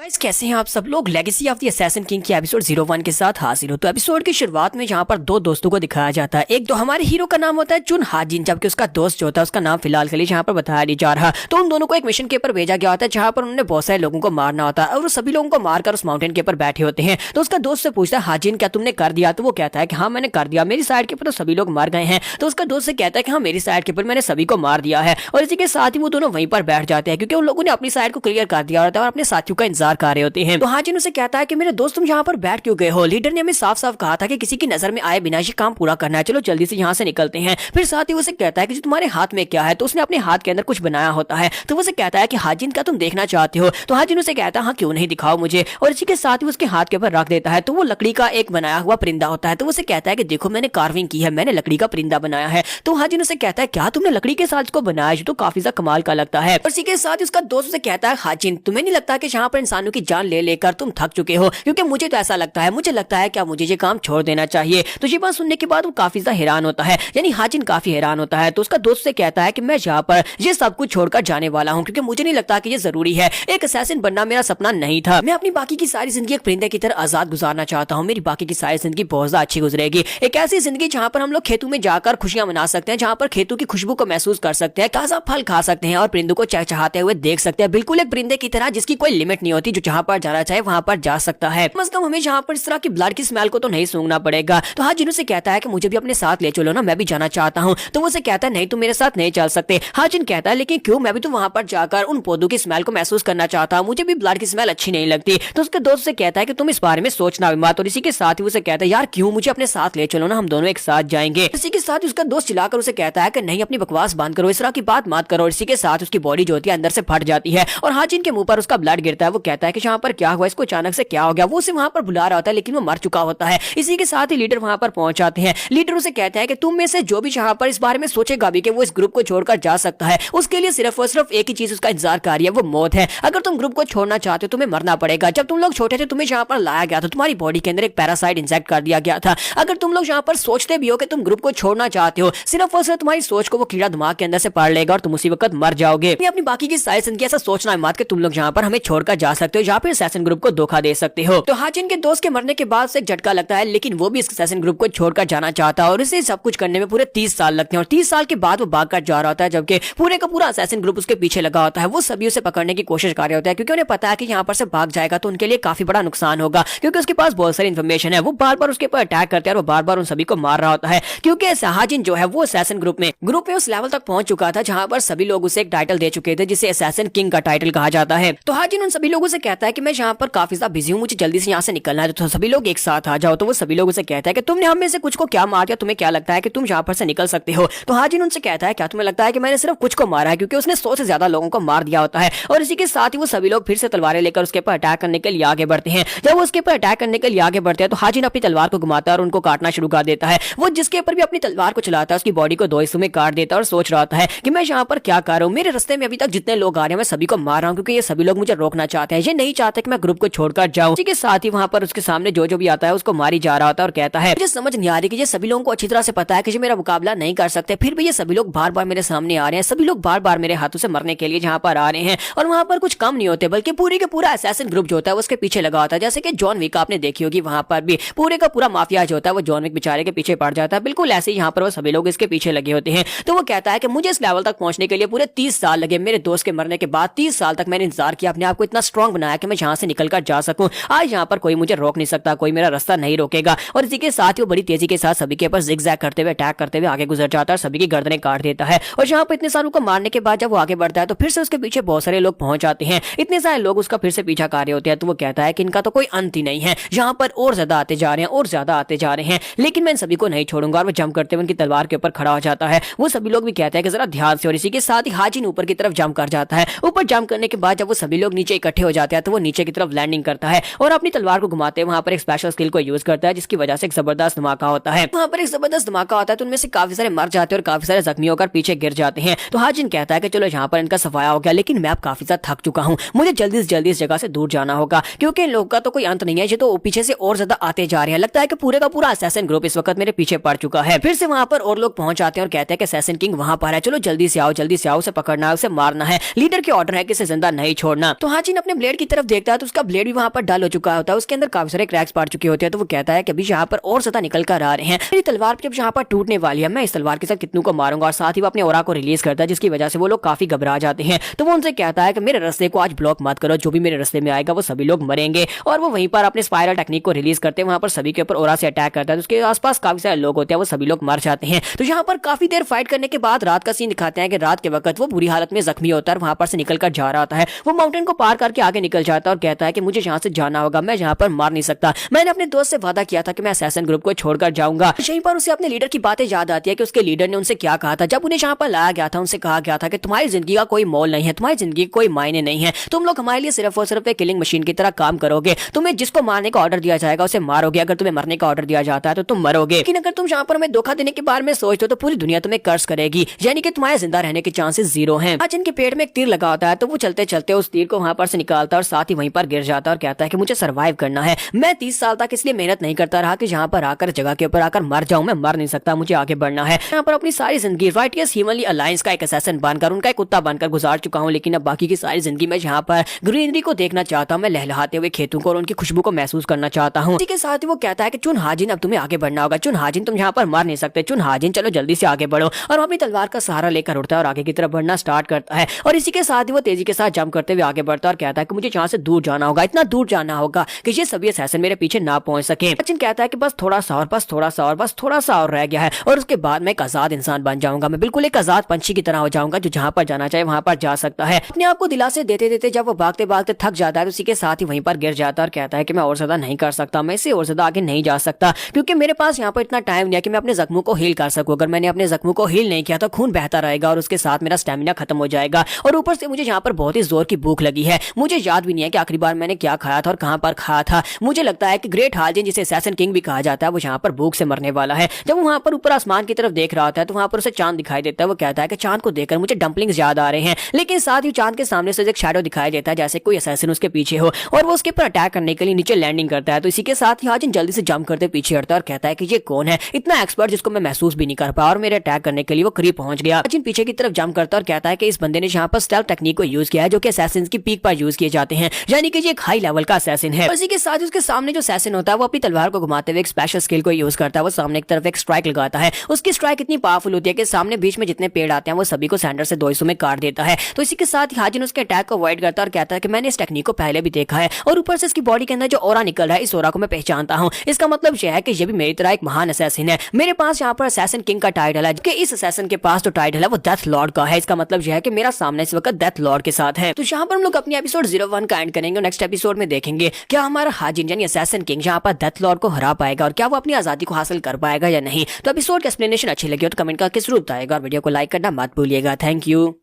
Guys कैसे हैं आप सब लोग। Legacy of the assassin king की एपिसोड 01 के साथ हाजिर हो। तो एपिसोड की शुरुआत में जहां पर दो दोस्तों को दिखाया जाता है। एक तो हमारे हीरो का नाम होता है चुन हाजिन, जबकि उसका दोस्त जो होता है उसका नाम फिलहाल के लिए जहां पर बताया नहीं जा रहा। तो उन दोनों को एक मिशन के ऊपर भेजा गया होता है जहां पर उन्होंने बहुत सारे लोगों को मारना होता है और वो सभी लोगों को मारकर उस माउंटेन के ऊपर बैठे होते हैं। तो उसका दोस्त से पूछता है हाजिन क्या तुमने कर दिया? तो वो कहता है कि हाँ मैंने कर दिया, मेरी साइड के ऊपर तो सभी लोग मर गए हैं। तो उसका दोस्त से कहता है कि हाँ मेरी साइड के ऊपर मैंने सभी को मार दिया है। और इसी के साथ ही वो दोनों वहीं पर बैठ जाते हैं क्योंकि उन लोगों ने अपनी साइड को क्लियर कर दिया होता है और अपने साथियों का इंतजार कर रहे होते हैं। तो हाजिन उसे कहता है कि मेरे दोस्त तुम यहाँ पर बैठ क्यों गए हो? लीडर ने हमें साफ साफ कहा था कि किसी की नजर में आए बिना ये काम पूरा करना है, चलो जल्दी से यहाँ से निकलते हैं। फिर साथ ही उसे कहता है कि तुम्हारे हाथ में क्या है? तो उसने अपने हाथ के अंदर कुछ बनाया होता है। तो उसे कहता है कि हाजिन क्या तुम देखना चाहते हो? तो हाजिन उसे कहता है हाँ क्यों नहीं, दिखाओ मुझे। और इसी के साथ ही उसके हाथ के ऊपर रख देता है। तो वो लकड़ी का एक बनाया हुआ परिंदा होता है। तो उसे कहता है कि देखो मैंने कार्विंग की है, मैंने लकड़ी का परिंदा बनाया है। तो हाजिन उसे कहता है क्या तुमने लकड़ी के साथ इसको बनाया? तो काफी ज्यादा कमाल का लगता है। और इसी के साथ उसका दोस्त उसे कहता है हाजिन तुम्हें नहीं लगता कि यहाँ पर इंसानों की जान ले लेकर तुम थक चुके हो? क्योंकि मुझे तो ऐसा लगता है, मुझे लगता है क्या मुझे ये काम छोड़ देना चाहिए। तो ये बात सुनने के बाद वो काफी ज्यादा हैरान होता है, यानी हाजिन काफी हैरान होता है। तो उसका दोस्त से कहता है कि मैं यहाँ पर ये सब कुछ छोड़कर जाने वाला हूँ क्योंकि मुझे नहीं लगता कि ये जरूरी है। एक असैसिन बनना मेरा सपना नहीं था। मैं अपनी बाकी की सारी जिंदगी एक परिंदे की तरह आजाद गुजारना चाहता हूँ। मेरी बाकी की सारी जिंदगी बहुत ज्यादा अच्छी गुजरेगी। एक ऐसी जिंदगी जहाँ पर हम लोग खेतों में जाकर खुशियां मना सकते हैं, जहाँ पर खेतों की खुशबू को महसूस कर सकते हैं, ताजा फल खा सकते हैं और परिंदों को चहचहाते हुए देख सकते हैं। बिल्कुल एक परिंदे की तरह जिसकी कोई लिमिट नहीं होती, जो जहाँ पर जाना चाहे वहाँ पर जा सकता है। मतलब हमें जहाँ पर इस तरह की ब्लड की स्मेल को तो नहीं सूंघना पड़ेगा। तो हाजिन उसे कहता है कि मुझे भी अपने साथ ले चलो ना, मैं भी जाना चाहता हूँ। तो वो उसे कहता है नहीं तुम मेरे साथ नहीं चल सकते। हाजिन कहता है लेकिन क्यों? मैं भी तो वहाँ पर जाकर उन पौधों की स्मेल को महसूस करना चाहता हूँ, मुझे भी ब्लड की स्मेल अच्छी नहीं लगती। तो उसके दोस्त से कहता है कि तुम इस बारे में सोचना भी मत। और इसी के साथ ही उसे कहता है यार क्यों, मुझे अपने साथ ले चलो ना, हम दोनों एक साथ जाएंगे। इसी के साथ उसका दोस्त चिल्लाकर उसे कहता है कि नहीं अपनी बकवास बंद करो, इस तरह की बात मत करो। और इसी के साथ उसकी बॉडी जो होती है अंदर से फट जाती है और हाजिन के मुंह पर उसका ब्लड गिरता है। वो कहता है कि यहाँ पर क्या हुआ, इसको अचानक से क्या हो गया? वो उसे वहाँ पर बुला रहा होता है लेकिन वो मर चुका होता है। इसी के साथ ही लीडर वहाँ पर पहुंच जाते हैं। लीडर उसे कहता है कि तुम में से जो भी यहाँ पर इस बारे में सोचेगा भी कि वो इस ग्रुप को छोड़कर जा सकता है, उसके लिए सिर्फ और सिर्फ एक ही चीज उसका इंतजार कर रही है, वो मौत है। अगर तुम ग्रुप को छोड़ना चाहते हो तुम्हें मरना पड़ेगा। जब तुम लोग छोटे थे तुम्हें यहाँ पर लाया गया था, तुम्हारी बॉडी के अंदर एक पैरासाइट इंजेक्ट कर दिया गया था। अगर तुम लोग यहाँ पर सोचते भी हो कि तुम ग्रुप को छोड़ना चाहते हो, सिर्फ और सिर्फ तुम्हारी सोच को वो कीड़ा दिमाग के अंदर से पढ़ लेगा और तुम उसी वक्त मर जाओगे। अपनी बाकी की सारी जिंदगी ऐसा सोचना मत कि तुम लोग यहाँ पर हमें छोड़कर जा सकते हो या फिर असैसिन ग्रुप को धोखा दे सकते हो। तो हाजिन के दोस्त के मरने के बाद से एक झटका लगता है, लेकिन वो भी इस असैसिन ग्रुप को छोड़कर जाना चाहता है और इसे सब कुछ करने में पूरे 30 साल लगते हैं। और 30 साल के बाद वो भागकर जा रहा होता है, जबकि पूरे का पूरा असैसिन ग्रुप उसके पीछे लगा होता है। वो सभी उसे पकड़ने की कोशिश कर रहे होते हैं क्योंकि उन्हें पता है कि यहाँ पर से भाग जाएगा तो उनके लिए काफी बड़ा नुकसान होगा, क्योंकि उसके पास बहुत सारी इन्फॉर्मेशन है। वो बार बार उसके ऊपर अटैक करते हैं और वो बार बार उन सभी को मार रहा होता है क्योंकि हाजिन जो है वो असैसिन ग्रुप में उस लेवल तक पहुंच चुका था जहां पर सभी लोग उसे एक टाइटल दे चुके थे जिसे असैसिन किंग का टाइटल कहा जाता है। तो हाजिन उन सभी लोगों से कहता है कि मैं यहाँ पर काफी ज्यादा बिजी हूँ, मुझे जल्दी से यहाँ से निकलना है, तो सभी लोग एक साथ आ जाओ। तो वो सभी लोग उसे कहता है कि तुमने हम में से कुछ को क्या मार दिया, तुम्हें क्या लगता है कि तुम यहाँ पर से निकल सकते हो? तो हाजिन उनसे कहता है क्या तुम्हें लगता है कि मैंने सिर्फ कुछ को मारा है, क्योंकि उसने 100 से ज्यादा लोगों को मार दिया होता है। और इसी के साथ ही वो सभी लोग फिर से तलवारें लेकर उसके ऊपर अटैक करने के लिए आगे बढ़ते हैं। जब वो उसके ऊपर अटैक करने के लिए आगे बढ़ते हैं तो हाजिन अपनी तलवार को घुमाता है और उनको काटना शुरू कर देता है। वो जिसके ऊपर भी अपनी तलवार को चलाता है उसकी बॉडी को 2 हिस्सों में काट देता है और सोच रहा होता है कि मैं यहाँ पर क्या कर रहा हूँ, मेरे रास्ते में अभी तक जितने लोग आ रहे हैं मैं सभी को मार रहा हूँ क्योंकि ये सभी लोग मुझे रोकना चाहते हैं, ये नहीं चाहते कि मैं ग्रुप को छोड़कर जाऊँ। इसी के साथ ही वहाँ पर उसके सामने जो भी आता है उसको मारी जा रहा होता है और कहता है मुझे समझ नहीं आ रही कि ये सभी लोगों को अच्छी तरह से पता है कि ये मेरा मुकाबला नहीं कर सकते, फिर भी ये सभी लोग बार बार मेरे सामने आ रहे हैं, सभी लोग बार बार मेरे हाथों से मरने के लिए यहाँ पर आ रहे हैं। और वहाँ पर कुछ कम नहीं होते बल्कि पूरी का पूरा असैसिन ग्रुप जो होता है उसके पीछे लगा होता है। जैसे कि जॉन विक आपने देखी होगी, वहाँ पर भी पूरे का पूरा माफिया जो होता है वो जॉन विक बेचारे के पीछे पड़ जाता है। बिल्कुल ऐसे ही यहाँ पर वो सभी लोग इसके पीछे लगे होते हैं। तो वो कहता है कि मुझे इस लेवल तक पहुंचने के लिए पूरे 30 साल लगे, मेरे दोस्त के मरने के बाद 30 साल तक मैंने इंतजार किया, अपने आप को इतना स्ट्रॉन्ग बनाया कि मैं यहाँ से निकल कर जा सकूं। आज यहाँ पर कोई मुझे रोक नहीं सकता, कोई मेरा रास्ता नहीं रोकेगा। और इसी के साथ ही वो बड़ी तेजी के साथ सभी के ऊपर जिगजैग करते हुए अटैक करते हुए आगे गुजर जाता है और सभी की गर्दनें काट देता है। और यहाँ पर इतने सारों को मारने के बाद जब वो आगे बढ़ता है तो फिर से उसके पीछे बहुत सारे लोग पहुंच जाते हैं। इतने सारे लोग उसका फिर से पीछा कर रहे होते हैं। तो वो कहता है कि इनका तो कोई अंत ही नहीं है, यहाँ पर और ज्यादा आते जा रहे हैं और ज्यादा आते जा रहे हैं, लेकिन मैं इन सभी को नहीं छोड़ूंगा। और वो जंप करते हुए उनकी तलवार के ऊपर खड़ा हो जाता है। वो सभी लोग भी कहते हैं कि जरा ध्यान से। और इसी के साथ ही हाजिन ऊपर की तरफ जंप कर जाता है। ऊपर जंप करने के बाद जब वो सभी लोग नीचे इकट्ठे हो जाते हैं तो वो नीचे की तरफ लैंडिंग करता है और अपनी तलवार को घुमाते हुए वहां पर एक स्पेशल स्किल को यूज करता है जिसकी वजह से एक जबरदस्त धमाका होता है। वहां पर एक जबरदस्त धमाका होता है तो उनमें से काफी सारे मर जाते हैं और काफी सारे जख्मी होकर पीछे गिर जाते हैं। तो हाजिन कहता है कि चलो यहाँ पर इनका सफाया हो गया, लेकिन मैं अब काफी ज्यादा थक चुका हूँ, मुझे जल्दी से जल्दी इस जगह से दूर जाना होगा क्योंकि इन लोगों का तो कोई अंत नहीं है, ये तो पीछे से और ज्यादा आते जा रहे हैं। लगता है कि पूरे का पूरा असैसिन ग्रुप इस वक्त मेरे पीछे पड़ चुका है। फिर से वहां पर और लोग पहुंच जाते हैं और कहते हैं कि असैसिन किंग वहां पर है, चलो जल्दी से आओ, जल्दी से आओ, उसे पकड़ना है, उसे मारना है, लीडर के ऑर्डर है कि इसे जिंदा नहीं छोड़ना। तो हाजिन अपने ब्लेड ब्लेड की तरफ देखता है तो उसका ब्लेड भी वहाँ पर डल हो चुका होता है, उसके अंदर काफी सारे क्रैक्स पड़ चुके होते हैं। तो वो कहता है कि अभी यहाँ पर और ज्यादा निकल कर आ रहे हैं, मेरी तलवार जब यहाँ पर टूटने वाली है, मैं इस तलवार के साथ कितनों को मारूंगा। और साथ ही वो अपने ऑरा को रिलीज करता है, जिसकी वजह से वो लोग काफी घबरा जाते हैं। तो वो उनसे कहता है कि मेरे रास्ते को आज ब्लॉक मत करो, जो भी मेरे रास्ते में आएगा वो सभी लोग मरेंगे। और वो वहीं पर अपने स्पाइरल टेक्निक को रिलीज करते हैं, वहां पर सभी के ऊपर ऑरा से अटैक करता है। तो उसके आसपास काफी सारे लोग होते हैं, वो सभी लोग मर जाते हैं। तो यहाँ पर काफी देर फाइट करने के बाद रात का सीन दिखाते हैं कि रात के वक्त वो बुरी हालत में जख्मी होता है, वहां पर से निकल कर जा रहा होता है। वो माउंटेन को पार करके आगे निकल जाता है और कहता है कि मुझे यहाँ से जाना होगा, मैं यहाँ पर मार नहीं सकता। मैंने अपने दोस्त से वादा किया था कि मैं असैसिन ग्रुप को छोड़कर जाऊंगा। यहीं पर उसे अपने लीडर की बातें याद आती है कि उसके लीडर ने उनसे क्या कहा था जब उन्हें यहाँ पर लाया गया था। उनसे कहा गया था कि तुम्हारी जिंदगी का कोई मोल नहीं है, तुम्हारी जिंदगी कोई मायने नहीं है, तुम लोग हमारे लिए सिर्फ और सिर्फ एक किलिंग मशीन की तरह काम करोगे। तुम्हें जिसको मारने का ऑर्डर दिया जाएगा उसे मारोगे, अगर तुम्हें मरने का ऑर्डर दिया जाता है तो तुम मरोगे। लेकिन अगर तुम यहाँ पर हमें धोखा देने के बारे में सोचते हो तो पूरी दुनिया तुम्हें कर्ज करेगी, यानी कि तुम्हारे जिंदा रहने के चांसेस जीरो हैं। आज इनके पेट में एक तीर लगा होता है, तो वो चलते चलते उस तीर को वहां पर से निकालता है और साथ ही वहीं पर गिर जाता है और कहता है कि मुझे सर्वाइव करना है। मैं 30 साल तक इसलिए मेहनत नहीं करता रहा कि यहाँ पर आकर जगह के ऊपर आकर मर जाऊं, मैं मर नहीं सकता, मुझे आगे बढ़ना है। यहाँ पर अपनी सारी जिंदगी राइटियस ह्यूमनली अलायंस का एक असैसिन बनकर, उनका एक कुत्ता बनकर गुजार चुका हूँ। लेकिन अब बाकी की सारी जिंदगी में यहाँ पर ग्रीनरी को देखना चाहता हूँ, मैं लहलहाते हुए खेतों को और उनकी खुशबू को महसूस करना चाहता हूँ। इसी के साथ ही वो कहता है कि चुन हाजिन, अब तुम्हें आगे बढ़ना होगा। चुन हाजिन, तुम यहाँ पर मर नहीं सकते। चुन हाजिन, चलो जल्दी से आगे बढ़ो। और वो अपनी तलवार का सहारा लेकर उठता है और आगे की तरफ बढ़ना स्टार्ट करता है। और इसी के साथ ही वो तेजी के साथ जंप करते हुए आगे बढ़ता है और कहता है कि मुझे यहाँ से दूर जाना होगा, इतना दूर जाना होगा कि ये सभी असैसिन मेरे पीछे ना पहुंच सके। सचिन कहता है कि बस थोड़ा सा और, बस थोड़ा सा और, बस थोड़ा सा और रह गया है और उसके बाद मैं एक आजाद इंसान बन जाऊंगा, मैं बिल्कुल एक आजाद पंछी की तरह हो जाऊंगा जो जहां पर जाना चाहे वहां पर जा सकता है। अपने आप को दिलासे देते देते जब वो भागते भागते थक जाता है तो उसी के साथ ही वहीं पर गिर जाता है और कहता है कि मैं और ज्यादा नहीं कर सकता, मैं इससे और ज्यादा आगे नहीं जा सकता, क्योंकि मेरे पास यहाँ पर इतना टाइम नहीं है कि मैं अपने जख्मों को हील कर सकूं। अगर मैंने अपने जख्मों को हील नहीं किया तो खून बहता रहेगा और उसके साथ मेरा स्टेमिना खत्म हो जाएगा। और ऊपर से मुझे यहाँ पर बहुत ही जोर की भूख लगी है, मुझे याद भी नहीं है कि आखिरी बार मैंने क्या खाया था और कहां पर खाया था। मुझे लगता है कि ग्रेट हाजिन, जिसे असैसिन किंग भी कहा जाता है, वो यहाँ पर भूख से मरने वाला है। जब वो वहां पर ऊपर आसमान की तरफ देख रहा होता है तो वहां पर उसे चांद दिखाई देता है। वो कहता है कि चांद को देखकर मुझे डंपलिंग्स याद आ रहे हैं, लेकिन साथ ही चांद के सामने से एक शैडो दिखाई देता है जैसे कोई असैसिन उसके पीछे हो और वो उसके ऊपर अटैक करने के लिए नीचे लैंडिंग करता है। तो इसी के साथ ही हाजिन जल्दी से जंप करते पीछे हटता है और कहता है कि ये कौन है, इतना एक्सपर्ट जिसको मैं महसूस भी नहीं कर पाया और मेरे अटैक करने के लिए वो करीब पहुंच गया। हाजिन पीछे की तरफ जंप करता है और कहता है कि इस बंदे ने यहाँ पर स्टेल्थ टेक्निक को यूज किया है जो कि असैसिन्स की पीक पर यूज किए जाते हैं, यानी कि ये एक हाई लेवल का असैसिन है। इसी के साथ उसके सामने जो असैसिन होता है वो अपनी तलवार को घुमाते हुए एक स्पेशल स्किल को यूज करता है। वो सामने की तरफ एक स्ट्राइक लगाता है, उसकी स्ट्राइक इतनी पावरफुल होती है कि सामने बीच में जितने पेड़ आते हैं वो सभी को सैंडर से 2 हिस्सों में काट देता है। तो इसी के साथ ही हाजिन उसके अटैक को अवॉइड करता है और कहता है कि मैंने इस टेक्निक को पहले भी देखा है और ऊपर से इसकी बॉडी के अंदर जो ऑरा निकल रहा है, इस ऑरा को मैं पहचानता हूँ। इसका मतलब यह है कि ये भी मेरी तरह एक महान असैसिन है। मेरे पास यहाँ पर असैसिन किंग का टाइटल है, कि इस असैसिन के पास जो टाइटल है वो डेथ लॉर्ड का है। इसका मतलब यह है कि मेरा सामना इस वक्त डेथ लॉर्ड के साथ है। तो यहाँ पर हम लोग अपनी एपिसोड 01 का एंड करेंगे और नेक्स्ट एपिसोड में देखेंगे क्या हमारा हाजिन यानी असैसिन किंग यहाँ पर डेथ लॉर्ड को हरा पाएगा और क्या वो अपनी आजादी को हासिल कर पाएगा या नहीं। तो एपिसोड की एक्सप्लेनेशन अच्छी लगी हो तो कमेंट करके जरूर बताएगा और वीडियो को लाइक करना मत भूलिएगा। Thank you.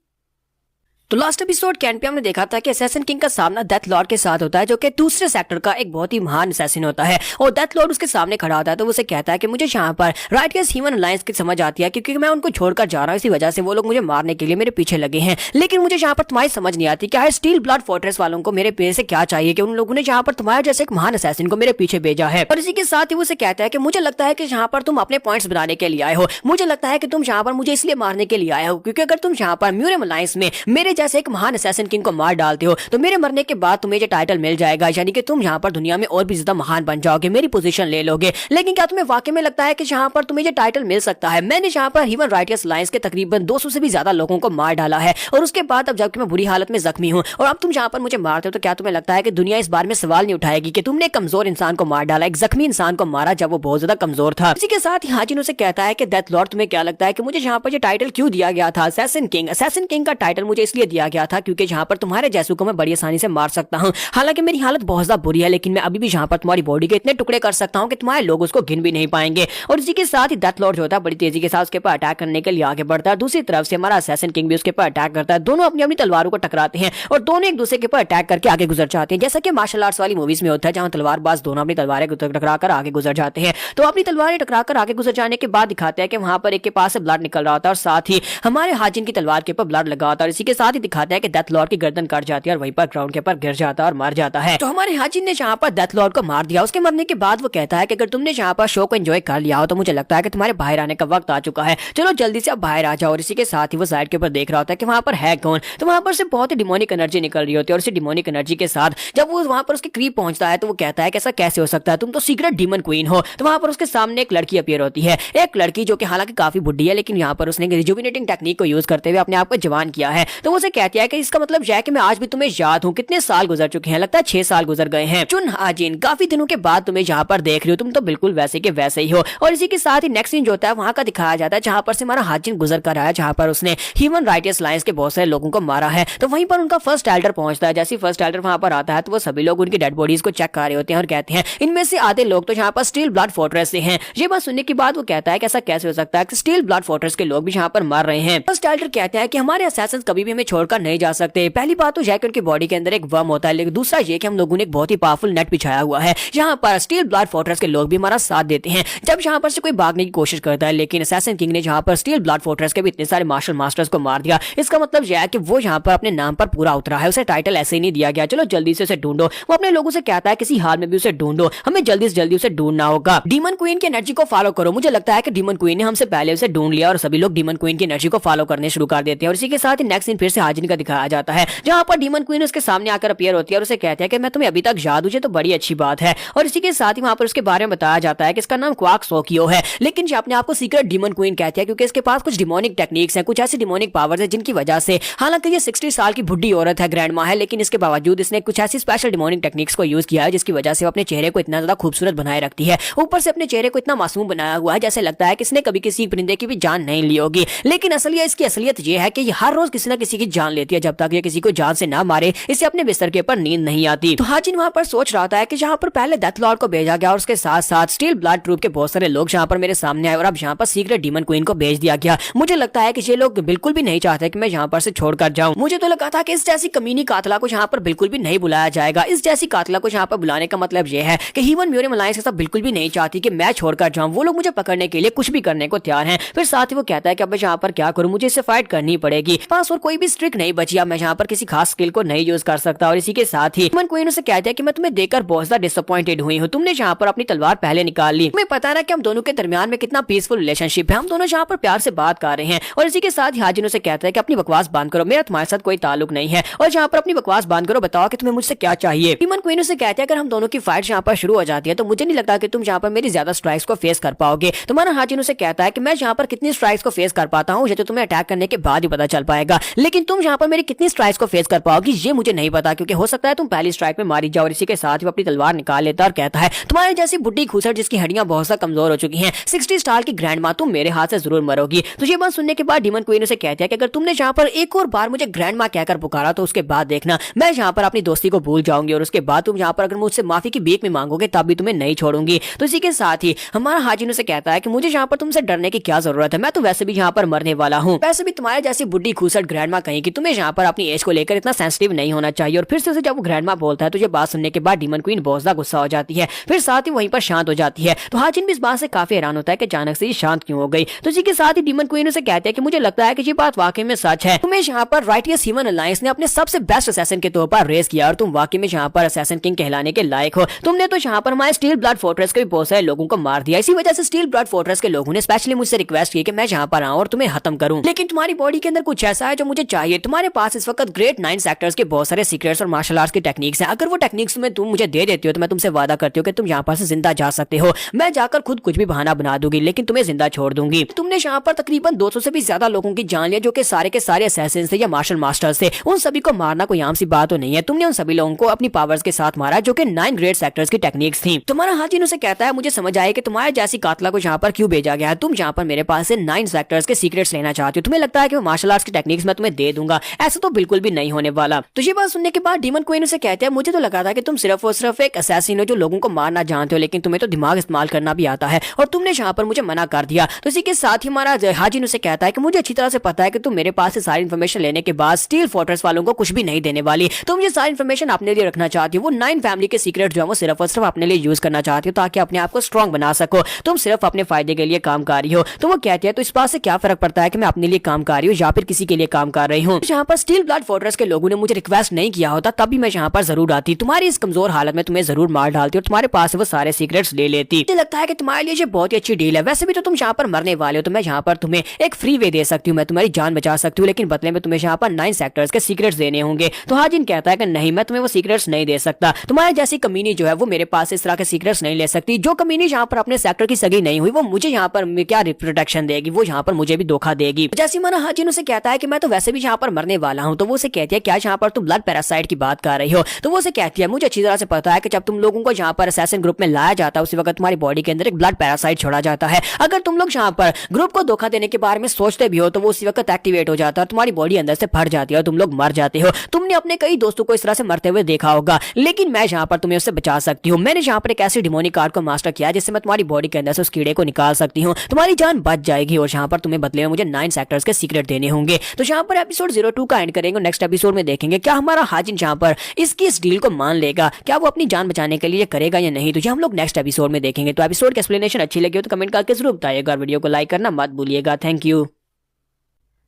तो लास्ट एपिसोड के एंड पे हमने देखा था कि असैसिन किंग का सामना डेथ लॉर्ड के साथ होता है जो कि दूसरे सेक्टर का एक बहुत ही महान असैसिन होता है और डेथ लॉर्ड उसके सामने खड़ा होता है। तो वो उसे कहता है कि मुझे यहाँ पर राइटियस ह्यूमन अलायंस की समझ आती है क्योंकि मैं उनको छोड़कर जा रहा हूँ, इसी वजह से वो लोग मुझे मारने के लिए मेरे पीछे लगे हैं। लेकिन मुझे यहाँ पर तुम्हारी समझ नहीं आती क्या है स्टील ब्लड फोर्ट्रेस वालों को मेरे पीछे से क्या चाहिए कि उन लोगों ने यहाँ पर तुम्हारे जैसे एक महान असैसिन को मेरे पीछे भेजा है। और इसी के साथ ही वो उसे कहता है कि मुझे लगता है कि यहाँ पर तुम अपने पॉइंट्स बनाने के लिए आए हो, मुझे लगता है कि तुम यहाँ पर मुझे इसलिए मारने के लिए आए हो क्योंकि अगर तुम यहाँ पर म्यूरियम अलायंस में मेरे जैसे एक महान असैसिन किंग को मार डालते हो तो मेरे मरने के बाद तुम्हें ये टाइटल मिल जाएगा, यानी कि तुम यहाँ पर दुनिया में और भी ज्यादा महान बन जाओगे, मेरी पोजीशन ले लोगे। लेकिन क्या तुम्हें वाकई में लगता है कि यहाँ पर तुम्हें ये टाइटल मिल सकता है? मैंने यहाँ पर ह्यूमन राइट्स अलायंस के तकरीबन 200 से भी ज्यादा लोगों को मार डाला है और उसके बाद अब जबकि मैं बुरी हालत में जख्मी हूँ और अब तुम यहाँ पर मुझे मारते हो तो क्या तुम्हें लगता है कि दुनिया इस बार में सवाल नहीं उठाएगी कि तुमने एक कमजोर इंसान को मार डाला, एक जख्मी इंसान को मारा जब वो बहुत ज्यादा कमजोर था। इसी के साथ ही हाजिन उसे कहता है कि डेथ लॉर्ड तुम्हें क्या लगता है कि मुझे यहाँ पर ये टाइटल क्यों दिया गया था असैसिन किंग? असैसिन किंग का टाइटल मुझे इसलिए दिया गया था क्योंकि यहाँ पर तुम्हारे जैसों को मैं बड़ी आसानी से मार सकता हूँ। हालांकि मेरी हालत बहुत ज्यादा बुरी है लेकिन मैं अभी भी यहाँ पर तुम्हारी बॉडी के इतने टुकड़े कर सकता हूँ कि तुम्हारे लोग उसको गिन भी नहीं पाएंगे। और इसी के साथ ही डेथ लॉर्ड जो होता है बड़ी तेजी के साथ उसके ऊपर अटैक करने के लिए आगे बढ़ता है। दूसरी तरफ से हमारा असैसिन किंग भी उसके ऊपर अटैक करता है। दोनों अपनी अपनी तलवारों को टकराते हैं और दोनों एक दूसरे के ऊपर अटैक करके आगे गुजर जाते हैं, जैसा कि मार्शल आर्ट्स वाली मूवीज में होता है जहां तलवारबाज दोनों अपनी तलवारें टकरा कर आगे गुजर जाते हैं। तो अपनी तलवारें टकरा कर आगे गुजर जाने के बाद दिखाते हैं कि वहां पर एक के पास से ब्लड निकल रहा होता है और साथ ही हमारे हाजिन की तलवार के ऊपर ब्लड लगा होता है। इसी के साथ ही के दिखाता है कि डेथ लॉर्ड की गर्दन कट जाती है और वहीं पर ग्राउंड के ऊपर गिर जाता है और मर जाता है। तो हमारे हाजिन ने जहाँ पर डेथ लॉर्ड को मार दिया, उसके मरने के बाद वो कहता है कि अगर तुमने जहाँ पर शो को एंजॉय कर लिया हो तो मुझे लगता है कि तुम्हारे बाहर आने का वक्त आ चुका है, चलो जल्दी से अब बाहर आ जाओ। और इसी के साथ ही वो साइड के ऊपर देख रहा होता है कि वहाँ पर है कौन। तो वहाँ पर से बहुत ही डिमोनिक एनर्जी निकल रही होती है और इसी डिमोनिक एनर्जी के साथ जब वो वहाँ पर उसके करीब पहुंचता है तो वो कहता है कि ऐसा कैसे हो सकता है, तुम तो सीक्रेट डीमन क्वीन हो। तो वहाँ पर उसके सामने एक लड़की अपीयर होती है, एक लड़की जो कि हालांकि काफी बुढ़ी है, लेकिन यहाँ पर उसने रिजुविनेटिंग टेक्निक को यूज करते हुए अपने आप को जवान किया है। तो वो उसे कहती है कि इसका मतलब यह है कि मैं आज भी तुम्हें याद हूँ, कितने साल गुजर चुके हैं, लगता है 6 साल गुजर गए हैं। चुन हाजिन, काफी दिनों के बाद तुम्हें यहाँ पर देख रही हो, तुम तो बिल्कुल वैसे के वैसे ही हो। और इसी के साथ ही नेक्स्ट सीन जो होता है वहाँ का दिखाया जाता है जहाँ पर से हमारा हाजिन गुजर कर रहा है, जहाँ पर उसने ह्यूमन राइट्स अलायंस के बहुत सारे लोगों को मारा है। तो वहीं पर उनका फर्स्ट एल्डर पहुंचता है। जैसे फर्स्ट एल्डर वहाँ पर आता है तो वो सभी लोग उनकी डेड बॉडीज को चेक कर रहे होते हैं और कहते हैं इनमें से आधे लोग तो यहाँ पर स्टील ब्लड फोर्ट्रेस से हैं। ये बात सुनने के बाद वो कहता है कि ऐसा कैसे हो सकता है कि स्टील ब्लड फोर्ट्रेस के लोग भी यहाँ पर मर रहे हैं। फर्स्ट एल्डर कहते हैं कि हमारे असैसिन्स कभी भी हमें छोड़कर नहीं जा सकते। पहली बात तो यह कि उनकी बॉडी के अंदर एक वर्म होता है, लेकिन दूसरा ये कि हम लोगों ने एक बहुत ही पावरफुल नेट बिछाया हुआ है जहाँ पर स्टील ब्लड फोर्ट्रेस के लोग भी हमारा साथ देते हैं जब यहाँ पर से कोई भागने की कोशिश करता है। लेकिन असैसिन किंग ने जहाँ पर स्टील ब्लड फोर्ट्रेस के भी इतने सारे मार्शल मास्टर्स को मार दिया, इसका मतलब यह है कि वो यहाँ पर अपने नाम पर पूरा उतरा है, उसे टाइटल ऐसे ही नहीं दिया गया, चलो जल्दी से उसे ढूंढो। वो अपने लोगों से कहता है किसी हाल में भी उसे ढूंढो, हमें जल्दी से जल्दी उसे ढूंढना होगा। डीमन क्वीन की एनर्जी को फॉलो करो। मुझे लगता है कि डीमन क्वीन ने हमसे पहले उसे ढूंढ लिया और सभी लोग डीमन क्वीन की एनर्जी को फॉलो करने शुरू कर देते हैं। और इसी के साथ ही नेक्स्ट सीन फिर से हाजिन का दिखाया जाता है जहाँ पर डीमन क्वीन उसके सामने आकर अपीयर होती है और उसे कहते हैं कि मैं तुम्हें अभी तक याद हूँ, तो बड़ी अच्छी बात है। और इसी के साथ ही वहाँ पर उसके बारे में बताया जाता है कि इसका नाम क्वाक सोकियो है, लेकिन ये अपने आप को सीक्रेट डीमन क्वीन कहती है क्योंकि इसके पास कुछ डिमोनिक टेक्निक्स हैं, कुछ ऐसी डिमोनिक पावर्स है जिनकी वजह से, हालांकि ये 60 साल की बुढ़ी औरत है, ग्रैंड माँ है, लेकिन इसके बावजूद इसने कुछ ऐसी स्पेशल डिमोनिक टेक्निक्स को यूज किया है जिसकी वजह से वो अपने चेहरे को इतना ज्यादा खूबसूरत बनाए रखती है। ऊपर से अपने चेहरे को इतना मासूम बनाया हुआ है जैसे लगता है कि इसने कभी किसी परिंदे की भी जान नहीं ली होगी। लेकिन इसकी असलियत ये है कि ये हर रोज किसी न किसी की जान लेती है, जब तक ये किसी को जान से ना मारे इसे अपने बिस्तर के ऊपर नींद नहीं आती। तो हाजिन वहाँ पर सोच रहा था कि जहाँ पर पहले डेथ लॉर्ड को भेजा गया और उसके साथ साथ स्टील ब्लड ट्रूप के बहुत सारे लोग यहाँ पर मेरे सामने आए और अब यहाँ पर सीक्रेट डीमन क्वीन को भेज दिया गया। मुझे लगता है कि ये लोग बिल्कुल भी नहीं चाहते कि मैं यहाँ पर से छोड़कर जाऊं। मुझे तो लगा था कि इस जैसी कमीनी कातला को यहाँ पर बिल्कुल भी नहीं बुलाया जाएगा। इस जैसी कातला को यहाँ पर बुलाने का मतलब यह है कि ह्यूमन म्यूरियम अलायंस के साथ बिल्कुल भी नहीं चाहती कि मैं छोड़कर जाऊं। वो लोग मुझे पकड़ने के लिए कुछ भी करने को तैयार हैं। फिर साथ ही वो कहता है कि अब मैं यहाँ पर क्या करूं, मुझे इससे फाइट करनी पड़ेगी, पास और कोई भी स्ट्रिक नहीं बची, अब मैं यहाँ पर किसी खास स्किल को नहीं यूज कर सकता। और इसी के साथ ही ह्यूमन क्वीन उसे कहता है कि मैं तुम्हें देखकर बहुत ज्यादा डिसअपॉइंटेड हुई हूँ, तुमने यहाँ पर अपनी तलवार पहले निकाल ली। तुम्हें पता है कि हम दोनों के दरमियान में कितना पीसफुल रिलेशनशिप है, हम दोनों यहाँ पर प्यार से बात कर रहे हैं। और इसी के साथ ही हाजिन उसे कहता है कि अपनी बकवास बंद करो, मेरा तुम्हारे साथ कोई ताल्लुक नहीं है और यहाँ पर अपनी बकवास बंद करो, बताओ कि तुम्हें मुझसे क्या चाहिए। ह्यूमन क्वीन उसे कहता है अगर हम दोनों की फाइट यहाँ पर शुरू हो जाती है तो मुझे नहीं लगता कि तुम यहाँ पर मेरी ज्यादा स्ट्राइक्स को फेस कर पाओगे। तुम्हारा हाजिन उसे कहता है कि मैं यहाँ पर कितनी स्ट्राइक्स को फेस कर पाता हूँ ये तो तुम्हें अटैक करने के बाद ही पता चल पाएगा, लेकिन तुम यहाँ पर मेरी कितनी स्ट्राइक्स को फेस कर पाओगी ये मुझे नहीं पता, क्योंकि हो सकता है तुम पहली स्ट्राइक में मारी जाओ। और इसी के साथ ही अपनी तलवार निकाल लेता और कहता है तुम्हारे जैसी बुढ़ी खूसट जिसकी हड्डियां बहुत सा कमजोर हो चुकी हैं, 60 साल की ग्रैंड माँ, तुम मेरे हाथ से जरूर मरोगी। तो ये बात सुनने के बाद डीमन क्वीन उसे कहती है कि अगर तुमने यहाँ पर एक और बार मुझे ग्रैंड माँ कहकर पुकारा तो उसके बाद देखना मैं यहाँ पर अपनी दोस्ती को भूल जाऊंगी और उसके बाद तुम यहाँ पर अगर मुझसे माफी की भीख में मांगोगे तब भी तुम्हें नहीं छोड़ूंगी। तो इसी के साथ ही हमारा हाजिन उसे कहता है कि मुझे यहाँ पर तुमसे डरने की क्या जरूरत है, मैं तो वैसे भी यहाँ पर मरने वाला हूँ, वैसे भी तुम्हारे जैसी बुढ़ी खूसट ग्रैंड माँ कहीं कि तुम्हें यहाँ पर अपनी एज को लेकर इतना सेंसिटिव नहीं होना चाहिए। और फिर से उसे जब वो ग्रैंड माँ बोलता है तो ये बात सुनने के बाद डीमन क्वीन बहुत ज्यादा गुस्सा हो जाती है, फिर साथ ही वहीं पर शांत हो जाती है। तो हाजिन भी इस बात से काफी हैरान होता है कि अचानक से शांत क्यों हो गई। तो इसी के साथ ही डीमन क्वीन उसे कहते हैं कि मुझे लगता है कि ये बात वाकई में सच है, तुम्हें यहाँ पर राइटियस ह्यूमन अलायंस ने अपने सबसे बेस्ट असैसिन के तौर पर रेस किया और तुम वाकई में यहाँ पर असैसिन किंग कहलाने के लायक हो। तुमने तो यहाँ पर हमारे स्टील ब्लड फोर्ट्रेस के भी बहुत सारे लोगों को मार दिया, इसी वजह से स्टील ब्लड फोर्ट्रेस के लोगों ने स्पेशली मुझसे रिक्वेस्ट की कि मैं यहाँ पर आऊँ और तुम्हें खत्म करूँ। लेकिन तुम्हारी बॉडी के अंदर कुछ ऐसा है जो मुझे चाहिए, तुम्हारे पास इस वक्त ग्रेट 9 सेक्टर्स के बहुत सारे सीक्रेट्स और मार्शल आर्ट्स की टेक्निक्स हैं, अगर वो टेक्निक्स में तुम मुझे दे देती हो तो मैं तुमसे वादा करती हूँ कि तुम यहाँ पर से जिंदा जा सकते हो। मैं जाकर खुद कुछ भी बहाना बना दूंगी लेकिन तुम्हें जिंदा छोड़ दूंगी। तुमने यहाँ पर तकरीबन 200 से भी ज्यादा लोगों की जान लिया जो कि सारे के सारे असैसिन्स थे या मार्शल मास्टर्स थे, उन सभी को मारना कोई आम सी बात तो नहीं है। तुमने उन सभी लोगों को अपनी पावर्स के साथ मारा जो कि 9 ग्रेट सेक्टर्स की टेक्निक्स थी। तुम्हारा हाजिन उसे कहता है मुझे समझ आया कि तुम्हारे जैसी कातला को यहाँ पर क्यों भेजा गया है, तुम यहाँ पर मेरे पास से 9 सेक्टर्स के सीक्रेट्स लेना चाहती हो, तुम्हें लगता है कि मार्शल आर्ट्स की टेक्निक्स मैं तुम्हें दे दूंगा, ऐसा तो बिल्कुल भी नहीं होने वाला। तो ये बात सुनने के बाद डीमन क्वीन उसे कहते हैं मुझे तो लगा था कि तुम सिर्फ और सिर्फ एक असैसिन हो जो लोगों को मारना जानते हो, लेकिन तुम्हें तो दिमाग इस्तेमाल करना भी आता है और तुमने यहाँ पर मुझे मना कर दिया। तो इसी के साथ ही हमारा हाजिन उसे कहता है कि मुझे अच्छी तरह से पता है कि तुम मेरे पास से सारी इन्फॉर्मेशन लेने के बाद स्टील फोर्ट्रेस वालों को कुछ भी नहीं देने वाली, तुम ये सारी इन्फॉर्मेशन अपने लिए रखना चाहती हो, वो 9 फैमिली के सीक्रेट जो है वो सिर्फ और सिर्फ अपने लिए यूज करना चाहती हो ताकि अपने आप को स्ट्रॉन्ग बना सको, तुम सिर्फ अपने फायदे के लिए काम कर रही हो। तो वो कहती है तो इस बात से क्या फर्क पड़ता है कि मैं अपने लिए काम कर रही हूँ या फिर किसी के लिए काम कर रही गई हूँ। यहाँ पर स्टील ब्लड फोर्ट्रेस के लोगों ने मुझे रिक्वेस्ट नहीं किया होता तभी मैं यहाँ पर जरूर आती, तुम्हारी इस कमजोर हालत में तुम्हें जरूर मार डालती और तुम्हारे पास वो सारे सीक्रेट्स ले लेती। मुझे लगता है कि तुम्हारे लिए ये बहुत ही अच्छी डील है। वैसे भी तो तुम यहाँ पर मरने वाले हो तो मैं यहाँ पर तुम्हें एक फ्री वे दे सकती हूँ, मैं तुम्हारी जान बचा सकती हूँ, लेकिन बदले में तुम्हें यहाँ पर 9 सेक्टर्स के सीक्रेट्स देने होंगे। तो हाजिन कहता है कि नहीं, मैं तुम्हें वो सीक्रेट्स नहीं दे सकता। तुम्हारे जैसी कमीनी जो है वो मेरे पास इस तरह के सीक्रेट्स नहीं ले सकती। जो कमीनी यहाँ पर अपने सेक्टर की सगी नहीं हुई वो मुझे यहाँ पर क्या प्रोटेक्शन देगी, वो यहाँ पर मुझे भी धोखा देगी। जैसी माना हाजिन उसे कहता है कि मैं तो वैसे भी यहाँ पर मरने वाला हूँ, तो वो उसे कहती है क्या यहाँ पर तुम ब्लड पैरासाइट की बात कर रही हो। तो वो उसे कहती है मुझे अच्छी तरह से पता है कि जब तुम लोगों को यहाँ पर असैसिन ग्रुप में लाया जाता है उसी वक्त तुम्हारी बॉडी के अंदर एक ब्लड पैरासाइट छोड़ा जाता है। अगर तुम लोग यहाँ पर ग्रुप को धोखा देने के बारे में सोचते भी हो तो वो उसी वक्त एक्टिवेट हो जाता है, तुम्हारी बॉडी अंदर से फट जाती है और तुम लोग मर जाते हो। तुमने अपने कई दोस्तों को इस तरह से मरते हुए देखा होगा, लेकिन मैं यहाँ पर तुम्हें उससे बचा सकती हूँ। मैंने यहाँ पर एक ऐसी डिमोनिक कार्ड को मास्टर किया जिससे मैं तुम्हारी बॉडी के अंदर से उस कीड़े को निकाल सकती हूँ, तुम्हारी जान बच जाएगी और यहाँ पर तुम्हें बदले में मुझे 9 सेक्टर्स के सीक्रेट देने होंगे। तो यहाँ पर एपिसोड 02 का एंड करेंगे। नेक्स्ट एपिसोड में देखेंगे क्या हमारा हाजिन यहाँ पर इसकी इस डील को मान लेगा, क्या वो अपनी जान बचाने के लिए करेगा या नहीं, तो ये हम लोग नेक्स्ट एपिसोड में देखेंगे। तो एपिसोड की एक्सप्लेनेशन अच्छी लगी हो तो कमेंट करके जरूर बताइएगा, वीडियो को लाइक करना मत भूलिएगा। Thank you.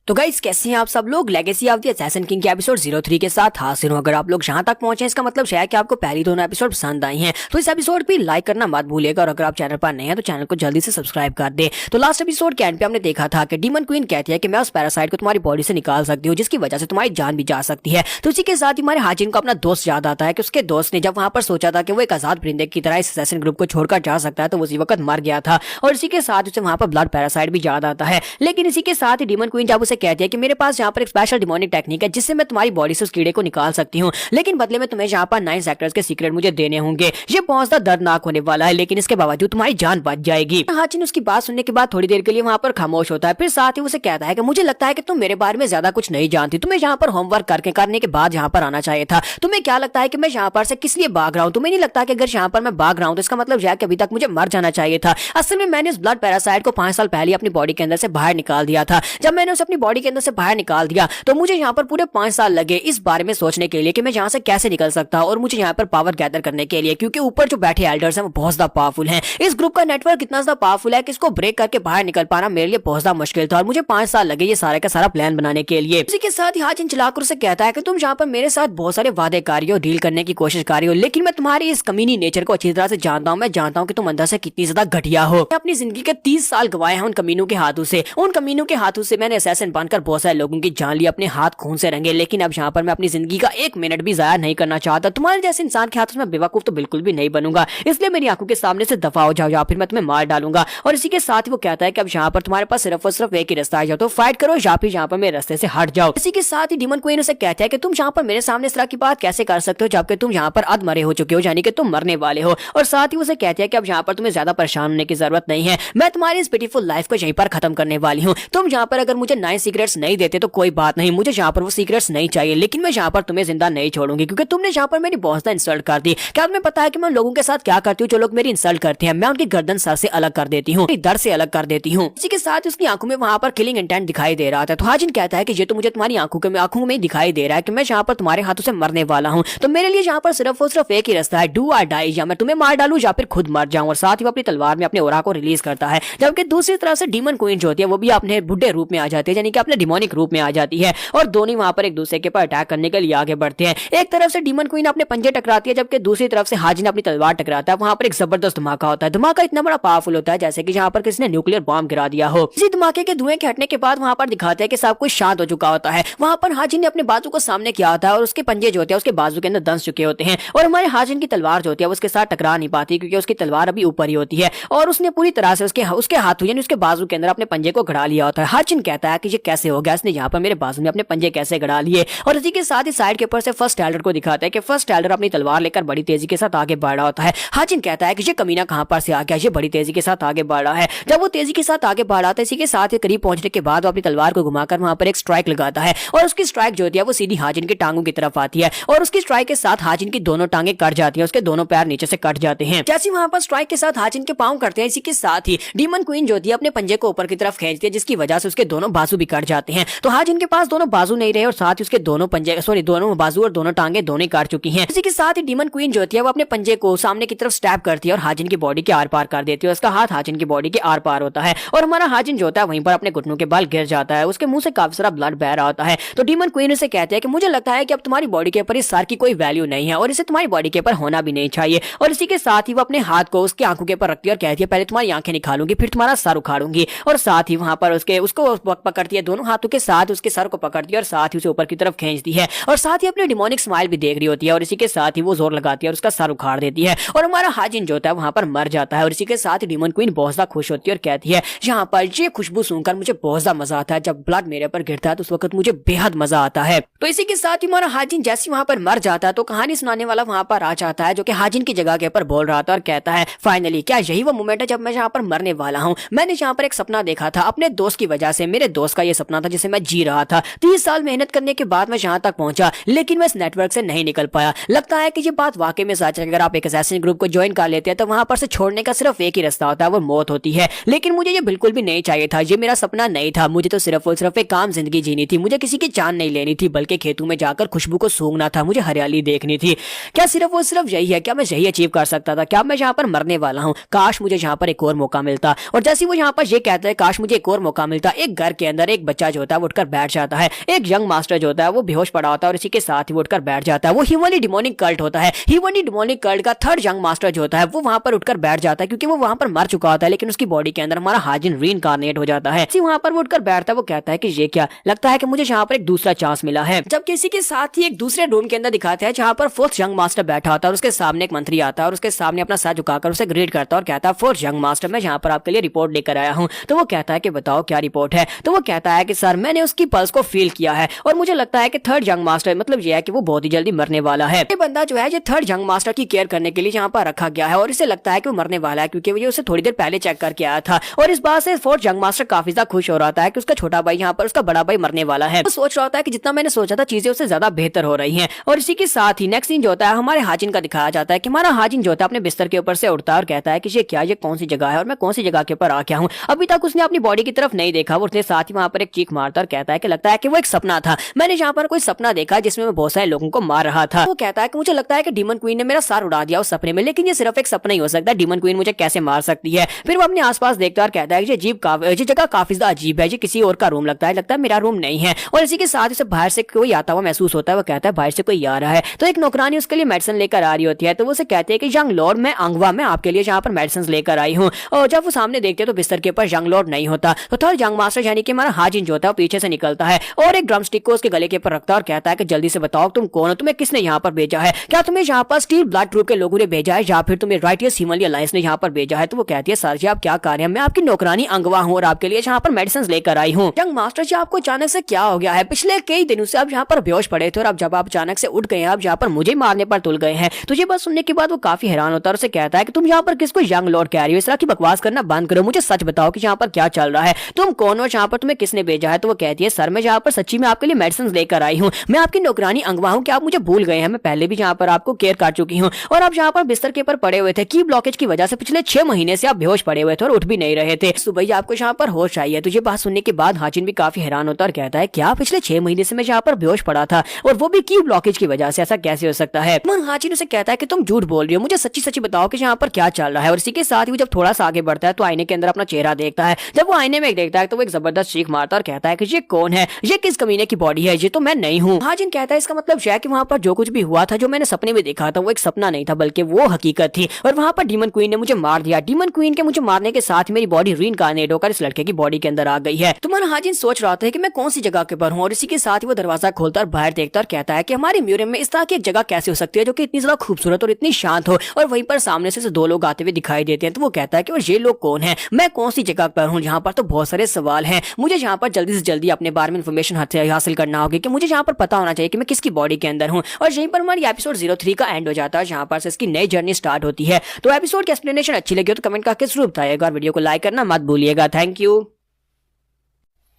तो गाइस कैसे हैं आप सब लोग, legacy of the assassin king के एपिसोड 03 के साथ हाजिर हूं। अगर आप लोग यहां तक पहुंचे इसका मतलब शायद कि आपको पहली दोनों एपिसोड पसंद आई हैं, तो इस एपिसोड पे लाइक करना मत भूलिएगा और अगर आप चैनल पर नए हैं तो चैनल को जल्दी से सब्सक्राइब कर दे। तो लास्ट एपिसोड के एंड पे हमने देखा था कि डीमन क्वीन कहती है कि मैं उस पैरासाइट को तुम्हारी बॉडी से निकाल सकती हूँ जिसकी वजह से तुम्हारी जान भी जा सकती है। तो इसी के साथ ही हमारे हाजिन को अपना दोस्त याद आता है कि उसके दोस्त ने जब वहां पर सोचा था कि वो एक आजाद परिंदे की तरह इस असैसिन ग्रुप को छोड़कर जा सकता है तो उसी वक्त मर गया था और इसी के साथ उसे वहां पर ब्लड पैरासाइट भी याद आता है। लेकिन इसी के साथ ही डीमन क्वीन जब उसे कहती है कि मेरे पास यहाँ पर एक स्पेशल डिमोनिक टेक्निक है जिससे मैं तुम्हारी बॉडी से उस कीड़े को निकाल सकती हूँ, लेकिन बदले में तुम्हें यहाँ पर 9 सेक्टर्स के सीक्रेट मुझे देने होंगे। ये बहुत ज्यादा दर्दनाक होने वाला है, लेकिन इसके बावजूद तुम्हारी जान बच जाएगी। हाजिन उसकी बात सुनने के बाद थोड़ी देर के लिए वहाँ पर खामोश होता है, फिर साथ ही उसे कहता है कि मुझे लगता है कि तुम मेरे बारे में ज्यादा कुछ नहीं जानती, तुम्हें यहाँ पर होमवर्क करने के बाद यहाँ पर आना चाहिए था। तुम्हें क्या लगता है कि मैं यहाँ पर से किस लिए भाग रहा हूँ? तुम्हें नहीं लगता कि अगर यहाँ पर मैं भाग रहा हूँ तो इसका मतलब यह कि अभी तक मुझे मर जाना चाहिए था। असल में मैंने इस ब्लड पैरासाइट को 5 साल पहले अपनी बॉडी के अंदर से बाहर निकाल दिया था। जब मैंने उसे अपनी बॉडी के अंदर से बाहर निकाल दिया तो मुझे यहाँ पर पूरे 5 साल लगे इस बारे में सोचने के लिए कि मैं यहाँ से कैसे निकल सकता हूँ और मुझे यहाँ पर पावर गैदर करने के लिए, क्योंकि ऊपर जो बैठे एल्डर्स हैं वो बहुत ज्यादा पावरफुल हैं। इस ग्रुप का नेटवर्क इतना ज्यादा पावरफुल है कि इसको ब्रेक करके बाहर निकल पाना मेरे लिए बहुत ज्यादा मुश्किल था और मुझे 5 साल लगे ये सारा का सारा प्लान बनाने के लिए। इसी के साथ ही हाजिन चलाकर उसे कहता है कि तुम यहाँ पर मेरे साथ बहुत सारे वादे कर रही हो, डील करने की कोशिश कर रही हो, लेकिन मैं तुम्हारी इस कमीनी नेचर को अच्छी तरह से जानता हूँ। मैं जानता हूँ कि तुम अंदर से कितनी ज्यादा घटिया हो। अपनी जिंदगी के 30 साल गवाए हैं उन कमीनों के हाथों से। उन कमीनों के हाथों से मैंने असैसिन बनकर बहुत सारे लोगों की जान ली, अपने हाथ खून से रंगे, लेकिन अब यहाँ पर मैं अपनी जिंदगी का 1 मिनट भी जाया नहीं करना चाहता। तुम्हारे जैसे इंसान के हाथों में बेवकूफ तो बिल्कुल भी नहीं बनूंगा, इसलिए मेरी आंखों के सामने से दफा हो जाओ या फिर मैं तुम्हें मार डालूंगा। और इसी के साथ ही वो कहता है कि अब यहाँ पर तुम्हारे पास सिर्फ और सिर्फ एक ही रास्ता है, तो फाइट करो या फिर यहाँ पर मेरे रास्ते से हट जाओ। इसी के साथ ही डीमन क्वीन उसे कहता है कि तुम यहाँ पर मेरे सामने इस तरह की बात कैसे कर सकते हो जबकि तुम यहाँ पर अध मरे हो चुके हो, यानी कि तुम मरने वाले हो। और साथ ही उसे कहते हैं कि अब यहाँ पर तुम्हें ज्यादा परेशान होने की जरूरत नहीं है, मैं तुम्हारी इस ब्यूटीफुल लाइफ को यहीं पर खत्म करने वाली हूँ। तुम यहाँ पर अगर मुझे 9 सीक्रेट्स नहीं देते तो कोई बात नहीं, मुझे यहाँ पर वो सीक्रेट्स नहीं चाहिए, लेकिन मैं यहाँ पर तुम्हें जिंदा नहीं छोड़ूंगी क्योंकि तुमने यहाँ पर मेरी बहुत ज्यादा इंसल्ट कर दी। क्या तुम्हें पता है कि मैं लोगों के साथ क्या करती हूँ? जो लोग मेरी इंसल्ट करते हैं मैं उनकी गर्दन सर से अलग कर देती हूँ, दर से अलग कर देती हूँ। इसी के साथ उसकी आंखों में वहां पर किलिंग इंटेंट दिखाई दे रहा था। तो हाजिन कहता है कि ये तो मुझे तुम्हारी आंखों में दिखाई दे रहा है कि मैं यहाँ पर तुम्हारे हाथों से मरने वाला हूँ, तो मेरे लिए यहाँ पर सिर्फ और सिर्फ एक ही रास्ता है, डू और डाई, या मैं तुम्हें मार डालूं या फिर खुद मर जाऊं। और साथ ही वो अपनी तलवार में अपने ओरा को रिलीज करता है, जबकि दूसरी तरफ से डीमन क्वीन जो होती है वो भी अपने बुढ़े रूप में आ जाती है, यानी कि अपने डिमोनिक रूप में आ जाती है और दोनों वहां पर एक दूसरे के ऊपर अटैक करने के लिए आगे बढ़ते हैं। एक तरफ से डीमन क्वीन अपने पंजे टकराती है जबकि दूसरी तरफ से हाजिन अपनी तलवार टकराता है। वहां पर एक जबरदस्त धमाका होता है। धमाका इतना बड़ा पावरफुल होता है जैसे कि यहाँ पर किसी ने न्यूक्लियर बॉम्ब गिरा दिया हो। इसी धमाके के धुएं के हटने के बाद वहां पर दिखाते हैं कि सब कुछ शांत हो चुका होता है। वहां पर हाजिन ने अपने बाजू को सामने किया होता है और उसके पंजे जो होते हैं उसके बाजू के अंदर दंस चुके होते हैं और हमारे हाजिन की तलवार जो होती है उसके साथ टकरा नहीं पाती क्योंकि उसकी तलवार अभी ऊपर ही होती है और उसने पूरी तरह से उसके हाथों यानी उसके बाजू के अंदर अपने पंजे को गड़ा लिया होता है। हाजिन कहता है कि ये कैसे हो गया, इसने यहाँ पर मेरे बाजू में अपने पंजे कैसे गड़ा लिए। और इसी के साथ ही साइड के ऊपर से फर्स्ट एल्डर को दिखाता है कि फर्स्ट एल्डर अपनी तलवार लेकर बड़ी तेजी के साथ आगे बढ़ रहा होता है। हाजिन कहता है कि ये कमीना कहां पर से आ गया, ये बड़ी तेजी के साथ आगे बढ़ रहा है। जब वो तेजी के साथ आगे बढ़ रहा था इसी के साथ ही करीब पहुंचने के बाद वो अपनी तलवार को घुमाकर वहां पर एक स्ट्राइक लगाता है और उसकी स्ट्राइक जो होती है वो सीधी हाजिन की टांगों की तरफ आती है और उसकी स्ट्राइक के साथ हाजिन की दोनों टांगे कट जाती है, उसके दोनों पैर नीचे से कट जाते हैं। जैसे वहां पर स्ट्राइक के साथ हाजिन के पांव कटते हैं इसी के साथ ही डीमन क्वीन जो होती है अपने पंजे को ऊपर की तरफ खींचती है जिसकी वजह से उसके दोनों बाजू भी कट जाते हैं। तो हाजिन के पास दोनों बाजू नहीं रहे और साथ ही उसके दोनों पंजे दोनों बाजू और दोनों टांगे दोनों काट चुकी हैं। इसी के साथ ही डीमन क्वीन जो होती है वो अपने पंजे को सामने की तरफ स्टैब करती है और हाजिन की बॉडी के आर पार कर देती है। उसका हाथ हाजिन की बॉडी के आर पार होता है और हमारा हाजिन जो होता है वहीं पर अपने घुटनों के बाल गिर जाता है। उसके मुंह से काफी सारा ब्लड बह रहा होता है। तो डीमन क्वीन उसे कहते हैं कि मुझे लगता है कि अब तुम्हारी बॉडी के ऊपर इस सर की कोई वैल्यू नहीं है और इसे तुम्हारी बॉडी के ऊपर होना भी नहीं चाहिए। और इसी के साथ ही वो अपने हाथ को उसकी आंखों के ऊपर रखती है और कहती है पहले तुम्हारी आंखें निकालूंगी फिर तुम्हारा सर उखाड़ूंगी। और साथ ही वहां पर उसको पकड़ती है, दोनों हाथों के साथ उसके सर को पकड़ती है और साथ ही उसे ऊपर की तरफ खींचती है और साथ ही अपनी डिमोनिक स्माइल भी देख रही होती है और इसी के साथ ही वो जोर लगाती है और उसका सर उखाड़ देती है और हमारा हाजिन जो होता है वहां पर मर जाता है। और इसी के साथ ही डीमन क्वीन बहुत ज्यादा खुश होती है और कहती है यहाँ पर ये खुशबू सुनकर मुझे बहुत ज्यादा मजा आता है, जब ब्लड मेरे पर गिरता है तो उस वक्त मुझे बेहद मजा आता है। तो इसी के साथ ही हमारा हाजिन जैसे वहां पर मर जाता है तो कहानी सुनाने वाला वहां पर आ जाता है जो कि हाजिन की जगह के ऊपर बोल रहा था और कहता है फाइनली क्या यही वो मोमेंट है जब मैं यहाँ पर मरने वाला हूँ। मैंने यहाँ पर एक सपना देखा था अपने दोस्त की वजह से, मेरे दोस्त का ये सपना था जिसे मैं जी रहा था। 30 साल मेहनत करने के बाद मैं यहाँ तक पहुंचा लेकिन मैं इस नेटवर्क से नहीं निकल पाया। लगता है कि ये बात वाकई में सच है। अगर आप एक असैसिन ग्रुप को ज्वाइन कर लेते हैं तो वहां पर से छोड़ने का सिर्फ एक ही रास्ता होता है, वो मौत होती है। लेकिन मुझे ये बिल्कुल भी नहीं चाहिए था, ये मेरा सपना नहीं था। मुझे तो सिर्फ और सिर्फ एक काम जिंदगी जीनी थी, मुझे किसी की जान नहीं लेनी थी बल्कि खेतों में जाकर खुशबू को सूंघना था, मुझे हरियाली देखनी थी। क्या सिर्फ और सिर्फ यही है? क्या मैं यही अचीव कर सकता था? क्या मैं यहाँ पर मरने वाला हूँ? काश मुझे यहाँ पर एक और मौका मिलता। और जैसे वो यहाँ पर ये कहता है काश मुझे एक और मौका मिलता, एक घर के अंदर एक बच्चा जो होता है वो उठकर बैठ जाता है। एक यंग मास्टर जो होता है वो बेहोश पड़ा होता है और इसी के साथ ही वो उठकर बैठ जाता है। वो ह्यूमनली डिमोनिक कल्ट होता है। ह्यूमनली डिमोनिक कल्ट का थर्ड यंग मास्टर जो होता है वो वहां पर उठकर बैठ जाता है क्योंकि वो वहां पर मर चुका होता है लेकिन उसकी बॉडी के अंदर हमारा हाजिन रीइंकार्नेट हो जाता है। वहां पर वो उठकर बैठता है, वो कहता है कि ये क्या, लगता है कि मुझे यहाँ पर एक दूसरा चांस मिला है। जब किसी के साथ ही एक दूसरे रूम के अंदर दिखाते हैं जहाँ पर फोर्थ यंग मास्टर बैठा होता है और उसके सामने एक मंत्री आता है और उसके सामने अपना सर झुकाकर उसे ग्रीट करता है और कहता है फोर्थ यंग मास्टर मैं यहाँ पर आपके लिए रिपोर्ट लेकर आया हूँ। तो वो कहता है कि बताओ क्या रिपोर्ट है? तो वो कहता है कि सर मैंने उसकी पल्स को फील किया है और मुझे लगता है कि थर्ड यंग मास्टर मतलब ये है कि वो बहुत ही जल्दी मरने वाला है। ये बंदा जो है ये थर्ड यंग मास्टर की केयर करने के लिए यहाँ पर रखा गया है और इसे लगता है कि वो मरने वाला है क्योंकि वो उसे थोड़ी देर पहले चेक करके आया था। और इस बात से फोर्थ यंग मास्टर काफी ज्यादा खुश हो रहा था कि उसका छोटा भाई यहाँ पर उसका बड़ा भाई मरने वाला है। वो सोच रहा था कि जितना मैंने सोचा था चीजें उससे ज्यादा बेहतर हो रही हैं। और इसी के साथ ही नेक्स्ट सीन जो होता है हमारे हाजिन का दिखाया जाता है कि हमारा हाजिन जो होता है अपने बिस्तर के ऊपर से उठता है और कहता है कि ये क्या, ये कौन सी जगह है और मैं कौन सी जगह के ऊपर आ गया हूँ। अभी तक उसने अपनी बॉडी की तरफ नहीं देखा। वो उसने साथ ही वहां पर एक चीख मारता और कहता है कि लगता है कि वो एक सपना था, मैंने यहाँ पर कोई सपना देखा जिसमें मैं बहुत सारे लोगों को मार रहा था। वो कहता है कि मुझे लगता है कि डीमन क्वीन ने मेरा सर उड़ा दिया उस सपने में, लेकिन ये सिर्फ एक सपना ही हो सकता है, डीमन क्वीन मुझे कैसे मार सकती है। फिर वो अपने आसपास देखता है और कहता है कि ये जगह काफी ज्यादा अजीब है, ये किसी और का रूम लगता है मेरा रूम नहीं है। और इसी के साथ उसे बाहर से कोई आता हुआ महसूस होता है। वो कहता है बाहर से कोई आ रहा है। तो एक नौकरानी उसके लिए मेडिसिन लेकर आ रही होती है। तो वो उसे कहते हैं कि यंग लॉर्ड मैं अंगवा में आपके लिए यहाँ पर मेडिसिन लेकर आई हूँ। और जब वो सामने देखते हैं तो बिस्तर के ऊपर यंग लॉर्ड नहीं होता। तो थर्ड यंग मास्टर यानी कि हमारा हाजिन जो होता है पीछे से निकलता है और एक ड्रम स्टिक को उसके गले के ऊपर रखता है और कहता है कि जल्दी से बताओ तुम कौन हो, तुम्हें किसने यहाँ पर भेजा है? क्या तुम्हें यहाँ पर स्टील ब्लड ट्रूप के लोगों ने भेजा है या फिर तुम्हें राइटियस ह्यूमनली अलायंस ने यहाँ पर भेजा है? तो वो कहती है सर जी आप क्या कर रहे हैं, मैं आपकी नौकरानी अंगवा हूँ और आपके लिए यहाँ पर मेडिसिन लेकर आई हूँ। यंग मास्टर जी आपको अचानक से क्या हो गया है? पिछले कई दिनों से आप यहाँ पर बेहोश पड़े थे और अब जब आप अचानक से उठ गए हैं, आप यहाँ पर मुझे मारने पर तुल गए हैं। तो ये बात सुनने के बाद वो काफी हैरान होता है और उसे कहता है कि तुम यहाँ पर किसको यंग लॉर्ड कह रही हो? इस तरह की बकवास करना बंद करो, मुझे सच बताओ कि यहाँ पर क्या चल रहा है, तुम कौन हो, यहाँ पर तुम्हें किसने भेजा है? तो वो कहती है सर मैं यहाँ पर सच्ची में आपके लिए मेडिसिन लेकर आई हूँ, मैं आपकी नौकरानी अंगवा हूँ, क्या आप मुझे भूल गए हैं? मैं पहले भी यहाँ पर आपको केयर कर चुकी हूँ और आप यहाँ पर बिस्तर के ऊपर पड़े हुए थे, की ब्लॉकेज की वजह से पिछले 6 महीने से आप बेहोश पड़े हुए थे और उठ भी नहीं रहे थे। सुबह आपको यहाँ पर होश आई है। तो ये बात सुनने के बाद हाजिन भी काफी हैरान होता है और कहता है क्या पिछले 6 महीने से मैं यहाँ पर बेहोश पड़ा था और वो भी की ब्लॉकेज की वजह से, ऐसा कैसे हो सकता है? हाजिन उसे कहता है कि तुम झूठ बोल रही हो, मुझे सच्ची सच्ची बताओ कि यहाँ पर क्या चल रहा है। और इसी के साथ ही जब थोड़ा सा आगे बढ़ता है तो आईने के अंदर अपना चेहरा देखता है। जब वो आईने में देखता है तो वो एक जबरदस्त चीख मारता है और कहता है कि ये कौन है, ये किस कमीने की बॉडी है, ये तो मैं नहीं हूँ। हाजिन कहता है इसका मतलब यह है कि वहाँ पर जो कुछ भी हुआ था, जो मैंने सपने में देखा था, वो एक सपना नहीं था बल्कि वो हकीकत थी और वहाँ पर डीमन क्वीन ने मुझे मार दिया। डीमन क्वीन के मुझे मारने के साथ मेरी बॉडी रीइंकार्नेट होकर इस लड़के की बॉडी के अंदर आ गई है। तुम्हारा हाजिन सोच रहा था कि मैं कौन सी जगह के पर हूँ और इसी के साथ ही वो दरवाजा खोलता और बाहर देखता और कहता है कि हमारे म्यूजियम में इस तरह की एक जगह कैसे हो सकती है जो कि इतनी ज्यादा खूबसूरत और इतनी शांत हो और वहीं पर सामने से 2 लोग आते हुए दिखाई देते हैं। तो वो कहता है कि ये लोग कौन है, मैं कौन सी जगह पर हूँ, यहाँ पर तो बहुत सारे सवाल हैं, मुझे यहाँ पर जल्दी से जल्दी अपने बारे में इन्फॉर्मेशन हासिल करना होगी कि मुझे यहाँ पर पता होना चाहिए कि मैं किसकी बॉडी के अंदर हूँ। और यहीं पर हमारी एपिसोड 03 का एंड हो जाता है जहाँ पर से इसकी नई जर्नी स्टार्ट होती है। तो एपिसोड की एक्सप्लेनेशन अच्छी लगी हो तो कमेंट करके जरूर बताइएगा और वीडियो को लाइक करना मत भूलिएगा। Thank you.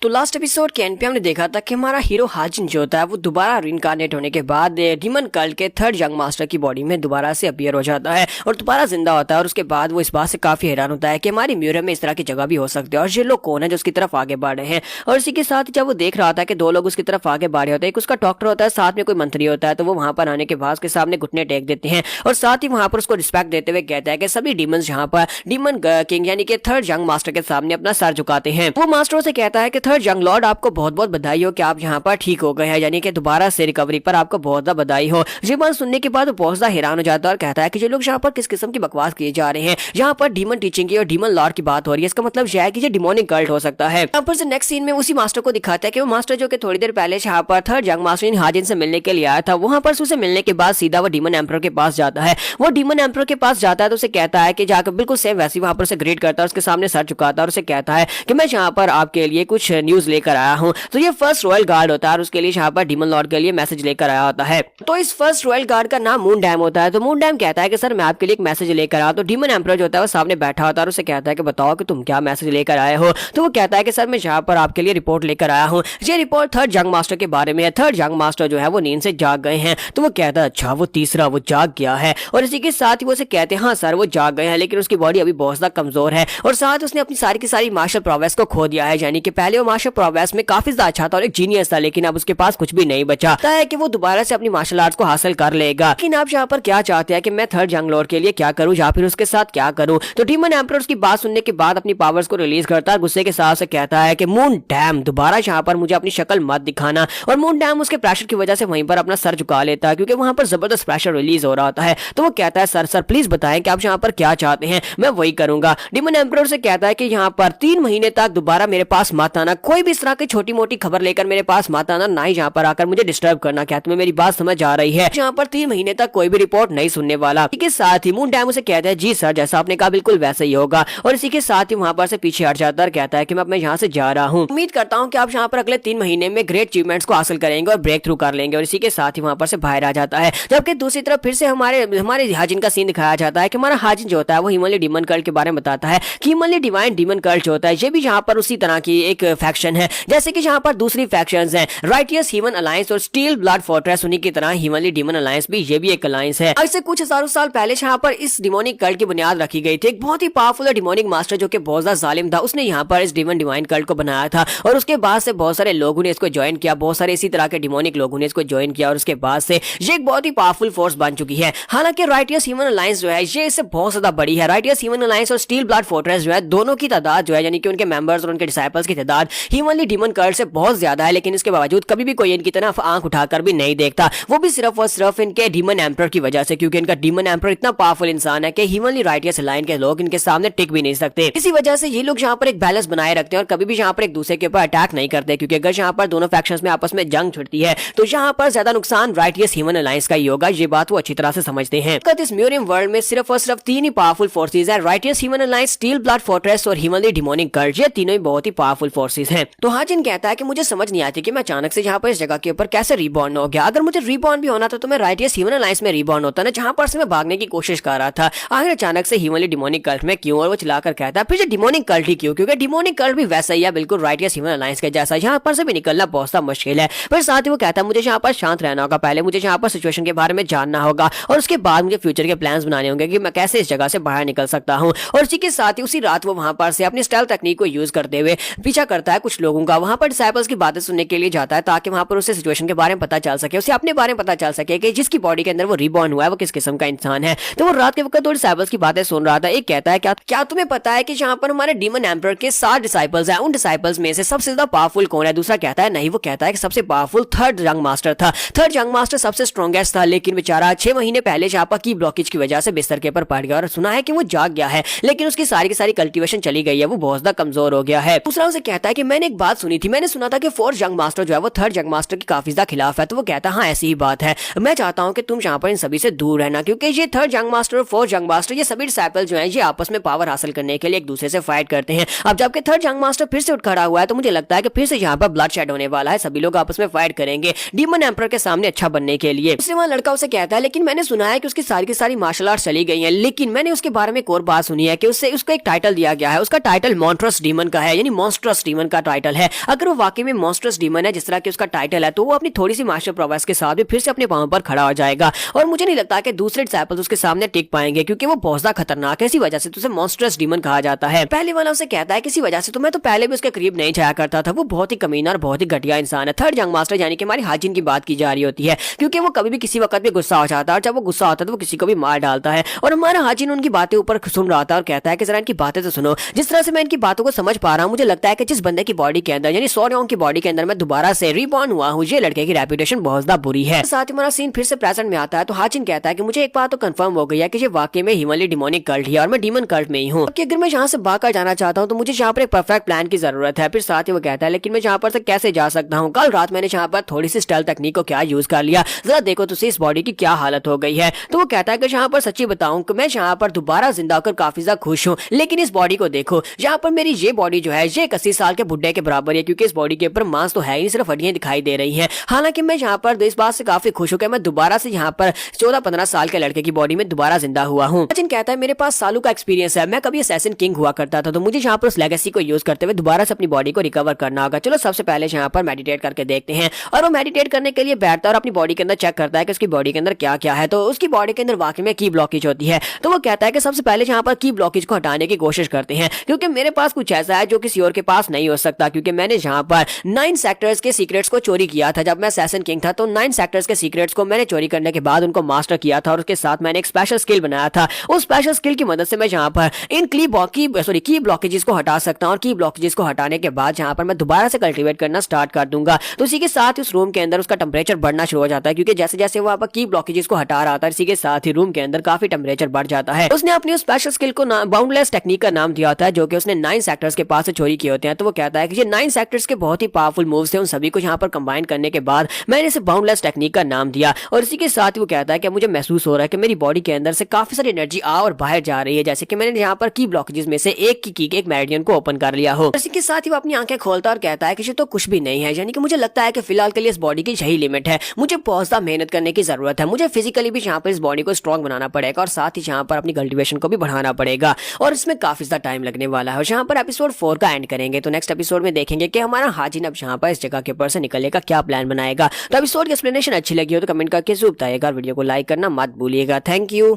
तो लास्ट एपिसोड के एंड पे हमने देखा था कि हमारा हीरो हाजिन जो होता है वो दोबारा रिइंकार्नेट होने के बाद डीमन कल्ट के थर्ड यंग मास्टर की बॉडी में दोबारा से अपीयर हो जाता है और दोबारा जिंदा होता है। और उसके बाद वो इस बात से काफी हैरान होता है कि हमारी म्यूजियम में इस तरह की जगह भी हो सकती है और ये लोग कौन है जो उसकी तरफ आगे बढ़ रहे हैं। और इसी के साथ जब वो देख रहा था कि दो लोग उसकी तरफ आगे बढ़े होते हैं, एक उसका डॉक्टर होता है, साथ में कोई मंत्री होता है, तो वो वहां पर आने के बाद उसके सामने घुटने टेक देते हैं और साथ ही वहां पर उसको रिस्पेक्ट देते हुए कहता है कि सभी डीमंस यहाँ पर डीमन किंग यानी कि थर्ड यंग मास्टर के सामने अपना सर झुकाते हैं। वो मास्टरों से कहता है कि थर्ड यंग लॉर्ड आपको बहुत बहुत बधाई हो कि आप यहाँ पर ठीक हो गए हैं, यानी कि दोबारा से रिकवरी पर आपको बहुत ज्यादा बधाई हो। ये बात सुनने के बाद वो बहुत ज्यादा हैरान हो जाता है और कहता है कि जो लोग यहाँ पर किस किस्म की बकवास किए जा रहे हैं, यहाँ पर डीमन टीचिंग की और डीमन लॉर्ड की बात हो रही है, इसका मतलब यह है कि ये डिमोनिक कल्ट हो सकता है। यहाँ पर से नेक्स्ट सीन में उसी मास्टर को दिखाता है कि वो मास्टर जो कि थोड़ी देर पहले यहाँ पर थर्ड यंग मास्टर हाजिन से मिलने के लिए आया था, वहां पर उसे मिलने के बाद सीधा वो डीमन एम्परर के पास जाता है। वो डीमन एम्परर के पास जाता है तो उसे कहता है कि जाकर बिल्कुल सेम वैसे वहां पर उसे ग्रीट करता है, उसके सामने सर झुकाता है और उसे कहता है कि मैं यहाँ पर आपके लिए कुछ न्यूज लेकर आया हूँ। तो ये फर्स्ट रॉयल गार्ड होता है और उसके लिए यहाँ पर डीमन लॉर्ड के लिए मैसेज लेकर आया होता है। तो इस फर्स्ट रॉयल गार्ड का नाम मून डैम होता है। तो मून डैम कहता है कि सर मैं आपके लिए एक मैसेज लेकर आया। तो डीमन एम्परर जो होता है वो सामने बैठा होता है और उसे कहता है कि बताओ कि तुम क्या मैसेज लेकर आए हो। तो वो कहता है कि सर मैं यहाँ पर आपके लिए रिपोर्ट लेकर आया हूँ। ये रिपोर्ट थर्ड यंग मास्टर के बारे में है। थर्ड यंग मास्टर जो है वो नींद से जाग गए हैं। तो वो कहता है अच्छा वो तीसरा वो जाग गया है। और इसी के साथ ही वो उसे कहते हैं हाँ सर वो जाग गए हैं, लेकिन उसकी बॉडी अभी बहुत ज्यादा कमजोर है और साथ उसने अपनी सारी की सारी मार्शल प्रोग्रेस को खो दिया है। यानी कि पहले वो मार्शल प्रोग्रेस में काफी ज्यादा अच्छा था और एक जीनियस था, लेकिन अब उसके पास कुछ भी नहीं बचा है कि वो दोबारा से अपनी मार्शल आर्ट्स को हासिल कर लेगा। लेकिन आप यहाँ पर क्या चाहते हैं कि मैं थर्ड यंग लॉर्ड के लिए क्या करूं या फिर उसके साथ क्या करूं। तो डीमन एम्परर उसकी बात सुनने के बाद अपनी पावर्स को रिलीज करता है, गुस्से के साथ से कहता है कि मून डैम दोबारा यहाँ पर मुझे अपनी शक्ल मत दिखाना। और मून डैम उसके प्रेशर की वजह से वहीं पर अपना सर झुका लेता है क्योंकि वहां पर जबरदस्त प्रेशर रिलीज हो रहा होता है। तो वो कहता है सर प्लीज बताएं कि आप यहाँ पर क्या चाहते हैं, मैं वही करूंगा। डीमन एम्परर से कहता है कि यहाँ पर 3 महीने तक दोबारा मेरे पास मत आना, कोई भी इस तरह की छोटी मोटी खबर लेकर मेरे पास मत आना, ना ही यहाँ पर आकर मुझे डिस्टर्ब करना। क्या तुम्हें मेरी बात समझ आ रही है? यहाँ पर 3 महीने तक कोई भी रिपोर्ट नहीं सुनने वाला। इसी के साथ ही मून डैम उसे कहता है जी सर जैसा आपने कहा बिल्कुल वैसे ही होगा। और इसी के साथ ही वहां पर से पीछे हट जाता है और कहता है कि मैं यहाँ से जा रहा हूँ। उम्मीद करता हूँ कि आप यहाँ पर अगले 3 महीने में ग्रेट अचीवमेंट्स को हासिल करेंगे और ब्रेक थ्रू कर लेंगे। और इसी के साथ ही वहां पर से बाहर आ जाता है। जबकि दूसरी तरफ फिर से हमारे हाजिन का सीन दिखाया जाता है कि हमारा हाजिन जो होता है वो हिमालय डीमन कल्ट के बारे में बताता है कि हिमालय डिवाइन डीमन कल्ट जो होता है ये भी यहाँ पर उसी तरह की एक फैक्शन है जैसे कि यहाँ पर दूसरी फैक्शंस हैं राइटियस ह्यूमन अलायंस और स्टील ब्लड फोर्ट्रेस। उन्हीं की तरह हिमालय डीमन अलायंस भी ये भी एक अलायंस है। आज से कुछ हजारों साल पहले यहाँ पर इस डिमोनिक कल्ट की बुनियाद रखी गई थी। एक बहुत ही पावरफुल डिमोनिक मास्टर जो कि बहुत ज्यादा जालिम था, उसने यहाँ पर इस डीमन डिवाइन कल्ट को बनाया था और उसके बाद से बहुत सारे लोगों ने इसको ज्वाइन किया, बहुत सारे इसी तरह के डिमोनिक लोगों ने इसको ज्वाइन किया और उसके बाद से ये एक बहुत ही पावरफुल फोर्स बन चुकी है। हालांकि राइटियस ह्यूमन अलायंस जो है ये इससे बहुत ज्यादा बड़ी है। राइटियस ह्यूमन अलायंस और स्टील ब्लड फोर्ट्रेस जो है दोनों की तादाद जो है यानी कि उनके मेंबर्स और उनके डिसाइपल्स की तादाद हिमालय डीमन कल्ट से बहुत ज्यादा है, लेकिन इसके बावजूद कभी भी कोई इनकी तरफ आंख उठाकर भी नहीं देखता, वो भी सिर्फ और सिर्फ इनके डीमन एम्परर की वजह से, क्योंकि इनका डीमन एम्परर इतना पावरफुल इंसान है कि हिमालय राइटियस अलायंस के लोग इनके सामने टिक भी नहीं सकते। इसी वजह से ये लोग यहाँ पर एक बैलेंस बनाए रखते हैं और कभी भी यहाँ पर एक दूसरे के ऊपर अटैक नहीं करते, क्योंकि अगर यहाँ पर दोनों फैक्शंस में आपस में जंग छिड़ती है तो यहाँ पर ज्यादा नुकसान राइटियस ह्यूमन अलायंस का ही होगा। ये बात वो अच्छी तरह से समझते हैं। इस म्यूजियम वर्ल्ड में सिर्फ और सिर्फ 3 ही पावरफुल फोर्सेज है, righteous human alliance, steel blood fortress और हिमालय डिमोनिक कल्ट। ये तीनों ही बहुत ही पावरफुल फोर्सेज हैं। तो हाजिन कहता है कि मुझे समझ नहीं आती कि मैं अचानक से यहाँ पर इस जगह के ऊपर कैसे रीबॉर्न हो गया। अगर मुझे रीबॉर्न भी होना था तो मैं राइटियस ह्यूमन अलायंस में रीबॉर्न होता ना, जहाँ पर से मैं भागने की कोशिश कर रहा था। आखिर अचानक से हिमालय डिमोनिक कल्ट में क्यों? और वो चिल्लाकर कहता है फिर डिमोनिक कल्ट ही क्यों? क्योंकि डिमोनिक कल्ट भी वैसा ही है बिल्कुल राइटियस ह्यूमन अलायंस के जैसा, यहाँ पर से भी निकलना बहुत सा मुश्किल है। फिर साथ ही वो कहता है मुझे यहाँ पर शांत रहना होगा, पहले मुझे यहाँ पर सिचुएशन के बारे में जानना होगा और उसके बाद मुझे फ्यूचर के प्लान्स बनाने होंगे कि मैं कैसे इस जगह से बाहर निकल सकता हूँ। और इसी के साथ ही उसी रात वो वहां पर से अपनी स्टाइल तकनीक को यूज करते हुए पीछा करता है कुछ लोगों का। वहां पर डिसाइपल्स की बातें सुनने के लिए जाता है ताकि वहां पर उसे सिचुएशन के बारे में पता चल सके, उसे अपने बारे में पता चल सके कि जिसकी बॉडी के अंदर वो रिबॉर्न हुआ है वो किस किस्म का इंसान है। तो वो रात के वक्त दो डिसाइपल्स की बातें सुन रहा था। एक कहता है क्या तुम्हें पता है कि यहाँ पर हमारे डीमन एम्परर के 7 डिसाइपल्स हैं, उन डिसाइपल्स में से सबसे ज्यादा पावरफुल कौन है? दूसरा कहता है नहीं, वो कहता है कि सबसे पावरफुल थर्ड यंग मास्टर था। थर्ड यंग मास्टर सबसे स्ट्रॉन्गेस्ट था, लेकिन बेचारा 6 महीने पहले चापा की ब्लॉकेज की वजह से बिस्तर के ऊपर पड़ गया और सुना है कि वो जाग गया है, लेकिन उसकी सारी की सारी कल्टीवेशन चली गई है, वो बहुत ज्यादा कमजोर हो गया है। दूसरा उसे कहता है कि मैंने एक बात सुनी थी, मैंने सुना था कि फोर्थ यंग मास्टर जो है वो थर्ड यंग मास्टर की काफी ज्यादा खिलाफ है। तो वो कहता है हाँ ऐसी ही बात है, मैं चाहता हूँ कि तुम यहाँ पर इन सभी से दूर रहना, क्योंकि ये थर्ड यंग मास्टर और फोर्थ यंग मास्टर ये सभी डिसाइपल जो है ये आपस में पावर हासिल करने के लिए एक दूसरे से फाइट करते हैं। अब जबकि थर्ड यंग मास्टर फिर से उठ खड़ा हुआ है तो मुझे लगता है कि फिर से यहाँ पर ब्लड शेड होने वाला है, सभी लोग आपस में फाइट करेंगे डीमन एम्परर के सामने अच्छा बनने के लिए। उससे वहाँ लड़का उसे कहता है लेकिन मैंने सुना है कि उसकी सारी की सारी मार्शल आर्ट चली गई है, लेकिन मैंने उसके बारे में एक और बात सुनी है कि उससे उसको एक टाइटल दिया गया है, उसका टाइटल मॉन्स्ट्रस डीमन का है, यानी मॉन्स्ट्रस डीमन का टाइटल है। अगर वो वाकई में मॉन्स्टर्स डीमन है जिस तरह की उसका टाइटल है तो वो अपनी थोड़ी सी मास्टर प्रोग्रेस के साथ भी फिर से अपने पांव पर खड़ा हो जाएगा और मुझे नहीं लगता कि दूसरे डिसाइपल्स उसके सामने टिक पाएंगे क्योंकि वो बहुत ज्यादा खतरनाक है। इसी वजह से उसे मॉन्स्टर्स डीमन कहा जाता है। पहले वाला उसे कहता है किसी वजह से तो मैं तो पहले भी उसके करीब नहीं जाया करता था, वो बहुत ही कमीना और बहुत ही घटिया इंसान है। थर्ड जंग मास्टर यानी कि हमारी हाजिन की बात की जा रही होती है क्योंकि वो कभी भी किसी वक्त भी गुस्सा हो जाता है और जब वो गुस्सा होता है तो वो किसी को भी मार डालता है। और हमारा हाजिन उनकी बातें ऊपर सुन रहा था और कहता है कि जरा इनकी बातें तो सुनो। जिस तरह से मैं इनकी बातों को समझ पा रहा हूँ मुझे लगता है कि जिस बंदे की बॉडी के अंदर यानी सो रयोंग की बॉडी के अंदर मैं दोबारा से रिबॉर्न हुआ हूँ, ये लड़के की रेपुटेशन बहुत ज्यादा बुरी है। साथ ही हमारा सीन फिर से प्रेजेंट में आता है तो हाजिन कहता है कि मुझे एक बात तो कंफर्म हो गई है कि ये वाकई में हिमालय डिमोनिक कल्ट है और मैं डीमन कल्ट में ही हूँ। अगर मैं यहाँ से भागकर जाना चाहता हूँ तो मुझे यहाँ पर एक परफेक्ट प्लान की जरूरत है। फिर साथ ही वो कहता है लेकिन मैं यहाँ पर से कैसे जा सकता हूँ? कल रात मैंने यहाँ पर थोड़ी सी स्टाइल तकनीक को क्या यूज कर लिया, जरा देखो तुझे इस बॉडी की क्या हालत हो गई है। तो वो कहता है कि यहाँ पर सच्ची बताऊं कि मैं यहाँ पर दोबारा जिंदा होकर काफी ज्यादा खुश हूँ, लेकिन इस बॉडी को देखो, यहाँ पर मेरी ये बॉडी जो है ये 80 साल के बुढ़े के बराबर है क्योंकि इस बॉडी के ऊपर मांस तो है ही, सिर्फ हड्डियां दिखाई दे रही हैं। हालांकि मैं यहाँ पर इस बात से काफी खुश हूँ कि मैं दोबारा से यहाँ पर 14-15 साल के लड़के की बॉडी में दोबारा जिंदा हुआ हूँ। सचिन कहता है मेरे पास सालों का एक्सपीरियंस है, मैं कभी असैसिन किंग हुआ करता था तो मुझे यहाँ पर उस लेगेसी को यूज करते हुए दोबारा से अपनी बॉडी को रिकवर करना होगा। चलो सबसे पहले यहाँ पर मेडिटेट करके देखते हैं। और वो मेडिटेट करने के लिए बैठता है और अपनी बॉडी के अंदर चेक करता है कि उसकी बॉडी के अंदर क्या क्या है। तो उसकी बॉडी के अंदर वाकई में की ब्लॉकेज होती है। तो वो कहता है कि सबसे पहले यहाँ पर की ब्लॉकेज को हटाने की कोशिश करते हैं क्योंकि मेरे पास कुछ ऐसा है जो किसी और के पास नहीं हो सकता क्योंकि मैंने यहाँ पर 9 सेक्टर्स के सीक्रेट्स को चोरी किया था जब मैं असैसिन किंग था। तो 9 सेक्टर्स के सीक्रेट्स को मैंने चोरी करने के बाद उनको मास्टर किया था और उसके साथ मैंने एक स्पेशल स्किल बनाया था। उस स्पेशल स्किल की मदद से मैं यहाँ पर इन की ब्लॉकेजेस को हटा सकता हूँ और की ब्लॉकेजेस को हटाने के बाद यहाँ पर मैं दोबारा से कल्टीवेट करना स्टार्ट कर दूंगा। तो इसी के साथ उस रूम के अंदर उसका टेम्परेचर बढ़ना शुरू हो जाता है क्योंकि जैसे जैसे वो आप की ब्लॉकेजेस को हटा रहा था इसी के साथ ही रूम के अंदर काफी टेम्परेचर बढ़ जाता है। उसने अपनी स्पेशल स्किल को बाउंडलेस टेक्निक का नाम दिया होता है जो कि उसने 9 सेक्टर्स के पास से चोरी किए होते हैं। तो वो कहता है कि ये 9 सेक्टर्स के बहुत ही पावरफुल मूव्स थे, उन सभी को यहाँ पर कंबाइन करने के बाद मैंने इसे बाउंडलेस टेक्निक का नाम दिया। और इसी के साथ ही वो कहता है कि मुझे महसूस हो रहा है कि मेरी बॉडी के अंदर से काफी सारी एनर्जी आ और बाहर जा रही है, जैसे कि मैंने यहाँ पर की ब्लॉकेजेस में से एक मेरिडियन को ओपन कर लिया हो। इसी के साथ ही वो अपनी आंखें खोलता और कहता है कि ये तो कुछ भी नहीं है, यानी कि मुझे लगता है कि फिलहाल के लिए इस बॉडी की यही लिमिट है, मुझे बहुत ज्यादा मेहनत करने की जरूरत है, मुझे फिजिकली भी यहाँ पर इस बॉडी को स्ट्रॉन्ग बनाना पड़ेगा और साथ ही यहाँ पर अपनी कल्टिवेशन को भी बढ़ाना पड़ेगा और इसमें काफी ज्यादा टाइम लगने वाला है। और यहाँ पर एपिसोड 4 का एंड करेंगे तो नेक्स्ट एपिसोड में देखेंगे कि हमारा हाजिन अब यहाँ पर इस जगह के ऊपर से निकलने का क्या प्लान बनाएगा। तो एपिसोड की एक्सप्लेनेशन अच्छी लगी हो तो कमेंट करके जरूर बताइएगा, वीडियो को लाइक करना मत भूलिएगा। Thank you.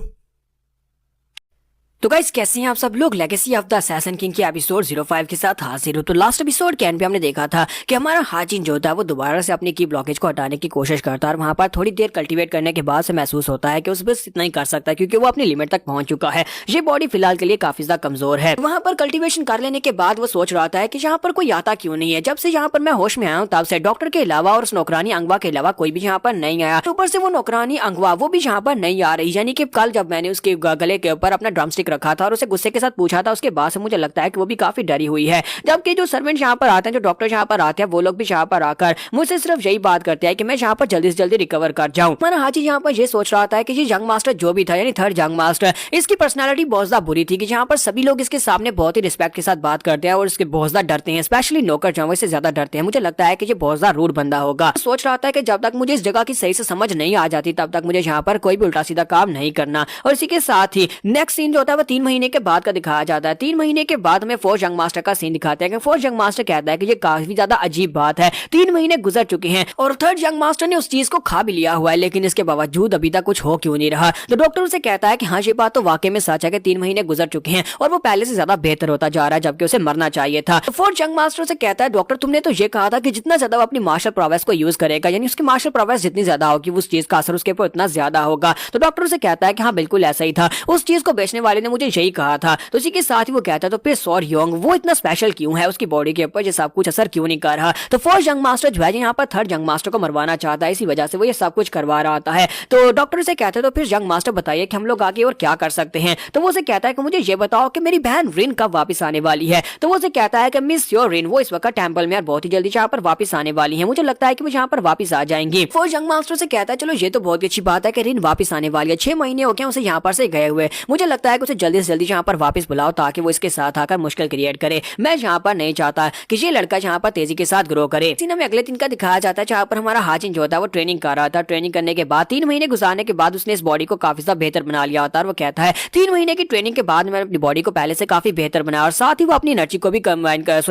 तो गाइस कैसे हैं आप सब लोग? Legacy of the assassin king के एपिसोड 05 के साथ हाजिर हो। तो लास्ट एपिसोड के एंड पे हमने देखा था कि हमारा हाजिन जो था वो दोबारा से अपनी की ब्लॉकेज को हटाने की कोशिश करता है और वहां पर थोड़ी देर कल्टीवेट करने के बाद से महसूस होता है कि उस बस इतना ही कर सकता है क्योंकि वो अपनी लिमिट तक पहुंच चुका है, ये बॉडी फिलहाल के लिए काफी ज्यादा कमजोर है। वहां पर कल्टीवेशन कर लेने के बाद वो सोच रहा था कि यहाँ पर कोई आता क्यों नहीं है। जब से यहाँ पर मैं होश में आया हूँ तब से डॉक्टर के अलावा और उस नौकरानी अंगवा के अलावा कोई भी यहाँ पर नहीं आया। ऊपर से वो नौकरानी अंगवा वो भी यहाँ पर नहीं आ रही, यानी कि कल जब मैंने उसके गले के ऊपर अपना ड्रमस्टिक रखा था और उसे गुस्से के साथ पूछा था उसके बाद से मुझे लगता है कि वो भी काफी डरी हुई है। जबकि जो सर्वेंट यहाँ पर आते हैं, जो डॉक्टर यहाँ पर आते हैं, वो लोग भी यहाँ पर आकर मुझसे सिर्फ यही बात करते हैं कि मैं यहाँ पर जल्दी से जल्दी रिकवर कर जाऊं। हमारा हाजी यहाँ पर ये सोच रहा था कि ये यंग मास्टर जो भी था यानी थर्ड यंग मास्टर, इसकी पर्सनालिटी बहुत ज्यादा बुरी थी कि यहाँ पर सभी लोग इसके सामने बहुत ही रिस्पेक्ट के साथ बात करते हैं और इसके बहुत ज्यादा डरते हैं, स्पेशली नौकर जो इससे ज्यादा डरते हैं। मुझे लगता है कि ये बहुत ज्यादा रूड बंदा होगा। सोच रहा था कि जब तक मुझे इस जगह की सही से समझ नहीं आ जाती तब तक मुझे यहाँ पर कोई भी उल्टा सीधा काम नहीं करना। और इसी के साथ ही नेक्स्ट सीन जो होता है वो 3 महीने के बाद का दिखाया जाता है। 3 महीने के बाद हमें फोर्थ यंग मास्टर का सीन दिखाते हैं कि फोर्थ यंग मास्टर कहता है कि ये काफी ज्यादा अजीब बात है, 3 महीने गुजर चुके हैं और थर्ड यंग मास्टर ने उस चीज को खा भी लिया हुआ है, लेकिन इसके बावजूद अभी तक कुछ हो क्यों नहीं रहा। तो डॉक्टर उसे कहता है कि हाँ ये बात तो वाकई में सच है कि 3 महीने गुजर चुके हैं और वो पहले से ज्यादा बेहतर होता जा रहा है जबकि उसे मरना चाहिए था। तो फोर्थ यंग मास्टर से कहता है डॉक्टर तुमने तो ये कहा था कि जितना ज्यादा वो अपनी मार्शल प्रोवेस को यूज करेगा यानी उसकी मार्शल प्रोवेस जितनी ज्यादा होगी उस चीज का असर उसके ऊपर उतना ज्यादा होगा। तो डॉक्टर उसे कहता है कि हाँ बिल्कुल ऐसा ही था, उस चीज को बेचने वाले ने मुझे यही कहा था। तो इसी के साथ ही वो कहता है तो फिर सो रयोंग वो इतना स्पेशल क्यों है, उसकी बॉडी के ऊपर ये सब कुछ असर क्यों नहीं कर रहा। तो फोर्थ यंग मास्टर जो है यहाँ पर थर्ड यंग मास्टर को मरवाना चाहता है, इसी वजह से वो ये सब कुछ करवा रहा होता है। तो डॉक्टर से कहते हैं तो फिर यंग मास्टर बताइए कि हम लोग आगे और क्या कर सकते हैं। तो वो उसे कहता है कि मुझे ये बताओ कि मेरी बहन रिन कब वापस आने वाली है। तो वो उसे कहता है कि मिस योर रिन वो इस वक्त टेंपल में और बहुत ही जल्दी यहाँ पर वापस आने वाली है, मुझे लगता है कि वो यहाँ पर वापस आ जाएंगी। फोर्थ यंग मास्टर से कहता है चलो ये तो बहुत अच्छी बात है कि रिन वापस आने वाली है, 6 महीने हो गए उसे यहाँ पर से गए हुए, मुझे लगता है कि उसे जल्दी से जल्दी यहाँ पर वापस बुलाओ ताकि वो इसके साथ आकर मुश्किल क्रिएट करे। मैं यहाँ पर नहीं चाहता कि ये लड़का यहाँ पर तेजी के साथ ग्रो करे। सीन हमें अगले दिन का दिखाया जाता है जहाँ पर हमारा हाजिन जो होता है वो ट्रेनिंग कर रहा था। ट्रेनिंग करने के बाद 3 महीने गुजारने के बाद उसने इस बॉडी को काफी ज्यादा बेहतर बना लिया होता है। वो कहता है 3 महीने की ट्रेनिंग के बाद मैंने अपनी बॉडी को पहले से काफी बेहतर बनाया और साथ ही वो अपनी एनर्जी को भी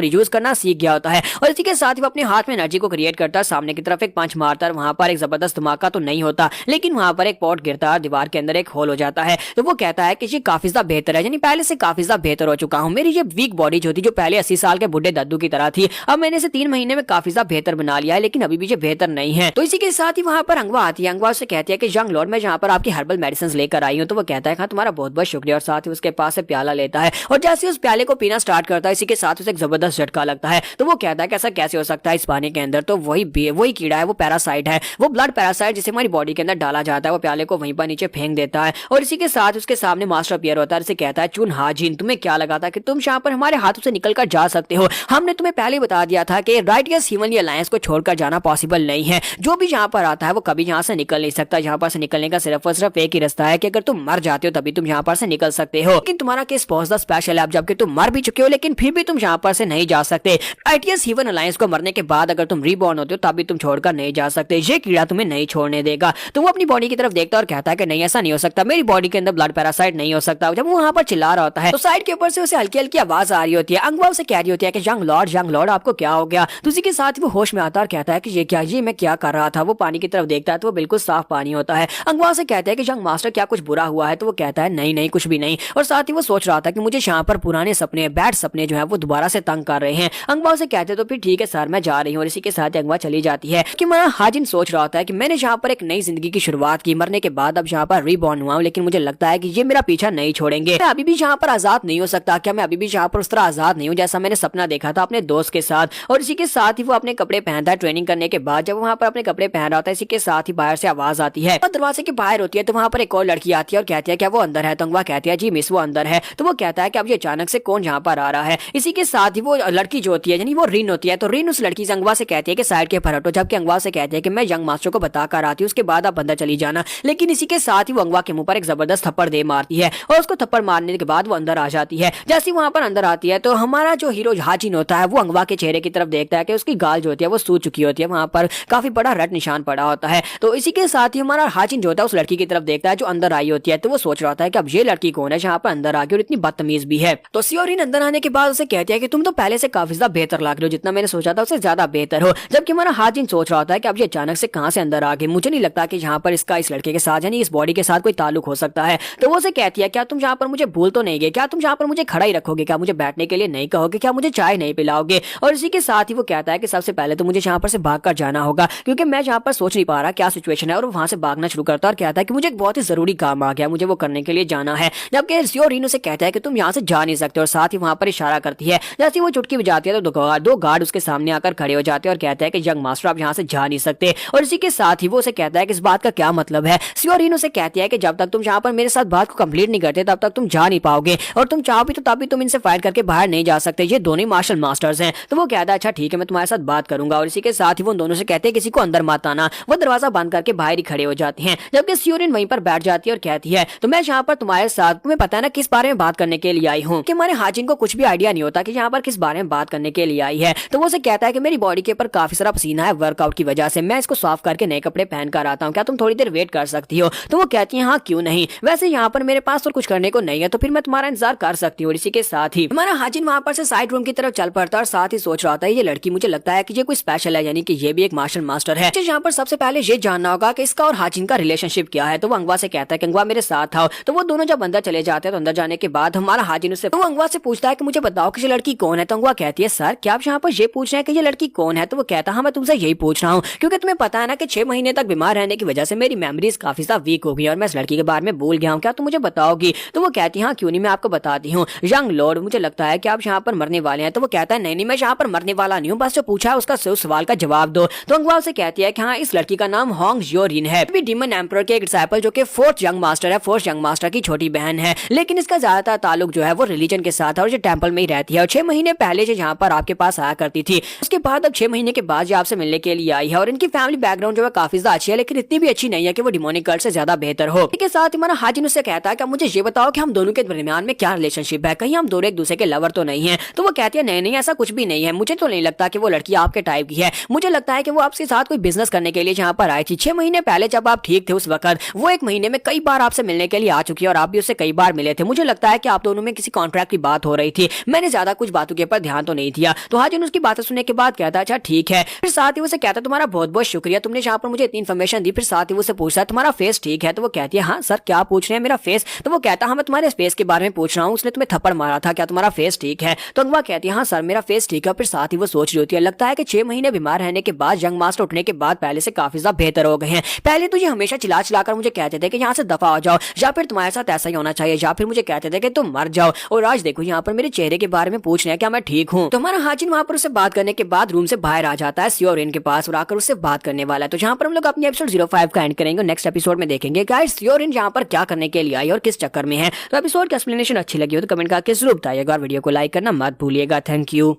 यूज करना सीख गया होता है और इसी के साथ ही वो अपने हाथ में एनर्जी को क्रिएट करता है। सामने की तरफ एक पंच मारता है, वहां पर एक जबरदस्त धमाका तो नहीं होता लेकिन वहां पर एक पॉट गिरता है, दीवार के अंदर एक होल हो जाता है। तो वो कहता है कि ये काफी ज्यादा बेहतर है, यानी पहले से काफी ज्यादा बेहतर हो चुका हूँ। मेरी ये वीक बॉडी जो थी, जो पहले 80 साल के बुढ़े दद्दू की तरह थी, अब मैंने इसे 3 महीने में काफी ज्यादा बेहतर बना लिया है, लेकिन अभी भी ये बेहतर नहीं है। तो इसी के साथ ही वहां पर अंगवा आती है। अंगवा उससे कहती है कि यंग लॉर्ड, मैं यहाँ पर आपकी हर्बल मेडिसिन लेकर आई हूँ। तो वो कहता है हाँ तुम्हारा बहुत बहुत शुक्रिया और साथ ही उसके पास से प्याला लेता है और जैसे उस प्याले को पीना स्टार्ट करता है इसी के साथ उसे एक जबरदस्त झटका लगता है। तो वो कहता है कि ऐसा कैसे हो सकता है इस पानी के अंदर। तो वही कीड़ा है, वो पैरासाइट है, वो ब्लड पैरासाइट जिसे हमारी बॉडी के अंदर डाला जाता है। वो प्याले को वहीं पर नीचे फेंक देता है और इसी के साथ उसके सामने मास्टर अपीयर होता है। उसे कहता है चुन हाजिन, तुम्हें क्या लगा था कि तुम यहाँ पर हमारे हाथों से निकल कर जा सकते हो? हमने तुम्हें पहले बता दिया था कि राइटियस ह्यूमनली अलायंस को छोड़कर जाना पॉसिबल नहीं है। जो भी यहाँ पर आता है वो कभी यहाँ से निकल नहीं सकता। यहाँ पर से निकलने का सिर्फ और सिर्फ एक ही रास्ता है कि अगर तुम मर जाते हो तभी तुम यहाँ पर से निकल सकते हो। लेकिन तुम्हारा केस बहुत ज्यादा स्पेशल है, जबकि तुम मर भी चुके हो लेकिन फिर भी तुम यहाँ पर से नहीं जा सकते। राइटियस ह्यूमन अलायंस को मरने के बाद अगर तुम रीबॉर्न होते हो तभी तुम छोड़कर नहीं जा सकते। ये कीड़ा तुम्हें नहीं छोड़ने देगा। तो वो अपनी बॉडी की तरफ देखता है और कहता है कि नहीं, ऐसा नहीं हो सकता, मेरी बॉडी के अंदर ब्लड पैरासाइट नहीं हो सकता। जब वो वहां पर चिल्ला रहा होता है तो साइड के ऊपर से उसे हल्की हल्की आवाज आ रही होती है। अंगवा उसे कह रही होती है कि यंग लॉर्ड आपको क्या हो गया? तो उसी के साथ वो होश में आता है और कहता है कि ये मैं क्या कर रहा था। वो पानी की तरफ देखता है तो वो बिल्कुल साफ पानी होता है। अंगवा से कहता है कि यंग मास्टर क्या कुछ बुरा हुआ है? तो वो कहता है नहीं कुछ भी नहीं। और साथ ही वो सोच रहा था कि मुझे यहाँ पर पुराने सपने, बैड सपने जो है वो दोबारा से तंग कर रहे हैं। अंगवा से कहते तो फिर ठीक है सर, मैं जा रही हूँ। और इसी के साथ अंगवा चली जाती है कि मेरा हाजिन सोच रहा होता है कि मैंने यहाँ पर एक नई जिंदगी की शुरुआत की, मरने के बाद अब यहाँ पर रीबॉर्न हुआ हूँ, लेकिन मुझे लगता है कि ये मेरा पीछा नहीं छोड़ेंगे। मैं अभी भी यहाँ पर आजाद नहीं हो सकता। क्या मैं अभी भी यहाँ पर उस तरह आजाद नहीं हूँ जैसा मैंने सपना देखा था अपने दोस्त के साथ? और इसी के साथ ही वो अपने कपड़े पहनता है। ट्रेनिंग करने के बाद जब वहाँ पर अपने कपड़े पहन रहा होता है इसी के साथ ही बाहर से आवाज आती है और दरवाजे के बाहर होती है। तो वहाँ पर एक और लड़की आती है और कहती है क्या वो अंदर है? तो अंगवा कहती है जी मिस वो अंदर है। तो वो कहता है कि अब ये अचानक से कौन यहाँ पर आ रहा है? इसी के साथ ही वो लड़की जो होती है यानी वो रिन होती है। तो रिन उस लड़की से अंगवा से कहती है कि साइड के पर हटो, जबकि अंगवा से कहती है कि मैं यंग मास्टर को बता कर आती हूँ, उसके बाद आप अंदर चली जाना। लेकिन इसी के साथ ही वो अंगवा के मुंह पर एक जबरदस्त थप्पड़ दे मारती है और उसको थप्पड़ मारने के बाद वो अंदर आ जाती है। जैसे वहां पर अंदर आती है तो हमारा जो हीरो हाजिन होता है वो अंगवा के चेहरे की तरफ देखता है कि उसकी गाल जो होती है वो सूज चुकी होती है, वहां पर काफी बड़ा रट निशान पड़ा होता है। तो इसी के साथ ही हमारा हाजिन जो होता है उस लड़की की तरफ देखता है जो अंदर आई होती है। तो वो सोच रहा था कि अब ये लड़की कौन है जहाँ पर अंदर आ गई और इतनी बदतमीज भी है। तो सियोरिन अंदर आने के बाद उसे कहती है कि तुम तो पहले से काफी ज्यादा बेहतर लग रहे हो, जितना मैंने सोचा था उससे ज्यादा बेहतर हो। जबकि हमारा हाजिन सोच रहा था कि अब ये अचानक से कहां से अंदर आ गई, मुझे नहीं लगता कि यहाँ पर इसका इस लड़के के साथ यानी इस बॉडी के साथ कोई ताल्लुक हो सकता है। तो वो उसे कहती है क्या तुम यहाँ पर मुझे भूल तो नहीं गए? क्या तुम यहाँ पर मुझे खड़ा ही रखोगे? क्या मुझे बैठने के लिए नहीं कहोगे? क्या मुझे चाय नहीं पिलाओगे? और इसी के साथ ही वो कहता है कि सबसे पहले तो मुझे यहाँ पर से भाग कर जाना होगा क्योंकि मैं यहाँ पर सोच नहीं पा रहा क्या सिचुएशन है। और वहां से भागना शुरू करता है और कहता है कि मुझे एक बहुत ही जरूरी काम आ गया, मुझे वो करने के लिए जाना है। जबकि सियोरिन उसे कहता है कि तुम यहाँ से जा नहीं सकते और साथ ही वहां पर इशारा करती है। जैसे वो चुटकी बजाती है तो दो गार्ड उसके सामने आकर खड़े हो जाते हैं और कहते हैं कि यंग मास्टर आप यहाँ से जा नहीं सकते। और इसी के साथ ही वो उसे कहता है कि इस बात का क्या मतलब है? सियोरिन उसे कहती है कि जब तक तुम यहाँ पर मेरे साथ बात को कंप्लीट नहीं करते तब तक तुम जा नहीं पाओगे और तुम चाहो भी तो तब भी तुम इनसे फाइट करके बाहर नहीं जा सकते, ये दोनों मार्शल मास्टर्स हैं। तो वो कहता है अच्छा ठीक है मैं तुम्हारे साथ बात करूंगा। और इसी के साथ ही वो दोनों से कहते हैं किसी को अंदर मत आना। वो दरवाजा बंद करके बाहर ही खड़े हो जाते हैं। जबकि सियोरिन वहीं पर बैठ जाती है और कहती है तो मैं यहाँ पर तुम्हारे साथ, तुम्हें पता है ना किस बारे में बात करने के लिए आई हूँ? कि हमारे हाजिन को कुछ भी आइडिया नहीं होता कि यहाँ पर किस बारे में बात करने के लिए आई है। तो वो उसे कहता है कि मेरी बॉडी के ऊपर काफी सारा पसीना है वर्कआउट की वजह से, मैं इसको साफ करके नए कपड़े पहन कर आता हूँ, क्या तुम थोड़ी देर वेट कर सकती हो? तो वो कहती है हाँ क्यों नहीं, वैसे यहाँ पर मेरे पास तो कुछ करने को नहीं है तो फिर मैं तुम्हारा इंतजार कर सकती हूँ। इसी के साथ ही हमारा हाजिन वहां पर से साइड रूम की तरफ चल पड़ता है और साथ ही सोच रहा था ये लड़की मुझे लगता है कि ये कोई स्पेशल है, यानी कि ये भी एक मार्शल मास्टर है। यहाँ पर सबसे पहले ये जानना होगा कि इसका और हाजिन का रिलेशनशिप क्या है। तो वो अंगवा से कहता है कि अंगवा मेरे साथ आओ। तो वो दोनों जब अंदर चले जाते हैं तो अंदर जाने के बाद हमारा हाजिन उससे तो अंगवा से पूछता है कि मुझे बताओ कि ये लड़की कौन है। तो अंगवा कहती है सर क्या आप यहाँ पर ये पूछ रहे हैं कि ये लड़की कौन है? तो वो कहता है हाँ मैं तुमसे यही पूछ रहा हूँ क्योंकि तुम्हें पता है ना कि 6 महीने तक बीमार रहने की वजह से मेरी मेमोरीज काफी ज्यादा वीक हो गई और मैं इस लड़की के बारे में भूल गया हूँ, क्या तुम मुझे बताओगी? तो वो कहती है हाँ क्यों नहीं, मैं आपको बताती हूँ। यंग लॉर्ड मुझे लगता है कि आप यहाँ पर मरने वाले हैं। तो वो कहता है नहीं मैं यहाँ पर मरने वाला नहीं हूँ, बस जो पूछा है उसका सवाल का जवाब दो। तो अंगवा से कहती है कि हाँ इस लड़की का नाम होंग जियोरिन है, डीमन एम्परर के एक डिसाइपल जो कि फोर्थ यंग मास्टर है, फोर्थ यंग मास्टर की छोटी बहन है। लेकिन इसका ज्यादातर ताल्लुक जो है वो रिलीजन के साथ है और ये टेंपल में ही रहती है और 6 महीने पहले जो यहाँ पर आपके पास आया करती थी, उसके बाद अब 6 महीने के बाद जो आपसे मिलने के लिए आई है। और इनकी फैमिली बैकग्राउंड जो है काफी ज्यादा अच्छी है लेकिन इतनी भी अच्छी नहीं है कि वो डिमोनिक कल्ट से ज्यादा बेहतर हो। इसके साथ हमारा हाजिन उससे कहता है कि मुझे ये बताओ कि हम दोनों के दरमियान में क्या रिलेशनशिप है, कहीं हम दोनों एक दूसरे के लवर तो नहीं है। तो वो कहती है नहीं नहीं ऐसा कुछ भी नहीं है, मुझे तो नहीं लगता कि वो लड़की आपके टाइप की है, मुझे लगता है कि वो आपके साथ कोई बिजनेस करने के लिए यहाँ पर आई थी। 6 महीने पहले जब आप ठीक थे उस वक्त वो 1 महीने में कई बार आपसे मिलने के लिए आ चुकी है और आप भी उससे कई बार मिले थे। मुझे लगता है कि आप दोनों में किसी कॉन्ट्रैक्ट की बात हो रही थी, मैंने ज्यादा कुछ बातों के ऊपर ध्यान तो नहीं दिया। तो हाजिन उसकी बातें सुनने के बाद कहता अच्छा ठीक है। फिर साथ ही उसे कहता तुम्हारा बहुत बहुत शुक्रिया, तुमने यहाँ पर मुझे इतनी इन्फॉर्मेशन दी। फिर साथ ही उसे पूछता है तुम्हारा फेस ठीक है? तो वो कहती है हाँ सर क्या पूछ रहे हैं मेरा फेस? तो वो कहता हाँ मैं तुम्हारे फेस के बारे में पूछ रहा हूँ, उसने तुम्हें थप्पड़ मारा था, क्या तुम्हारा फेस ठीक है? तो अगवा कहती है हाँ सर मेरा फेस ठीक है। फिर साथ ही वो सोच रही होती है लगता है कि 6 महीने बीमार रहने के बाद यंग मास्टर उठने के बाद पहले से काफी ज्यादा बेहतर हो गए हैं। पहले तो ये हमेशा चिल्ला चिल्लाकर मुझे कहते थे कि यहाँ से दफा हो जाओ या फिर तुम्हारे साथ ऐसा ही होना चाहिए, या फिर मुझे कहते थे कि तुम मर जाओ, और आज देखो यहाँ पर मेरे चेहरे के बारे में पूछ रहे हैं क्या मैं ठीक हूँ। तो हमारा हाजिन वहाँ पर उससे बात करने के बाद रूम से बाहर आ जाता है सियोरिन के पास और आकर उससे बात करने वाला है। तो जहाँ पर हम लोग अपने एपिसोड 05 का एंड करेंगे, नेक्स्ट एपिसोड में देखेंगे गाइस सियोरिन यहाँ पर क्या करने के लिए आई और किस चक्कर में है। तो एपिसोड की एक्सप्लेनेशन अच्छी लगी हो तो कमेंट करके जरूर बताइएगा और वीडियो को लाइक करना मत भूलिएगा। Thank you.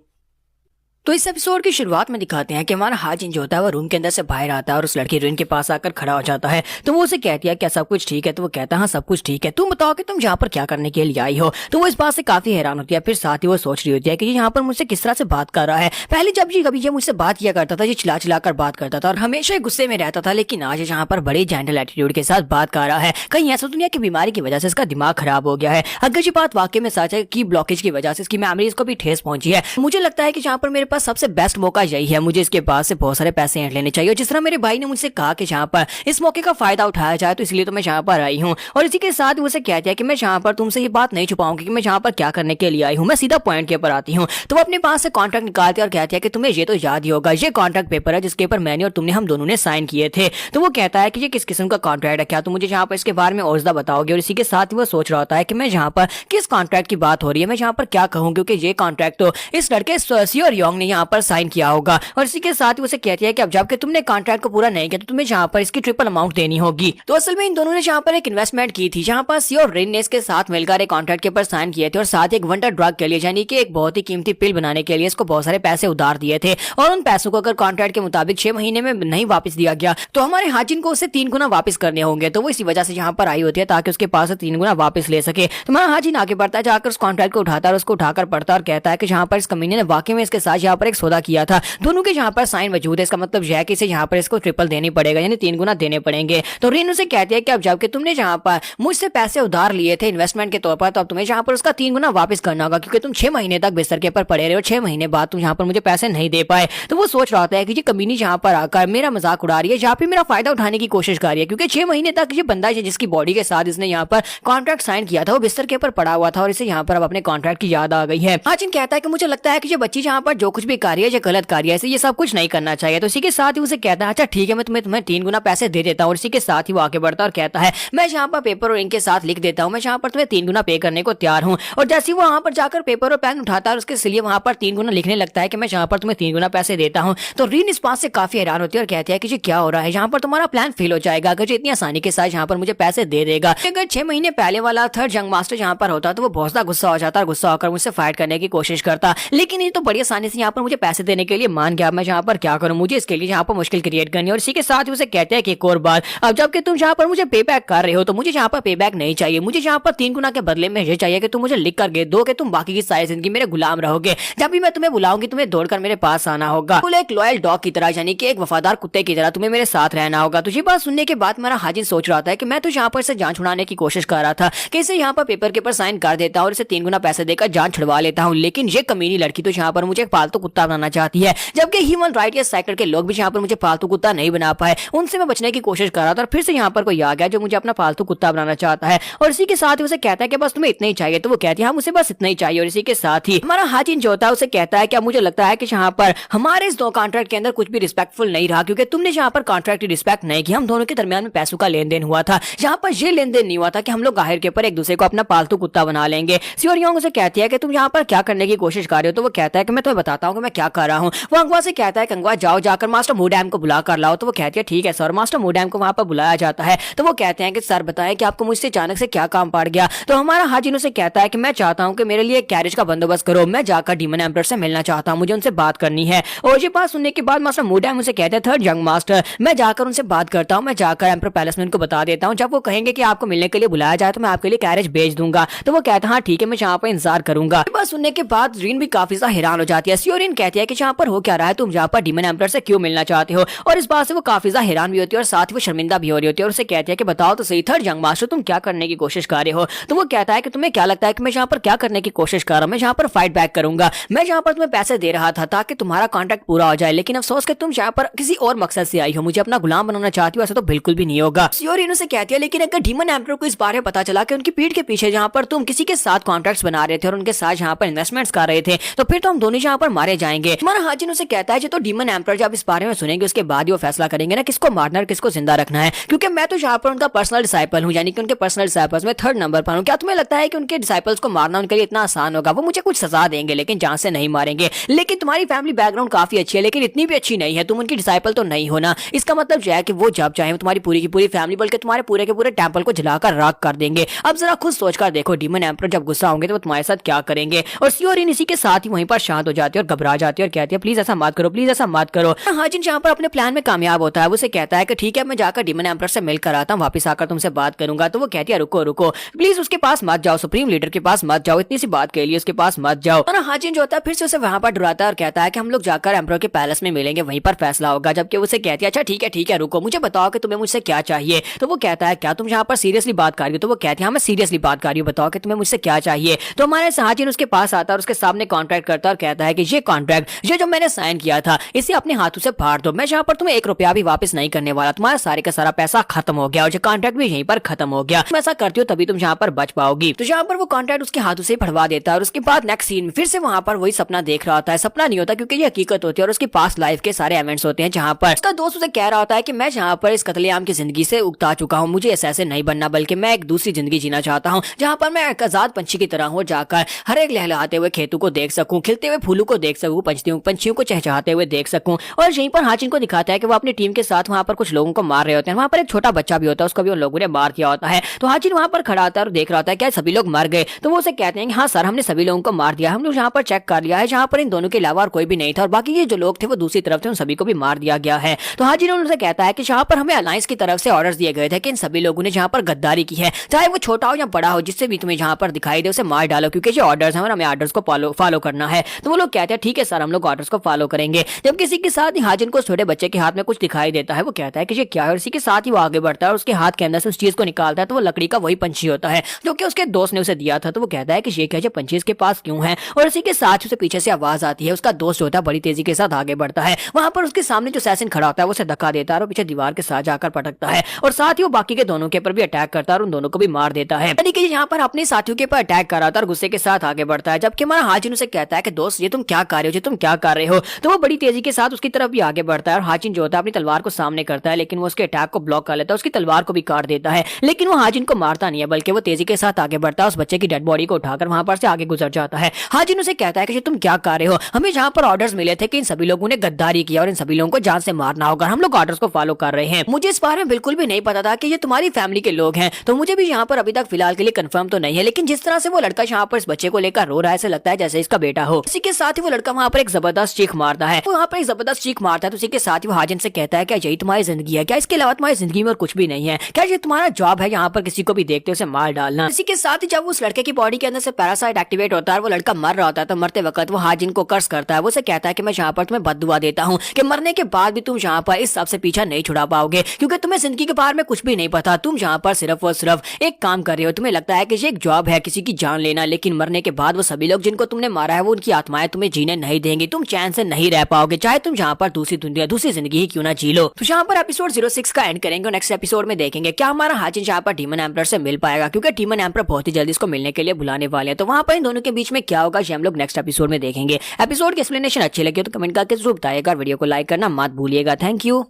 तो इस एपिसोड की शुरुआत में दिखाते हैं कि हमारा हाजिन जो होता है वो रूम के अंदर से बाहर आता है और उस लड़की रिन के पास आकर खड़ा हो जाता है। तो वो उसे कहती है क्या सब कुछ ठीक है? तो वो कहता है हाँ सब कुछ ठीक है, तुम बताओ कि तुम यहाँ पर क्या करने के लिए आई हो? तो वो इस बात से काफी हैरान होती है। फिर साथ ही वो सोच रही होती है कि ये यहाँ पर मुझसे किस तरह से बात कर रहा है। पहले जब ये कभी ये मुझसे बात किया करता था ये चिल्ला चिल्ला कर बात करता था और हमेशा गुस्से में रहता था, लेकिन आज यहाँ पर बड़े जेंटल एटीट्यूड के साथ बात कर रहा है। कहीं ऐसा दुनिया की बीमारी की वजह से इसका दिमाग खराब हो गया है। अगर ये बात वाकई में सच है कि ब्लॉकेज की वजह से इसकी मेमोरीज को भी ठेस पहुंची है, मुझे लगता है कि यहाँ पर मेरे पास सबसे बेस्ट मौका यही है, मुझे इसके पास से बहुत सारे पैसे ऐंठ लेने चाहिए। जिस तरह मेरे भाई ने मुझसे कहा कि यहाँ पर इस मौके का फायदा उठाया जाए तो इसलिए तो मैं यहाँ पर आई हूँ। और इसी के साथ मुझे कहती है कि मैं यहाँ पर तुमसे ये बात नहीं छुपाऊंगी कि मैं यहाँ पर क्या करने के लिए आई हूँ, मैं सीधा पॉइंट के ऊपर आती हूँ। तो वो अपने पास से कॉन्ट्रैक्ट निकालती है और कहती है कि तुम्हें ये तो याद ही होगा ये कॉन्ट्रैक्ट पेपर है जिसके ऊपर मैंने और तुमने हम दोनों ने साइन किए थे। तो वो कहता है कि ये किस किस्म का कॉन्ट्रैक्ट है, क्या तुम मुझे यहाँ पर इसके बारे में और ज्यादा बताओगे? और इसी के साथ ही वो सोच रहा होता है कि मैं यहाँ पर किस कॉन्ट्रैक्ट की बात हो रही है, मैं यहाँ पर क्या कहूँ, क्योंकि ये कॉन्ट्रैक्ट तो इस लड़के सियोर योंग ने यहाँ पर साइन किया होगा। और इसी के साथ ही उसे कहती है कि अब जबकि तुमने कॉन्ट्रैक्ट को पूरा नहीं किया तो तुम्हें यहाँ पर इसकी ट्रिपल अमाउंट देनी होगी। तो असल में इन दोनों ने यहाँ पर एक इन्वेस्टमेंट की थी जहाँ पर सियोर रिन ने इसके साथ मिलकर एक कॉन्ट्रैक्ट के ऊपर साइन किए थे और साथ एक वंडर ड्रग के लिए यानी कि एक बहुत ही कीमती पिल बनाने के लिए इसको बहुत सारे पैसे उधार दिए थे और उन पैसों को अगर कॉन्ट्रैक्ट के मुताबिक 6 महीने में नहीं वापस दिया गया तो हमारे हाजिन को उससे 3 गुना वापस करने होंगे। तो वो इसी वजह से यहाँ पर आई होती है ताकि उसके पास 3 गुना वापस ले सके। तो हमारा हाजिन आगे बढ़ता है, जाकर उस कॉन्ट्रैक्ट को उठाता है और उसको उठाकर पढ़ता और कहता है कि यहाँ पर इस कमीने ने वाकई में इसके साथ यहाँ पर एक सौदा किया था, दोनों के यहाँ पर साइन मौजूद है, इसका मतलब यह है कि इसे यहाँ पर इसको ट्रिपल देनी पड़ेगा यानी 3 गुना देने पड़ेंगे। तो रिन उसे कहती है कि अब जबकि तुमने यहाँ पर मुझसे पैसे उधार लिए थे इन्वेस्टमेंट के तौर पर तो अब तुम्हें यहाँ पर उसका 3 गुना वापस करना होगा, क्योंकि तुम 6 महीने तक बिस्तर के ऊपर पड़े रहे और 6 महीने बाद तुम यहाँ पर मुझे पैसे नहीं दे पाए। तो वो सोच रहा होता है कि ये कमीनी यहाँ पर आकर मेरा मजाक उड़ा रही है या फिर मेरा फायदा उठाने की कोशिश कर रही है, क्योंकि 6 महीने तक ये बंदा जिसकी बॉडी के साथ इसने यहाँ पर कॉन्ट्रैक्ट साइन किया था वो बिस्तर के ऊपर पड़ा हुआ था और इसे यहाँ पर अब अपने कॉन्ट्रैक्ट की याद आ गई है। हाजिन कहता है कि मुझे लगता है कि ये बच्ची यहाँ पर जो कुछ भी कार्य है ये गलत कार्य है, इसे ये सब कुछ नहीं करना चाहिए। तो इसी के साथ ही उसे कहता है अच्छा ठीक है मैं तुम्हें 3 गुना पैसे दे देता हूँ। और इसी के साथ ही वो आगे बढ़ता और कहता है मैं यहाँ पर पेपर और इनके साथ लिख देता हूँ, मैं यहाँ पर तुम्हें 3 गुना पे करने को तैयार हूँ। और जैसे वो वहाँ पर जाकर पेपर और पेन उठाता है और उसके लिए वहाँ पर 3 गुना लिखने लगता है कि मैं यहाँ पर तुम्हें 3 गुना पैसे देता हूँ। तो रीन इस बात से काफी हैरान होती है और कहती है कि ये क्या हो रहा है, यहाँ पर तुम्हारा प्लान फेल हो जाएगा अगर इतनी आसानी के साथ यहाँ पर मुझे पैसे दे देगा। अगर 6 महीने पहले वाला थर्ड जंग मास्टर यहाँ पर होता तो वो बहुत ज्यादा गुस्सा हो जाता और गुस्सा होकर मुझसे फाइट करने की कोशिश करता, लेकिन ये तो बड़ी आसानी से यहाँ पर मुझे पैसे देने के लिए मान गया। मैं यहाँ पर क्या करूँ, मुझे इसके लिए यहाँ पर मुश्किल क्रिएट करनी है। और इसी के साथ ही उसे कहते हैं कि एक और बात, अब जबकि तुम यहाँ पर मुझे पे बैक कर रहे हो तो मुझे यहाँ पर पे बैक नहीं चाहिए, मुझे यहाँ पर 3 गुना के बदले में ये चाहिए कि तुम मुझे लिख कर दो कि तुम बाकी की सारी जिंदगी मेरे गुलाम रहोगे। जब भी मैं तुम्हें बुलाऊंगी तुम्हें दौड़कर मेरे पास आना होगा, एक लॉयल डॉग की तरह यानी कि एक वफादार कुत्ते की तरह तुम्हें मेरे साथ रहना होगा। तुझे बात सुनने के बाद मेरा हाजिन सोच रहा था कि मैं तो यहाँ पर इसे जान छुड़ाने की कोशिश कर रहा था कि इसे यहाँ पर पेपर के ऊपर साइन कर देता हूँ और इसे 3 गुना पैसे देकर जान छुड़वा लेता हूँ, लेकिन ये कमीनी लड़की तो यहाँ पर मुझे पालतू कुत्ता बनाना चाहती है। जबकि ह्यूमन राइट्स सेक्टर के लोग भी यहाँ पर मुझे पालतू कुत्ता नहीं बना पाए, उनसे मैं बचने की कोशिश कर रहा था और फिर से यहाँ पर कोई आ गया जो मुझे अपना पालतू कुत्ता बनाना चाहता है। और इसी के साथ ही उसे कहता है कि बस तुम्हें इतना ही चाहिए। तो वो कहती है हाँ मुझे बस इतना ही चाहिए। और इसी के साथ ही हमारा हाजिन जो होता है उसे कहता है कि मुझे लगता है कि यहाँ पर हमारे इस 2 कॉन्ट्रैक्ट के अंदर कुछ भी रिस्पेक्टफुल नहीं रहा, क्योंकि तुमने यहाँ पर कॉन्ट्रैक्ट की रिस्पेक्ट नहीं की। हम दोनों के दरमियान में पैसों का लेन देन हुआ था, यहाँ पर ये लेन देन नहीं हुआ था कि हम लोग गाहिर के ऊपर एक दूसरे को अपना पालतू कुत्ता बना लेंगे। सियोर योंग उसे कहती है कि तुम यहाँ पर क्या करने की कोशिश कर रहे हो। तो वो कहता है कि मैं तुम्हें बताता बताऊं कि मैं क्या कर रहा हूँ। वो अंगवा से कहता है कंगवा जाओ जाकर मास्टर मूडैम को बुला कर लाओ। तो वो कहती है ठीक है सर। मास्टर मूडैम को वहां पर बुलाया जाता है। तो वो कहते हैं कि सर बताएं कि आपको मुझसे अचानक से क्या काम पड़ गया। तो हमारा हाजिन उसे कहता है कि मैं चाहता हूँ कि मेरे लिए एक कैरेज का बंदोबस्त करो, मैं जाकर डीमन एम्परर से मिलना चाहता हूँ, मुझे उनसे बात करनी है। और ये बात सुनने के बाद मास्टर मूडैम उसे कहते हैं थर्ड यंग मास्टर मैं जाकर उनसे बात करता हूँ, मैं जाकर एम्परर पैलेस में उनको बता देता हूँ, जब वो कहेंगे कि आपको मिलने के लिए बुलाया जाए तो मैं आपके लिए कैरेज भेज दूंगा। तो वो कहता है हाँ ठीक है मैं यहाँ पर इंतजार करूंगा। बात सुनने के बाद रीन भी काफी ज्यादा हैरान हो जाती है। सियोरिन कहती है कि यहाँ पर हो क्या रहा है, तुम यहाँ पर डीमन एम्परर से क्यों मिलना चाहते हो। और इस बात से वो काफी ज्यादा हैरान भी होती है और साथ ही वो शर्मिंदा भी हो रही होती है और उसे कहती है कि बताओ तो सही थर्ड यंग मास्टर तुम क्या करने की कोशिश कर रहे हो। तो वो कहता है कि तुम्हें क्या लगता है कि मैं यहाँ पर क्या करने की कोशिश कर रहा हूँ, मैं यहाँ पर फाइट बैक करूंगा, मैं यहाँ पर तुम्हें पैसे दे रहा था ताकि तुम्हारा कॉन्ट्रैक्ट पूरा हो जाए, लेकिन अफसोस कि तुम यहाँ पर किसी और मकसद से आई हो, मुझे अपना गुलाम बनाना चाहती हो, ऐसा तो बिल्कुल भी नहीं होगा। सियोरिन उसे कहती है लेकिन अगर डीमन एम्परर को इस बारे में पता चला कि उनकी पीठ के पीछे जहाँ पर तुम किसी के साथ कॉन्ट्रैक्ट्स बना रहे थे और उनके साथ यहाँ पर इन्वेस्टमेंट्स कर रहे थे तो फिर तो हम दोनों यहाँ पर मारे जाएंगे। हमारा हाजिन उसे कहता है तो डीमन एम्परर जब इस बारे में सुनेंगे उसके बाद ही वो फैसला करेंगे ना किसको मारना और किसको जिंदा रखना है, क्योंकि मैं तो यहाँ पर उनका पर्सनल डिसाइपल हूँ, यानी कि उनके पर्सनल डिसाइपल्स में थर्ड नंबर पर हूँ। क्या तुम्हें लगता है कि उनके डिसाइपल्स को मारना उनके लिए इतना आसान होगा? वो मुझे कुछ सजा देंगे लेकिन जान से नहीं मारेंगे। लेकिन तुम्हारी फैमिली बैकग्राउंड काफी अच्छी है लेकिन इतनी भी अच्छी नहीं है, तुम उनकी डिसाइपल तो नहीं होना। इसका मतलब यह है कि वो जब चाहे तुम्हारी पूरी की पूरी फैमिली बल्कि तुम्हारे पूरे के पूरे टेंपल को जलाकर राख कर देंगे। अब जरा खुद सोचकर देखो डीमन एम्परर जब गुस्सा होंगे तो वो तुम्हारे साथ क्या करेंगे। और सियोरिन इसी के साथ ही वहीं पर शांत हो जाती है और घबरा जाती है और कहती है प्लीज ऐसा मत करो, प्लीज ऐसा मत करो। हाजिन यहाँ पर अपने प्लान में कामयाब होता है। वो उसे कहता है कि ठीक है मैं जाकर डीमन एम्परर से मिलकर आता हूँ, वापस आकर तुमसे बात करूंगा। तो वो कहती है रुको रुको प्लीज उसके पास मत जाओ, सुप्रीम लीडर के पास मत जाओ, इतनी सी बात के लिए उसके पास मत जाओ। और हाजिन जो होता है फिर से उसे वहां पर डराता है और कहता है कि हम लोग जाकर एम्परर के पैलेस में मिलेंगे, वहीं पर फैसला होगा। जबकि उसे कहती है अच्छा ठीक है रुको मुझे बताओ कि तुम्हें मुझसे क्या चाहिए। तो वो कहता है क्या तुम यहाँ पर सीरियसली बात कर रही हो? तो वो कहती है हाँ मैं सीरियसली बात कर रही हूँ, बताओ कि तुम्हें मुझसे क्या चाहिए। तो हमारे हाजिन उसके पास आता है और उसके सामने कॉन्ट्रैक्ट करता है और कहता है कि ये कॉन्ट्रैक्ट ये जो मैंने साइन किया था इसे अपने हाथों से फाड़ दो, मैं यहाँ पर तुम्हें 1 रुपया भी वापस नहीं करने वाला, तुम्हारा सारे का सारा पैसा खत्म हो गया और ये कॉन्ट्रैक्ट भी यहीं पर खत्म हो गया। तुम ऐसा करती हो तभी तुम यहाँ पर बच पाओगी। तो यहाँ पर वो कॉन्ट्रैक्ट उसके हाथों से फड़वा देता है और उसके बाद नेक्स्ट सीन में फिर से वहां पर वही सपना देख रहा होता है। सपना नहीं होता क्योंकि ये हकीकत होती है और उसकी पास्ट लाइफ के सारे इवेंट्स होते हैं जहाँ पर उसका दोस्त उसे कह रहा होता है कि मैं यहाँ पर इस कत्लेआम की जिंदगी से उगता चुका हूँ, मुझे ऐसे नहीं बनना बल्कि मैं एक दूसरी जिंदगी जीना चाहता हूँ जहाँ पर मैं एक आजाद पंछी की तरह हूँ, जाकर हर एक लहलहाते हुए खेतों को देख सकूं, खिलते हुए फूलों को देख सकूं, पंछियों को चहचहाते हुए देख सकूं। और यहीं पर हाजिन को दिखाता है कि वो अपनी टीम के साथ वहां पर कुछ लोगों को मार रहे होते हैं। वहां पर एक छोटा बच्चा भी होता है, उसको भी उन लोगों ने मार दिया होता है। तो हाजिन वहां पर खड़ा होता है और देख रहा होता है क्या सभी लोग मर गए। तो वो उसे कहते हैं कि हाँ सर हमने सभी लोगों को मार दिया, हम लोग यहाँ पर चेक कर लिया है, जहाँ पर इन दोनों के अलावा और कोई भी नहीं था और बाकी ये जो लोग थे वो दूसरी तरफ थे, उन सभी को भी मार दिया गया है। तो हाजिन उनसे कहता है कि जहाँ पर हमें अलायंस की तरफ से ऑर्डर्स दिए गए थे कि इन सभी लोगों ने जहाँ पर गद्दारी की है, चाहे वो छोटा हो या बड़ा हो, जिससे भी तुम्हें जहाँ पर दिखाई दे उसे मार डालो, क्योंकि ये ऑर्डर्स हैं और हमें ऑर्डर्स को फॉलो करना है। तो वो लोग कहते हैं ठीक है सर हम लोग ऑर्डर्स को फॉलो करेंगे। जब किसी के साथ ही हाजिन को छोटे बच्चे के हाथ में कुछ दिखाई देता है, वो कहता है कि ये क्या है और इसी के साथ ही वो आगे बढ़ता है और उसके हाथ के अंदर से उस चीज को निकालता है। तो वो लकड़ी का वही पंछी होता है जो कि उसके दोस्त ने उसे दिया था। तो वो कहता है कि ये क्या है पंछी इसके पास क्यों है, और इसी के साथ उसे पीछे से आवाज आती है। उसका दोस्त जो होता है बड़ी तेजी के साथ आगे बढ़ता है, वहां पर उसके सामने जो असैसिन खड़ा होता है वो उसे धक्का देता है और पीछे दीवार के साथ जाकर पटकता है और साथ ही वो बाकी के दोनों के ऊपर भी अटैक करता है और उन दोनों को भी मार देता है। यानी कि यहाँ पर अपने साथियों के ऊपर अटैक कर रहा था और गुस्से के साथ आगे बढ़ता है। जबकि हमारा हाजिन उसे कहता है कि दोस्त ये तुम क्या कर रहे हो, ये तुम क्या कर रहे हो। तो वो बड़ी तेजी के साथ उसकी तरफ भी आगे बढ़ता है और हाजिन जो होता है अपनी तलवार को सामने करता है, लेकिन वो उसके अटैक को ब्लॉक कर लेता है, उसकी तलवार को भी काट देता है। लेकिन वो हाजिन को मारता नहीं है बल्कि वो तेजी के साथ आगे बढ़ता है, उस बच्चे की डेड बॉडी को उठाकर वहां पर से आगे गुजर जाता है। हाजिन उसे कहता है कि तुम क्या कर रहे हो, हमें जहाँ पर ऑर्डर्स मिले थे कि इन सभी लोगों ने गद्दारी किया और इन सभी लोगों को जान से मारना होगा, हम लोग ऑर्डर्स को फॉलो कर रहे हैं। मुझे इस बारे में बिल्कुल भी नहीं पता था कि ये तुम्हारी फैमिली के लोग हैं, तो मुझे भी यहाँ पर अभी तक फिलहाल के लिए कंफर्म तो नहीं है। लेकिन जिस तरह से वो लड़का यहाँ पर इस बच्चे को लेकर रो रहा है, ऐसा लगता है जैसे इसका बेटा हो। इसी के साथ ही वो लड़का वहाँ पर एक जबरदस्त चीख मारता है, वो वहाँ पर एक जबरदस्त चीख मारता है। तो इसी के साथ ही वो हाजिन से कहता है क्या यही तुम्हारी जिंदगी है, क्या इसके अलावा तुम्हारी जिंदगी में और कुछ भी नहीं है, क्या ये तुम्हारा जॉब है यहाँ पर किसी को भी देखते उसे मार डालना। इसी के साथ ही जब उस लड़के की बॉडी के अंदर से पैरासाइट एक्टिवेट होता है, वो लड़का मर रहा होता है, तो मरते वक्त वो हाजिन को कर्ज करता है। वो उसे कहता है कि मैं यहाँ पर तुम्हें बद्दुआ देता हूँ कि मरने के बाद भी तुम यहाँ पर इस सबसे पीछा नहीं छुड़ा पाओगे, क्योंकि तुम्हें जिंदगी के बारे में कुछ भी नहीं पता। तुम यहाँ पर सिर्फ और सिर्फ एक काम कर रहे हो, तुम्हें लगता है कि ये एक जॉब है किसी की जान लेना, लेकिन मरने के बाद वो सभी लोग जिनको तुमने मारा है वो उनकी आत्माएं तुम्हें जीने नहीं देंगी, तुम चैन से नहीं रह पाओगे, चाहे तुम यहाँ पर दूसरी दुनिया दूसरी जिंदगी ही क्यों ना जी लो। तो यहाँ पर एपिसोड 06 का एंड करेंगे और नेक्स्ट एपिसोड में देखेंगे क्या हमारा हाजिन यहाँ पर डीमन एम्परर से मिल पाएगा, क्योंकि डीमन एम्परर बहुत ही जल्दी इसको मिलने के लिए बुलाने वाले हैं। तो वहां पर इन दोनों के बीच में क्या होगा ये हम लोग नेक्स्ट एपिसोड में देखेंगे। एपिसोड की एक्सप्लेनेशन अच्छी लगी तो कमेंट करके जरूर बताइएगा, वीडियो को लाइक करना मत भूलिएगा। Thank you.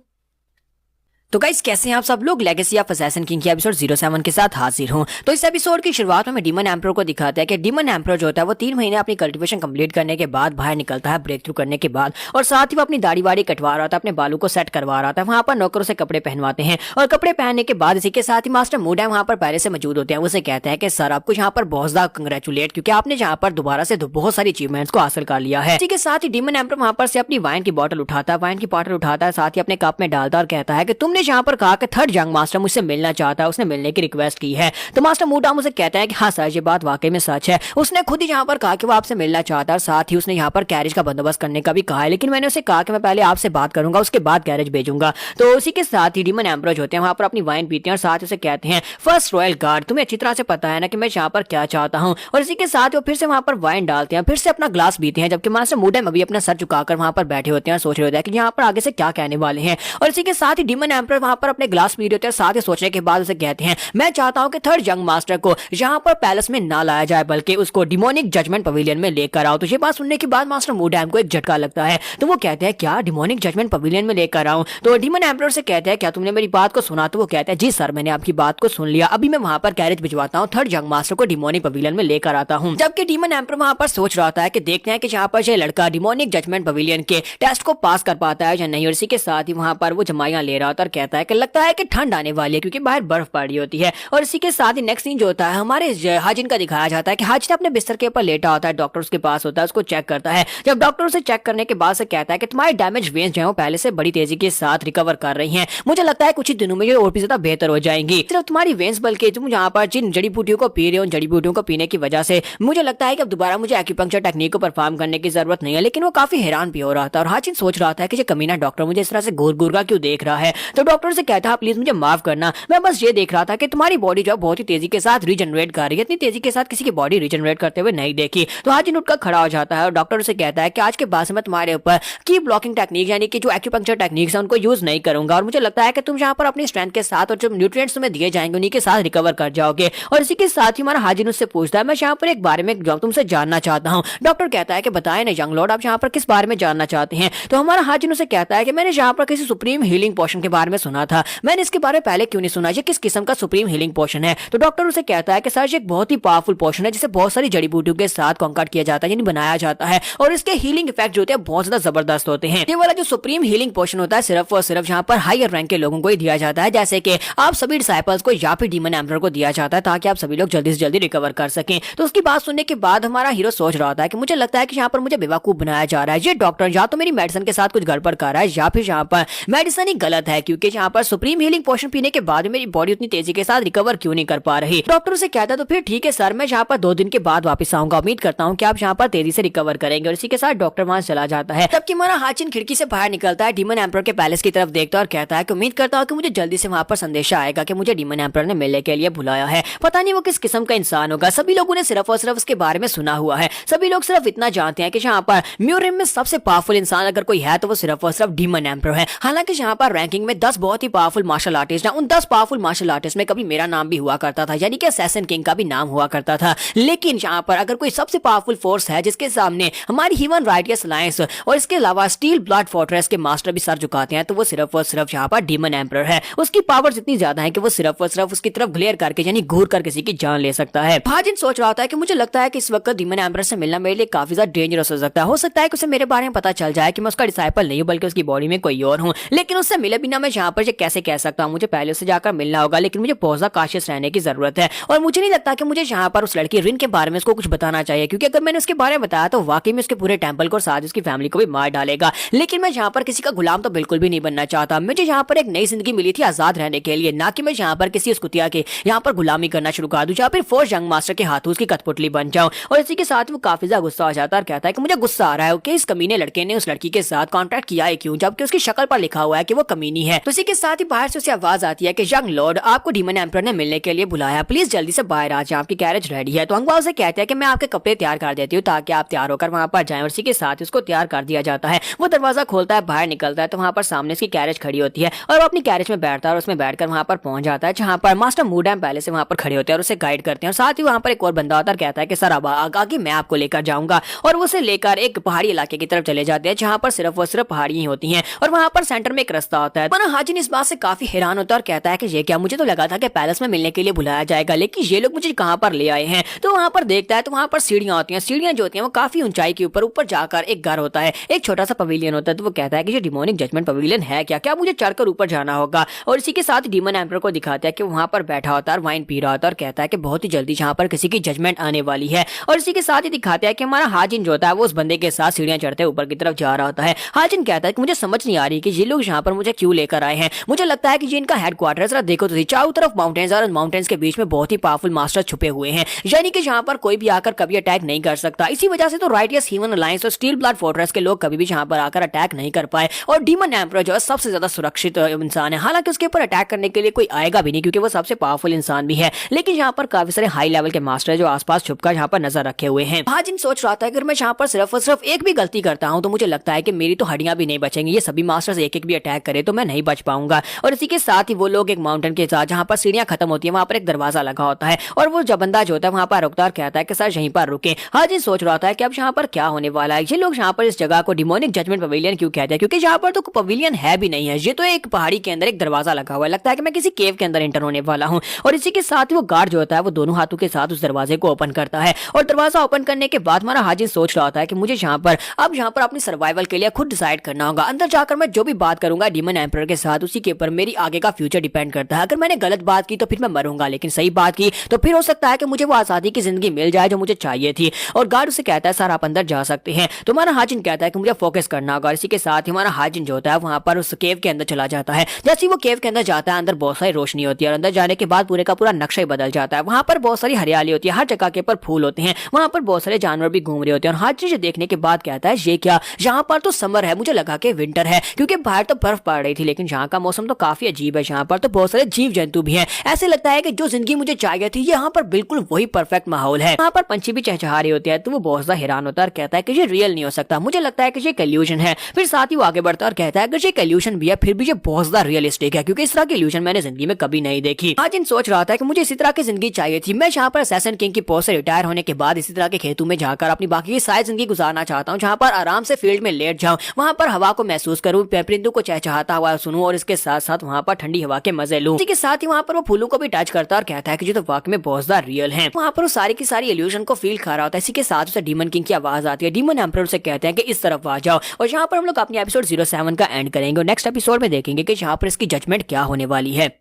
तो गाइस कैसे हैं आप सब लोग। लेगेसी ऑफ असैसिन किंग के एपिसोड 07 के साथ हाजिर हूं। तो इस एपिसोड की शुरुआत में मैं डीमन एम्परर को दिखाता है कि डीमन एम्परर जो होता है वो 3 महीने अपनी कल्टीवेशन कंप्लीट करने के बाद बाहर निकलता है ब्रेक थ्रू करने के बाद, और साथ ही वो अपनी दाढ़ी वाड़ी कटवा रहा था, अपने बालों को सेट करवा रहा था। वहां पर नौकरों से कपड़े पहनवाते हैं और कपड़े पहनने के बाद इसी के साथ ही मास्टर मूड है वहां पर पहले से मौजूद होते हैं। उसे कहते हैं कि सर आपको यहाँ पर बहुत ज्यादा कंग्रेचुलेट, क्योंकि आपने यहाँ पर दोबारा से बहुत सारी अचीवमेंट्स को हासिल कर लिया है। इसी के साथ ही डीमन एम्परर वहां पर से अपनी वाइन की बॉटल उठाता है, साथ ही अपने कप में डालता है और कहता है कि तुमने यहाँ पर कहा कि थर्ड जंग मास्टर मुझसे मिलना चाहता है, उसने मिलने की रिक्वेस्ट की है। तो मास्टर मूडाम उसे कहता है कि हाँ सर ये बात वाकई में सच है, उसने खुद ही यहाँ पर कहा कि वो आपसे मिलना चाहता है, साथ ही उसने यहाँ पर कैरेज का बंदोबस्त करने का भी कहा है, लेकिन मैंने उसे कहा कि मैं पहले आपसे बात करूंगा उसके बाद कैरेज भेजूंगा। तो उसी के साथ ही डीमन एम्परर होते हैं वहां पर अपनी वाइन पीते हैं और साथ उसे कहते हैं फर्स्ट रॉयल गार्ड तुम्हें अच्छी तरह से पता है ना कि मैं यहाँ पर क्या चाहता हूँ। और इसी के साथ वो फिर से वहां पर वाइन डालते हैं, फिर से अपना ग्लास पीते हैं, जबकि मास्टर मूडाम अभी अपना सर झुकाकर वहां पर बैठे होते हैं, सोच रहे होते हैं कि यहाँ पर आगे से क्या कहने वाले हैं। और इसी के साथ ही डीमन एम्परर वहां पर अपने ग्लास पी रहे होते हैं, साथ ही सोचने के बाद उसे कहते हैं मैं चाहता हूं कि थर्ड जंग मास्टर को यहाँ पर पैलेस में ना लाया जाए बल्कि उसको डिमोनिक जजमेंट पवेलियन में लेकर आओ। तो ये बात सुनने के बाद मास्टर मूडाम को एक झटका लगता है, तो वो कहते हैं क्या डिमोनिक जजमेंट पवेलियन में लेकर आऊं। तो डीमन एम्परर से कहते हैं क्या तुमने मेरी बात को सुना। तो वो कहता है जी सर मैंने आपकी बात को सुन लिया, अभी मैं वहां पर कैरेज भिजवाता हूँ, थर्ड जंग मास्टर को डिमोनिक पवेलियन में लेकर आता हूँ। जबकि डीमन एम्परर वहां पर सोच रहा था कि देखते हैं कि यहाँ पर ये लड़का डिमोनिक जजमेंट पवेलियन के टेस्ट को पास कर पाता है या नहीं। और इसी के साथ ही वहां पर वो जमाइयां ले रहा था और कहता है कि लगता है कि ठंड आने वाली है क्योंकि बाहर बर्फ पड़ रही होती है। और इसी के साथ ही नेक्स्ट सीन जो होता है हमारे हाजिन का दिखाया जाता है कि हाजिन अपने बिस्तर के ऊपर लेटा होता है, डॉक्टर उसके पास होता है, उसको चेक करता है। जब डॉक्टर उसे चेक करने के बाद से कहता है कि तुम्हारे डैमेज वेन्स जो है पहले से बड़ी तेजी के साथ रिकवर कर रही हैं, मुझे लगता है कुछ ही दिनों में ये और भी ज्यादा बेहतर हो जाएंगी। सिर्फ तुम्हारी वेन्स बल्कि तुम यहाँ पर जिन जड़ी बूटियों को पी रहे हो उन जड़ी बूटियों को पीने की वजह से मुझे लगता है कि अब दोबारा मुझे एक्यूपंक्चर टेक्निक को परफॉर्म करने की जरूरत नहीं है। लेकिन वो काफी हैरान भी हो रहा था और हाजिन सोच रहा था कि ये कमीना डॉक्टर मुझे इस तरह से घूर घूर का क्यों देख रहा है। तो डॉक्टर से कहता है प्लीज मुझे माफ करना, मैं बस ये देख रहा था कि तुम्हारी बॉडी जो बहुत ही तेजी के साथ रीजनरेट कर रही है, इतनी तेजी के साथ किसी की बॉडी रीजनरेट करते हुए नहीं देखी। तो हाजिन उठकर खड़ा हो जाता है और डॉक्टर से कहता है कि आज के बाद से मैं तुम्हारे ऊपर की ब्लॉकिंग टेक्निक यानी कि जो एक्यूपंक्चर टेक्निक्स है उनको यूज नहीं करूंगा, और मुझे लगता है कि तुम यहाँ पर अपनी स्ट्रेंथ के साथ और जो न्यूट्रिएंट्स तुम्हें दिए जाएंगे उन्हीं के साथ रिकवर कर जाओगे। और इसी के साथ ही हमारा हाजिन उससे पूछता है मैं यहाँ पर एक बारे में तुमसे जानना चाहता हूँ। डॉक्टर कहता है कि बताएं ना यंग लॉर्ड आप यहाँ पर किस बारे में जानना चाहते हैं। तो हमारा हाजिन उसे कहता है कि मैंने यहाँ पर किसी सुप्रीम हीलिंग पोशन के बारे में सुना था, मैंने इसके बारे में पहले क्यों नहीं सुना, ये किस किस्म का सुप्रीम हीलिंग पोशन है। तो डॉक्टर उसे कहता है कि सर ये एक बहुत ही पावरफुल पोशन है जिसे बहुत सारी जड़ी बूटियों के साथ कॉन्कैट किया जाता है यानी बनाया जाता है, और इसके हीलिंग इफेक्ट जो होते हैं बहुत ज्यादा जबरदस्त होते हैं। ये वाला जो सुप्रीम हीलिंग पोशन होता है सिर्फ और सिर्फ यहाँ पर हायर रैंक के लोगों को ही दिया जाता है, जैसे कि आप सभी डिसाइपल्स को या फिर डीमन एम्परर को दिया जाता है ताकि आप सभी लोग जल्दी से जल्दी रिकवर कर सकें। तो उसकी बात सुनने के बाद हमारा हीरो सोच रहा था कि मुझे लगता है कि यहाँ पर मुझे बेवकूफ बनाया जा रहा है, ये डॉक्टर या तो मेरी मेडिसिन के साथ कुछ गड़बड़ कर रहा है या फिर यहाँ पर मेडिसिन ही गलत है, क्योंकि यहाँ पर सुप्रीम हीलिंग पोशन पीने के बाद मेरी बॉडी उतनी तेजी के साथ रिकवर क्यों नहीं कर पा रही। डॉक्टर से कहता है तो फिर ठीक है सर मैं यहाँ पर 2 दिन के बाद वापस आऊंगा, उम्मीद करता हूँ कि आप यहाँ पर तेजी से रिकवर करेंगे। और इसी के साथ डॉक्टर वहां चला जाता है। तब कि हमारा हाजिन खिड़की से बाहर निकलता है, डीमन एम्परर के पैलेस की तरफ देखता है और कहता है कि उम्मीद करता हूँ कि मुझे जल्दी से वहां पर संदेशा आएगा कि मुझे डीमन एम्परर ने मिलने के लिए बुलाया है। पता नहीं वो किस किस्म का इंसान होगा, सभी लोगों ने सिर्फ और सिर्फ उसके बारे में सुना हुआ है, सभी लोग सिर्फ इतना जानते हैं कि यहाँ पर म्यूरियम में सबसे पावरफुल इंसान अगर कोई है तो वो सिर्फ और सिर्फ डीमन एम्परर है। हालांकि यहाँ पर रैंकिंग में 10 बहुत ही पावरफुल मार्शल आर्टिस्ट हैं, उन 10 पावरफुल मार्शल आर्टिस्ट में कभी मेरा नाम भी हुआ करता था यानी कि असैसिन किंग का भी नाम हुआ करता था। लेकिन यहाँ पर अगर कोई सबसे पावरफुल फोर्स है जिसके सामने हमारी ह्यूमन राइट्स अलायंस और इसके अलावा स्टील ब्लड फोर्ट्रेस के मास्टर भी सर झुकाते हैं तो वो सिर्फ और सिर्फ यहाँ पर डीमन एम्परर है। उसकी पावर्स इतनी ज्यादा है कि वो सिर्फ और सिर्फ उसकी तरफ ग्लेयर करके यानी घूर कर किसी की जान ले सकता है। हाजिन सोच रहा होता है कि मुझे लगता है कि इस वक्त डीमन एम्परर से मिलना मेरे लिए काफी ज्यादा डेंजरस हो सकता है। हो सकता है कि उसे मेरे बारे में पता चल जाए कि मैं उसका डिसाइपल नहीं हूँ बल्कि उसकी बॉडी में कोई और हूँ, लेकिन उससे मिले बिना मैं यहाँ पर ये कैसे कह सकता हूँ। मुझे पहले उससे जाकर मिलना होगा, लेकिन मुझे बहुत ज्यादा काशियस रहने की जरूरत है। और मुझे नहीं लगता कि मुझे यहाँ पर उस लड़की रिन के बारे में उसको कुछ बताना चाहिए, क्योंकि अगर मैंने उसके बारे में बताया तो वाकई में उसके पूरे टेंपल को और साथ उसकी फैमिली को भी मार डालेगा। लेकिन मैं यहाँ पर किसी का गुलाम तो बिल्कुल भी नहीं बनना चाहता। मुझे यहाँ पर एक नई जिंदगी मिली थी आजाद रहने के लिए, ना कि मैं यहाँ पर किसी उस कुतिया के यहाँ पर गुलामी करना शुरू कर दूं या फिर फोर्स यंग मास्टर के हाथों उसकी कठपुतली बन जाऊं। और इसी के साथ वो काफी ज्यादा गुस्सा हो जाता है और कहता है कि मुझे गुस्सा आ रहा है कि इस कमीने लड़के ने उस लड़की के साथ कॉन्ट्रैक्ट किया है क्यों, जबकि उसकी शक्ल पर लिखा हुआ है कि वो कमीनी है। तो इसी के साथ ही बाहर से उसे आवाज आती है कि यंग लॉर्ड आपको डीमन एम्परर ने मिलने के लिए बुलाया, प्लीज जल्दी से बाहर आ जाए, आपकी कैरेज रेडी है। तो अंगवा उसे कहते हैं कि मैं आपके कपड़े तैयार कर देती हूँ ताकि आप तैयार होकर वहां पर जाएं। और इसी के साथ उसको तैयार कर दिया जाता है। वो दरवाजा खोलता है, बाहर निकलता है तो वहां पर सामने उसकी कैरेज खड़ी होती है और वो अपनी कैरेज में बैठता है और उसमें बैठकर वहां पर पहुंच जाता है जहां पर मास्टर मूडैम पहले से वहां पर खड़े होते हैं और उसे गाइड करते हैं। और साथ ही वहां पर एक और बंदा होता है, कहता है कि सर अब आगे मैं आपको लेकर जाऊंगा, और वो उसे लेकर एक पहाड़ी इलाके की तरफ चले जाते हैं जहां पर सिर्फ और सिर्फ पहाड़ी ही होती हैं और वहां पर सेंटर में एक रास्ता होता है। हाजिन इस बात से काफी हैरान होता है और कहता है कि ये क्या, मुझे तो लगा था कि पैलेस में मिलने के लिए बुलाया जाएगा, लेकिन ये लोग मुझे कहाँ पर ले आए हैं। तो वहाँ पर देखता है तो वहाँ पर सीढ़ियाँ होती हैं, सीढ़ियाँ जो होती हैं वो काफी ऊंचाई के ऊपर जाकर एक घर होता है, एक छोटा सा पवेलियन होता है। तो वो कहता है कि ये डिमोनिक जजमेंट पवेलियन है क्या, क्या मुझे चढ़कर ऊपर जाना होगा। और इसी के साथ डीमन एम्परर को दिखाता है कि वहाँ पर बैठा होता है, वाइन पी रहा होता है और कहता है कि बहुत ही जल्दी यहाँ पर किसी की जजमेंट आने वाली है। और इसी के साथ ही दिखाते हैं कि हमारा हाजिन जो होता है वो उस बंदे के साथ सीढ़ियाँ चढ़ते ऊपर की तरफ जा रहा होता है। हाजिन कहता है कि मुझे समझ नहीं आ रही कि ये लोग यहाँ पर मुझे क्यों लेकर आए हैं, मुझे लगता है कि ये इनका हेडक्वार्टर है। देखो तो चारों तरफ माउंटेन्स और माउंटेन्स के बीच में बहुत ही पावरफुल मास्टर छुपे हुए हैं, यानी कि यहाँ पर कोई भी आकर कभी अटैक नहीं कर सकता। इसी वजह से तो राइटियस ह्यूमन अलायंस और स्टील ब्लड फोर्ट्रेस के लोग कभी भी यहाँ पर आकर अटैक नहीं कर पाए। और डीमन एम्परर जो है सबसे ज्यादा सुरक्षित इंसान है, हालांकि उसके ऊपर अटैक करने के लिए कोई आएगा भी नहीं क्योंकि वो सबसे पावरफुल इंसान भी है, लेकिन यहाँ पर काफी सारे हाई लेवल के मास्टर जो आसपास छुपकर यहाँ पर नजर रखे हुए हैं। हाजिन सोच रहा था अगर मैं यहाँ पर सिर्फ और सिर्फ एक भी गलती करता हूँ तो मुझे लगता है कि मेरी तो हड्डियां भी नहीं बचेंगी, ये सभी मास्टर्स एक एक भी अटैक करे तो मैं नहीं बच पाऊंगा। और इसी के साथ ही वो लोग एक माउंटेन के साथ जहाँ पर सीढ़ियां खत्म होती है वहां पर एक दरवाजा लगा होता है और वो जब बंदा जो होता है वहां पर रुकता और कहता है कि सर यहीं पर रुके। हाजिन सोच रहा था कि अब यहाँ पर क्या होने वाला है, ये लोग यहाँ पर इस जगह को डिमोनिक जजमेंट पवेलियन क्यों कहते हैं, क्योंकि यहाँ पर तो पवेलियन है भी नहीं है, ये तो एक पहाड़ी के अंदर एक दरवाजा लगा हुआ है, लगता है कि मैं किसी केव के अंदर एंटर होने वाला हूँ। और इसी के साथ ही वो गार्ड जो होता है वो दोनों हाथों के साथ उस दरवाजे को ओपन करता है और दरवाजा ओपन करने के बाद हमारा हाजिन सोच रहा होता है कि मुझे यहाँ पर अपनी सर्वाइवल के लिए खुद डिसाइड करना होगा। अंदर जाकर मैं जो भी बात करूंगा डीमन एम्परर के साथ उसी के ऊपर मेरी आगे का फ्यूचर डिपेंड करता है। अगर मैंने गलत बात की तो फिर मैं मरूंगा, लेकिन सही बात की तो फिर हो सकता है कि मुझे वो आजादी की जिंदगी मिल जाए जो मुझे चाहिए थी। और गार्ड उसे कहता है सर आप अंदर जा सकते हैं। तो हमारा हाजिन कहता है कि मुझे फोकस करना होगा। इसी के साथ ही हमारा हाजिन जो होता है वहां पर उस केव के अंदर चला जाता है। जैसे ही वो केव के अंदर जाता है अंदर बहुत सारी रोशनी होती है और अंदर जाने के बाद पूरे का पूरा नक्शा ही बदल जाता है। वहां पर बहुत सारी हरियाली होती है, हर जगह के ऊपर फूल होते हैं, वहां पर बहुत सारे जानवर भी घूम रहे होते हैं। और हाजिन जो देखने के बाद कहता है ये क्या, यहाँ पर तो समर है, मुझे लगा कि विंटर है क्योंकि बाहर तो बर्फ पड़ रही थी, लेकिन यहाँ का मौसम तो काफी अजीब है, यहाँ पर तो बहुत सारे जीव जंतु भी हैं। ऐसे लगता है कि जो जिंदगी मुझे चाहिए थी यहाँ पर बिल्कुल वही परफेक्ट माहौल है। यहाँ पर पंछी भी चहचहा रहे होते हैं तो वो बहुत ज्यादा हैरान होता है और कहता है कि ये रियल नहीं हो सकता, मुझे लगता है कि ये इल्यूजन है। फिर साथ ही वो आगे बढ़ता है और कहता है कि ये इल्यूजन भी है फिर भी ये बहुत ज्यादा रियलिस्टिक है क्योंकि इस तरह की इल्यूजन मैंने जिंदगी में कभी नहीं देखी। हाजिन सोच रहा था कि मुझे इसी तरह की जिंदगी चाहिए थी, मैं यहाँ पर असैसिन किंग की पोस्ट से रिटायर होने के बाद इसी तरह के खेतों में जाकर अपनी बाकी की सारी जिंदगी गुजारना चाहता हूँ, जहाँ पर आराम से फील्ड में लेट जाऊँ, वहाँ पर हवा को महसूस करूँ, परिंदों को चहचहाता हुआ सुनूं और इसके साथ साथ वहाँ पर ठंडी हवा के मजे लूं। इसी के साथ ही वहाँ पर वो फूलों को भी टच करता है और कहता है कि जो तो वाकई में बहुत ज्यादा रियल है। वहाँ पर वो सारी की सारी इल्यूजन को फील कर रहा होता है। इसी के साथ उसे डीमन किंग की आवाज आती है, डीमन एम्परर से कहते हैं कि इस तरफ आ जाओ। और यहाँ पर हम लोग अपनी एपिसोड 07 का एंड करेंगे और नेक्स्ट एपिसोड में देखेंगे कि यहाँ पर इसकी जजमेंट क्या होने वाली है।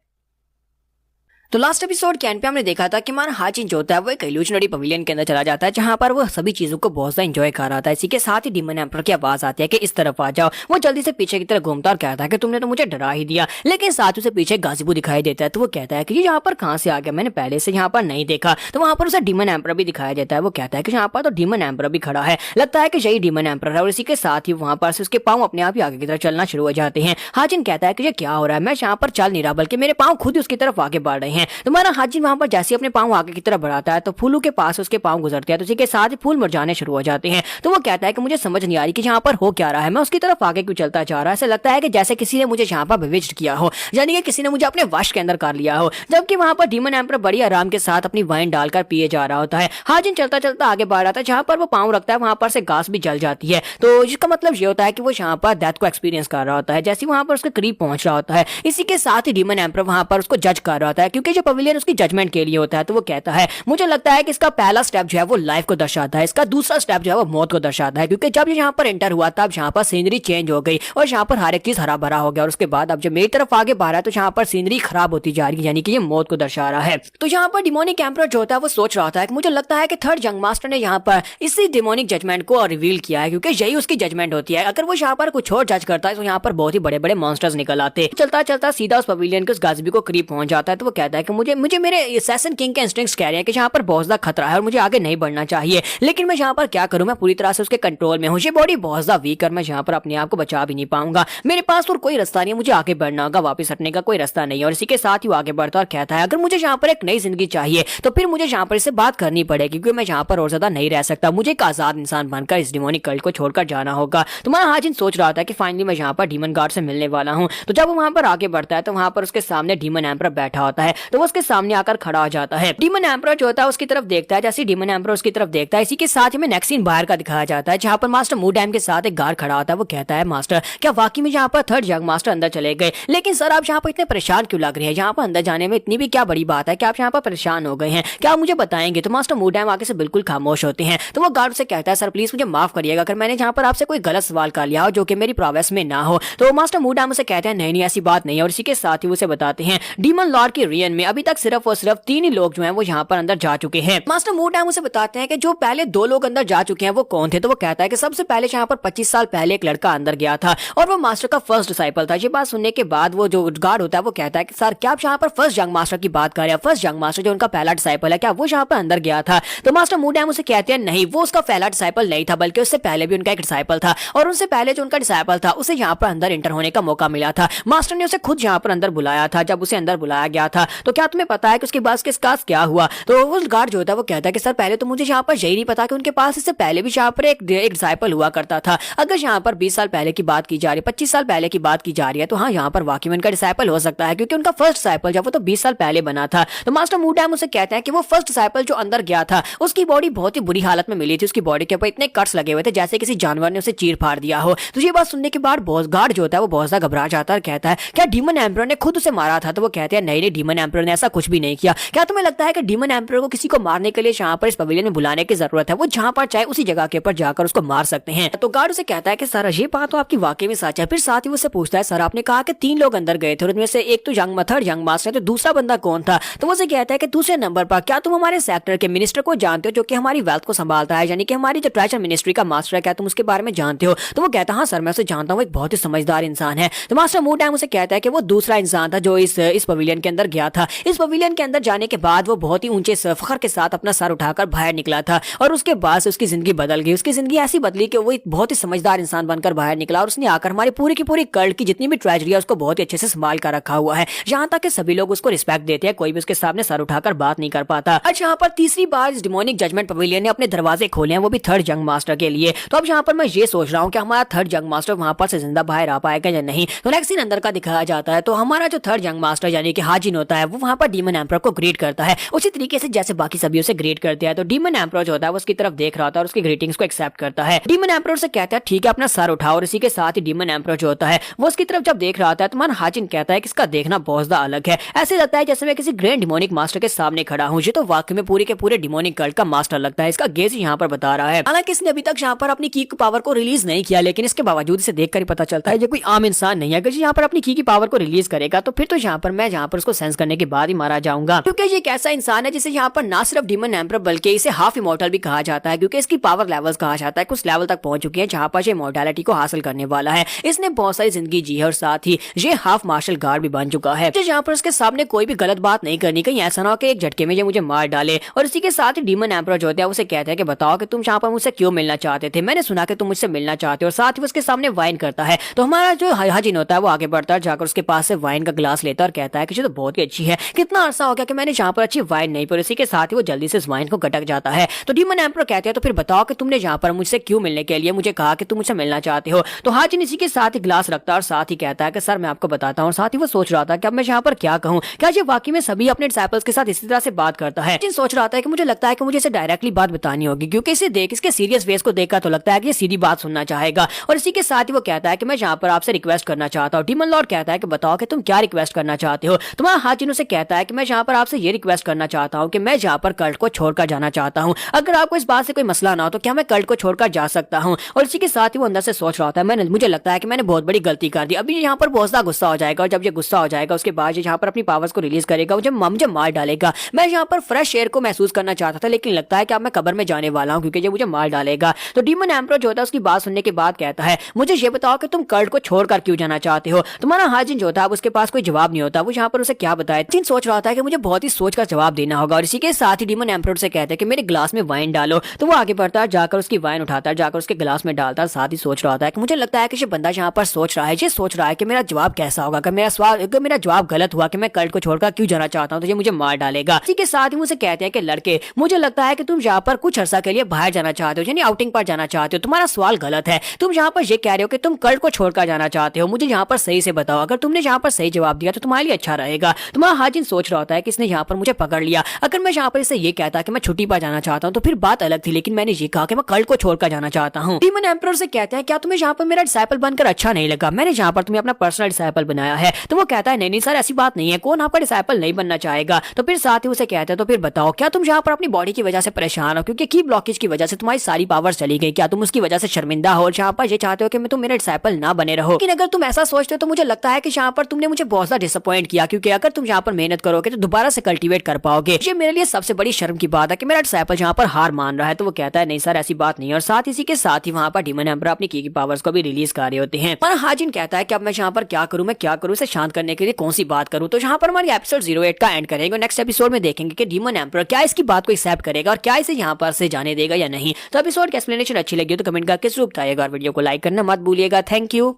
तो लास्ट एपिसोड के एंड पे हमने देखा था कि हमारा हाजिन जो होता है वो एक इल्यूजनरी पवेलियन के अंदर चला जाता है जहां पर वो सभी चीजों को बहुत ज्यादा एंजॉय कर रहा था। इसी के साथ ही डीमन एम्परर की आवाज आती है कि इस तरफ आ जाओ। वो जल्दी से पीछे की तरफ घूमता और कहता है कि तुमने तो मुझे डरा ही दिया, लेकिन साथ उसे पीछे गाजीबू दिखाई देता है। तो वो कहता है कि यहाँ पर कहाँ से आ गया, मैंने पहले से यहाँ पर नहीं देखा। तो वहां पर उसे डीमन एम्परर भी दिखाया देता है। वो कहता है कि यहाँ पर तो डीमन एम्परर भी खड़ा है, लगता है कि यही डीमन एम्परर है। और इसी के साथ ही वहां पर उसके पाँव अपने आप ही आगे की तरफ चलना शुरू हो जाते हैं। हाजिन कहता है कि ये क्या हो रहा है, मैं यहाँ पर चल नहीं रहा बल्कि मेरे पाँव खुद ही उसकी तरफ आगे बढ़ रहे हैं। तुम्हारा हाजिन वहां पर जैसे अपने पांव आगे की तरफ बढ़ाता है तो फूलों के पास उसके पांव गुजरते हैं, तो उसी के साथ ही फूल मुरझाने शुरू हो जाते हैं। तो वो कहता है कि मुझे समझ नहीं आ रही कि यहाँ पर हो क्या रहा है, मैं उसकी तरफ आगे क्यों चलता जा रहा है। ऐसा लगता है कि जैसे किसी ने मुझे यहाँ पर विविष्ट किया हो, यानी कि किसी ने मुझे अपने वश के अंदर कर लिया हो। जबकि वहां पर डीमन एम्परर बड़ी आराम के साथ अपनी वाइन डालकर पिए जा रहा होता है। हाजिन चलता चलता आगे बढ़ रहा था, जहां पर वो पांव रखता है वहां पर से घास भी जल जाती है। तो इसका मतलब ये होता है कि वो यहाँ पर डेथ को एक्सपीरियंस कर रहा होता है, जैसे वहां पर उसके करीब पहुंच रहा होता है। इसी के साथ ही डीमन एम्परर वहां पर उसको जज कर रहा होता है क्योंकि जो पवेलियन उसकी जजमेंट के लिए होता है। तो वो कहता है मुझे लगता है कि इसका पहला स्टेप जो है वो लाइफ को दर्शाता है, इसका दूसरा स्टेप जो है वो मौत को दर्शाता है, क्योंकि जब यहाँ पर एंटर हुआ तब यहाँ पर सीनरी चेंज हो गई और यहाँ पर हर एक चीज हरा भरा हो गया। और उसके बाद अब जब मेरी तरफ आगे बढ़ रहा है तो यहाँ पर सीनरी खराब होती जा रही है, यानी कि ये मौत को दर्शा रहा है। तो यहाँ पर डिमोनिक एम्परर जो होता है वो सोच रहा होता है कि मुझे लगता है कि थर्ड जंग मास्टर ने यहाँ पर इसी डिमोनिक जजमेंट को रिवील किया है, क्योंकि यही उसकी जजमेंट होती है। अगर वो यहाँ पर कुछ और जज करता है तो यहाँ पर बहुत ही बड़े बड़े मॉन्स्टर्स निकल आते। चलता चलता सीधा उस पवेलियन के उस गाजिबी को करीब पहुंच जाता है। तो वो कहता है कि मुझे मेरे असैसिन किंग के इंस्टिंक्ट्स कह रहे हैं कि यहाँ पर बहुत ज्यादा खतरा है और मुझे आगे नहीं बढ़ना चाहिए, लेकिन मैं यहाँ पर क्या करूं, मैं पूरी तरह से उसके कंट्रोल में हूँ। ये बॉडी बहुत ज्यादा वीक है, मैं यहाँ पर अपने आप को बचा भी नहीं पाऊंगा, मेरे पास और कोई रास्ता नहीं है, मुझे आगे बढ़ना होगा, वापस हटने का कोई रास्ता नहीं है। और इसी के साथ ही वो आगे बढ़ता और कहता है अगर मुझे यहाँ पर एक नई जिंदगी चाहिए तो फिर मुझे यहाँ पर इससे बात करनी पड़ेगी, क्योंकि मैं यहाँ पर और ज्यादा नहीं रह सकता, मुझे एक आजाद इंसान बनकर इस डिमोनिक कल्ट को छोड़कर जाना होगा। तुम्हारा हाजिन सोच रहा था कि फाइनली मैं यहाँ पर डीमन गार्ड से मिलने वाला हूँ। तो जब वो वहां पर आगे बढ़ता है तो वहां पर उसके सामने डीमन एम्परर बैठा होता है। तो वो उसके सामने आकर खड़ा हो जाता है। डीमन एम्परर जो होता है उसकी तरफ देखता है, जैसे डीमन एम्परर उसकी तरफ देखता है इसी के साथ ही में नेक्स्ट सीन बाहर का दिखाया जाता है जहाँ पर मास्टर मूडैम के साथ एक गार्ड खड़ा होता है। वो कहता है मास्टर क्या वाकई में यहाँ पर थर्ड यंग मास्टर अंदर चले गए, लेकिन सर आप यहाँ पर इतने परेशान क्यों लग रहे हैं, यहाँ पर अंदर जाने में इतनी भी क्या बड़ी बात है कि आप यहाँ पर परेशान हो गए हैं, क्या आप मुझे बताएंगे। तो मास्टर मूडैम आगे से बिल्कुल खामोश होते हैं। तो वो गार्ड से कहता है सर प्लीज मुझे माफ करिएगा अगर मैंने यहाँ पर आपसे कोई गलत सवाल कर लिया हो जो कि मेरी प्रोग्रेस में ना हो। तो मास्टर मूडैम उसे कहते हैं नहीं ऐसी बात नहीं है, और इसी के साथ ही उसे बताते हैं डीमन लॉर्ड की रियन में अभी तक सिर्फ और सिर्फ 3 ही लोग जो हैं वो यहाँ पर अंदर जा चुके हैं। मास्टर मूडैम उसे बताते हैं कि जो पहले 2 लोग अंदर जा चुके हैं वो कौन थे। तो वो कहता है कि सबसे पहले यहाँ पर 25 साल पहले एक लड़का अंदर गया था और वो मास्टर का फर्स्ट डिसाइपल था। ये बात सुनने के बाद वो जो गार्ड होता है वो कहता है कि सर क्या आप यहाँ पर फर्स्ट यंग मास्टर की बात कर रहे हैं, फर्स्ट यंग मास्टर जो उनका पहला डिसाइपल है क्या वो यहाँ पर अंदर गया था। तो मास्टर मूडैम उसे कहते हैं नहीं वो उसका पहला डिसाइपल नहीं था बल्कि उससे पहले भी उनका एक डिसाइपल था, और उनसे पहले जो उनका डिसाइपल था उसे यहाँ पर अंदर इंटर होने का मौका मिला था। मास्टर ने उसे खुद यहाँ पर अंदर बुलाया था। जब उसे अंदर बुलाया गया था तो क्या तुम्हें पता है कि उसके बाद किस कास क्या हुआ। तो वो गार्ड जो होता है वो कहता है कि सर पहले तो मुझे यहाँ पर यही नहीं पता कि उनके पास इससे पहले भी यहाँ पर एक डिसाइपल हुआ करता था। अगर यहाँ पर 20 साल पहले की बात की जा रही है, 25 साल पहले की बात की जा रही है तो हाँ यहाँ पर वाकई में उनका डिसाइपल हो सकता है क्योंकि उनका फर्स्ट डिसाइपल जब वो तो 20 साल पहले बना था। तो मास्टर मूडैम उसे कहते हैं कि वो फर्स्ट डिसाइपल जो अंदर गया था उसकी बॉडी बहुत ही बुरी हालत में मिली थी, उसकी बॉडी के ऊपर इतने कट्स लगे हुए थे जैसे किसी जानवर ने उसे चीर फाड़ दिया हो। तो ये बात सुनने के बाद बॉस गार्ड जो होता है वो बहुत ज्यादा घबरा जाता है और कहता है क्या डीमन एम्परर ने खुद उसे मारा था। तो वो कहते हैं नहीं डीमन एम्परर ने ऐसा कुछ भी नहीं किया। क्या तुम्हें लगता है कि डीमन एम्परर को किसी को मारने के लिए यहाँ पर इस पवेलियन में बुलाने की जरूरत है, वो जहाँ पर चाहे उसी जगह के ऊपर जाकर उसको मार सकते हैं। तो गार्ड उसे कहता है कि सर ये बात तो आपकी वाकई में सच है। फिर साथ ही उससे पूछता है सर आपने कहा कि 3 लोग अंदर गए थे और उनमें से एक तो थर्ड यंग मास्टर, तो दूसरा बंदा कौन था। तो वो उसे कहता है कि दूसरे नंबर पर क्या तुम हमारे सेक्टर के मिनिस्टर को जानते हो जो कि हमारी वेल्थ को संभालता है, यानी कि हमारी जो ट्रेजर मिनिस्ट्री का मास्टर है, क्या तुम उसके बारे में जानते हो। तो वो कहता है हाँ सर मैं उसे जानता हूँ, एक बहुत ही समझदार इंसान है। तो मास्टर मूडैम उसे कहता है कि वो दूसरा इंसान था जो इस पवेलियन के अंदर गया था। इस पवेलियन के अंदर जाने के बाद वो बहुत ही ऊंचे फखर के साथ अपना सर उठाकर बाहर निकला था और उसके बाद से उसकी जिंदगी बदल गई। उसकी जिंदगी ऐसी बदली कि वो एक बहुत ही समझदार इंसान बनकर बाहर निकला और उसने आकर हमारी पूरी की पूरी कल्ट की जितनी भी ट्रेजरी है उसको बहुत ही अच्छे से संभाल कर रखा हुआ है, यहाँ तक कि सभी लोग उसको रिस्पेक्ट देते हैं, कोई भी उसके सामने सर उठाकर बात नहीं कर पाता। अच्छा यहाँ पर तीसरी बार इस डिमोनिक जजमेंट पवेलियन ने अपने दरवाजे खोले हैं, वो भी थर्ड यंग मास्टर के लिए। तो अब यहाँ पर मैं ये सोच रहा हूँ कि हमारा थर्ड यंग मास्टर वहां पर से जिंदा बाहर आ पाएगा या नहीं। तो नेक्स्ट सीन अंदर का दिखाया जाता है। तो हमारा जो थर्ड यंग मास्टर यानी कि हाजिन होता है वो वहां पर डीमन एम्परर को ग्रीट करता है उसी तरीके से जैसे बाकी सभी उसे ग्रीट करते हैं। तो डीमन एम्परर जो होता है वो उसकी तरफ देख रहा था और उसकी ग्रीटिंग्स को एक्सेप्ट करता है। डीमन एम्परर से कहता है ठीक है अपना सर उठाओ, और इसी के साथ ही डीमन एम्परर जो होता है वो उसकी तरफ जब देख रहा था तो हाजिन कहता है कि इसका देखना बहुत ज्यादा अलग है, ऐसे लगता है जैसे मैं किसी ग्रैंड डिमोनिक मास्टर के सामने खड़ा हूँ। ये तो वाकई में पूरे के पूरे डिमोनिक कल्ट का मास्टर लगता है, इसका गेज यहाँ पर बता रहा है। हालांकि इसने अभी तक यहाँ पर अपनी की पावर को रिलीज नहीं किया, लेकिन इसके बावजूद इसे देखकर ही पता चलता है ये कोई आम इंसान नहीं है। अगर यहाँ पर अपनी की पावर को रिलीज करेगा तो फिर तो यहाँ पर मैं यहाँ पर उसको सेंस करने के बाद ही मारा जाऊंगा, क्योंकि ये एक ऐसा इंसान है जिसे यहाँ पर ना सिर्फ डीमन एम्परर बल्कि इसे हाफ इमॉर्टल भी कहा जाता है, क्योंकि इसकी पावर लेवल्स कहा जाता है कुछ लेवल तक पहुंच चुकी है जहाँ पर ये इमॉर्टैलिटी को हासिल करने वाला है। इसने बहुत सारी जिंदगी जी है और साथ ही ये हाफ मार्शल गार्ड भी बन चुका है। यहाँ पर उसके सामने कोई भी गलत बात नहीं करनी, कहीं ऐसा ना हो कि एक झटके में ये मुझे मार डाले। और इसी के साथ ही डीमन एम्परर जो होता है उसे कहते हैं कि बताओ कि तुम यहाँ पर मुझसे क्यों मिलना चाहते थे, मैंने सुना कि तुम मुझसे मिलना चाहते हो। और साथ ही उसके सामने वाइन करता है। तो हमारा जो हाजिन होता है वो आगे बढ़ता है, जाकर उसके पास से वाइन का ग्लास लेता है और कहता है कि ये तो बहुत ही अच्छी है, कितना अरसा हो गया कि मैंने यहाँ पर अच्छी वाइन नहीं पी। इसी के साथ ही वो जल्दी से इस वाइन को गटक जाता है। तो डीमन एम्परर कहते हैं तो फिर बताओ कि तुमने यहाँ पर मुझसे क्यों मिलने के लिए मुझे कहा कि तुम मुझसे मिलना चाहते हो। तो हाजिन इसी के साथ ही ग्लास रखता है और साथ ही कहता है कि सर मैं आपको बताता हूँ। साथ ही वो सोच रहा था कि अब मैं यहाँ पर क्या कहूँ, क्या ये वाकई में सभी अपने डिसाइपल्स के साथ इसी तरह से बात करता है। सोच रहा था कि मुझे लगता है कि मुझे इसे डायरेक्टली बात बतानी होगी, क्योंकि इसे देख इसके सीरियस फेस को देखकर तो लगता है कि ये सीधी बात सुनना चाहेगा। और इसी के साथ ही वो कहता है कि मैं यहाँ पर आपसे रिक्वेस्ट करना चाहता हूँ। डीमन लॉर्ड कहता है कि बताओ कि तुम क्या रिक्वेस्ट करना चाहते हो। तुम्हारा हाजिन उसे कहता है कि मैं यहाँ पर आपसे ये रिक्वेस्ट करना चाहता हूँ कि मैं यहाँ पर कल्ट को छोड़कर जाना चाहता हूँ। अगर आपको इस बात से कोई मसला ना हो तो क्या मैं कल्ट को छोड़कर जा सकता हूँ। और इसी के साथ ही वो अंदर से सोच रहा था मुझे लगता है कि मैंने बहुत बड़ी गलती कर दी। अभी यहाँ पर बहुत ज्यादा गुस्सा हो जाएगा और जब ये गुस्सा हो जाएगा उसके बाद यहाँ पर अपनी पावर्स को रिलीज करेगा, मुझे मार डालेगा। मैं यहाँ पर फ्रेश एयर को महसूस करना चाहता था, लेकिन लगता है कि अब मैं कब्र में जाने वाला हूँ क्योंकि ये मुझे मार डालेगा। तो डीमन एम्परर जो होता है उसकी बात सुनने के बाद कहता है मुझे ये बताओ कि तुम कल्ट को छोड़कर क्यों जाना चाहते हो। तुम्हारा हाजिन जो होता है उसके पास कोई जवाब नहीं होता, वो यहाँ पर उसे क्या बताए। सोच रहा था कि मुझे बहुत ही सोच कर जवाब देना होगा। और इसी के साथ ही डीमन एम्परर से कहते हैं कि मेरे ग्लास में वाइन डालो। तो वो आगे बढ़ता है, जाकर उसकी वाइन उठाता है, जाकर उसके ग्लास में डालता है। साथ ही सोच रहा था कि मुझे लगता है कि ये बंदा यहाँ पर सोच रहा है, ये सोच रहा है कि मेरा जवाब कैसा होगा। अगर मेरा जवाब गलत हुआ कि मैं कल्ट को छोड़कर क्यों जाना चाहता हूँ तो ये मुझे मार डालेगा। इसी के साथ ही मुझे कहते हैं कि लड़के मुझे लगता है कि तुम यहाँ पर कुछ अर्सा के लिए बाहर जाना चाहते हो, यानी आउटिंग पर जाना चाहते हो। तुम्हारा सवाल गलत है। तुम यहाँ पर ये कह रहे हो कि तुम कल्ट को छोड़कर जाना चाहते हो। मुझे यहाँ पर सही से बताओ, अगर तुमने यहाँ पर सही जवाब दिया तो तुम्हारे लिए अच्छा रहेगा। तुम्हारा हाजिन सोच रहा होता है कि इसने यहाँ पर मुझे पकड़ लिया। अगर मैं यहाँ पर इसे ये कहता कि मैं छुट्टी पर जाना चाहता हूँ तो फिर बात अलग थी, लेकिन मैंने ये कहा कि मैं कल्ट को छोड़कर जाना चाहता हूँ। डीमन एम्परर से कहते हैं क्या तुम्हें यहाँ पर मेरा डिसाइपल बनकर अच्छा नहीं लगा? मैंने यहाँ पर तुम्हें अपना पर्सनल डिसाइपल बनाया है। तो वो कहता है नहीं सर, ऐसी बात नहीं है, कौन आपका डिसाइपल नहीं बनना चाहेगा। तो फिर साथ ही उसे कहते हैं तो फिर बताओ क्या तुम यहाँ पर अपनी बॉडी की वजह से परेशान हो, क्योंकि की ब्लॉकेज की वजह से तुम्हारी सारी पावर्स चली गई, क्या तुम उसकी वजह से शर्मिंदा हो और यहाँ पर ये चाहते हो कि मैं तुम मेरे डिसाइपल ना बने रहो? लेकिन अगर तुम ऐसा सोचते हो तो मुझे लगता है कि यहाँ पर तुमने मुझे बहुत ज्यादा डिसअपॉइंट किया, क्योंकि अगर तुम यहाँ पर मेहनत करोगे तो दोबारा से कल्टीवेट कर पाओगे। ये मेरे लिए सबसे बड़ी शर्म की बात है कि मेरा डिसाइपल यहाँ पर हार मान रहा है। तो वो कहता है नहीं सर, ऐसी बात नहीं है। और साथ इसी के साथ ही वहाँ पर डीमन एम्परर अपनी की पावर्स को भी रिलीज कर रहे होते हैं। पर हाजिन कहता है कि अब मैं यहाँ पर क्या करूँ, मैं क्या करूँ, इसे शांत करने के लिए कौन सी बात करूँ। तो यहाँ पर हमारी एपिसोड 08 का एंड करेंगे। नेक्स्ट एपिसोड में देखेंगे कि डीमन एम्परर क्या इसकी बात को एक्सेप्ट करेगा और क्या इसे यहाँ पर से जाने देगा या नहीं। तो एपिसोड की एक्सप्लेनेशन अच्छी लगी तो कमेंट करके जरूर बताइएगा और वीडियो को लाइक करना मत भूलिएगा। Thank you.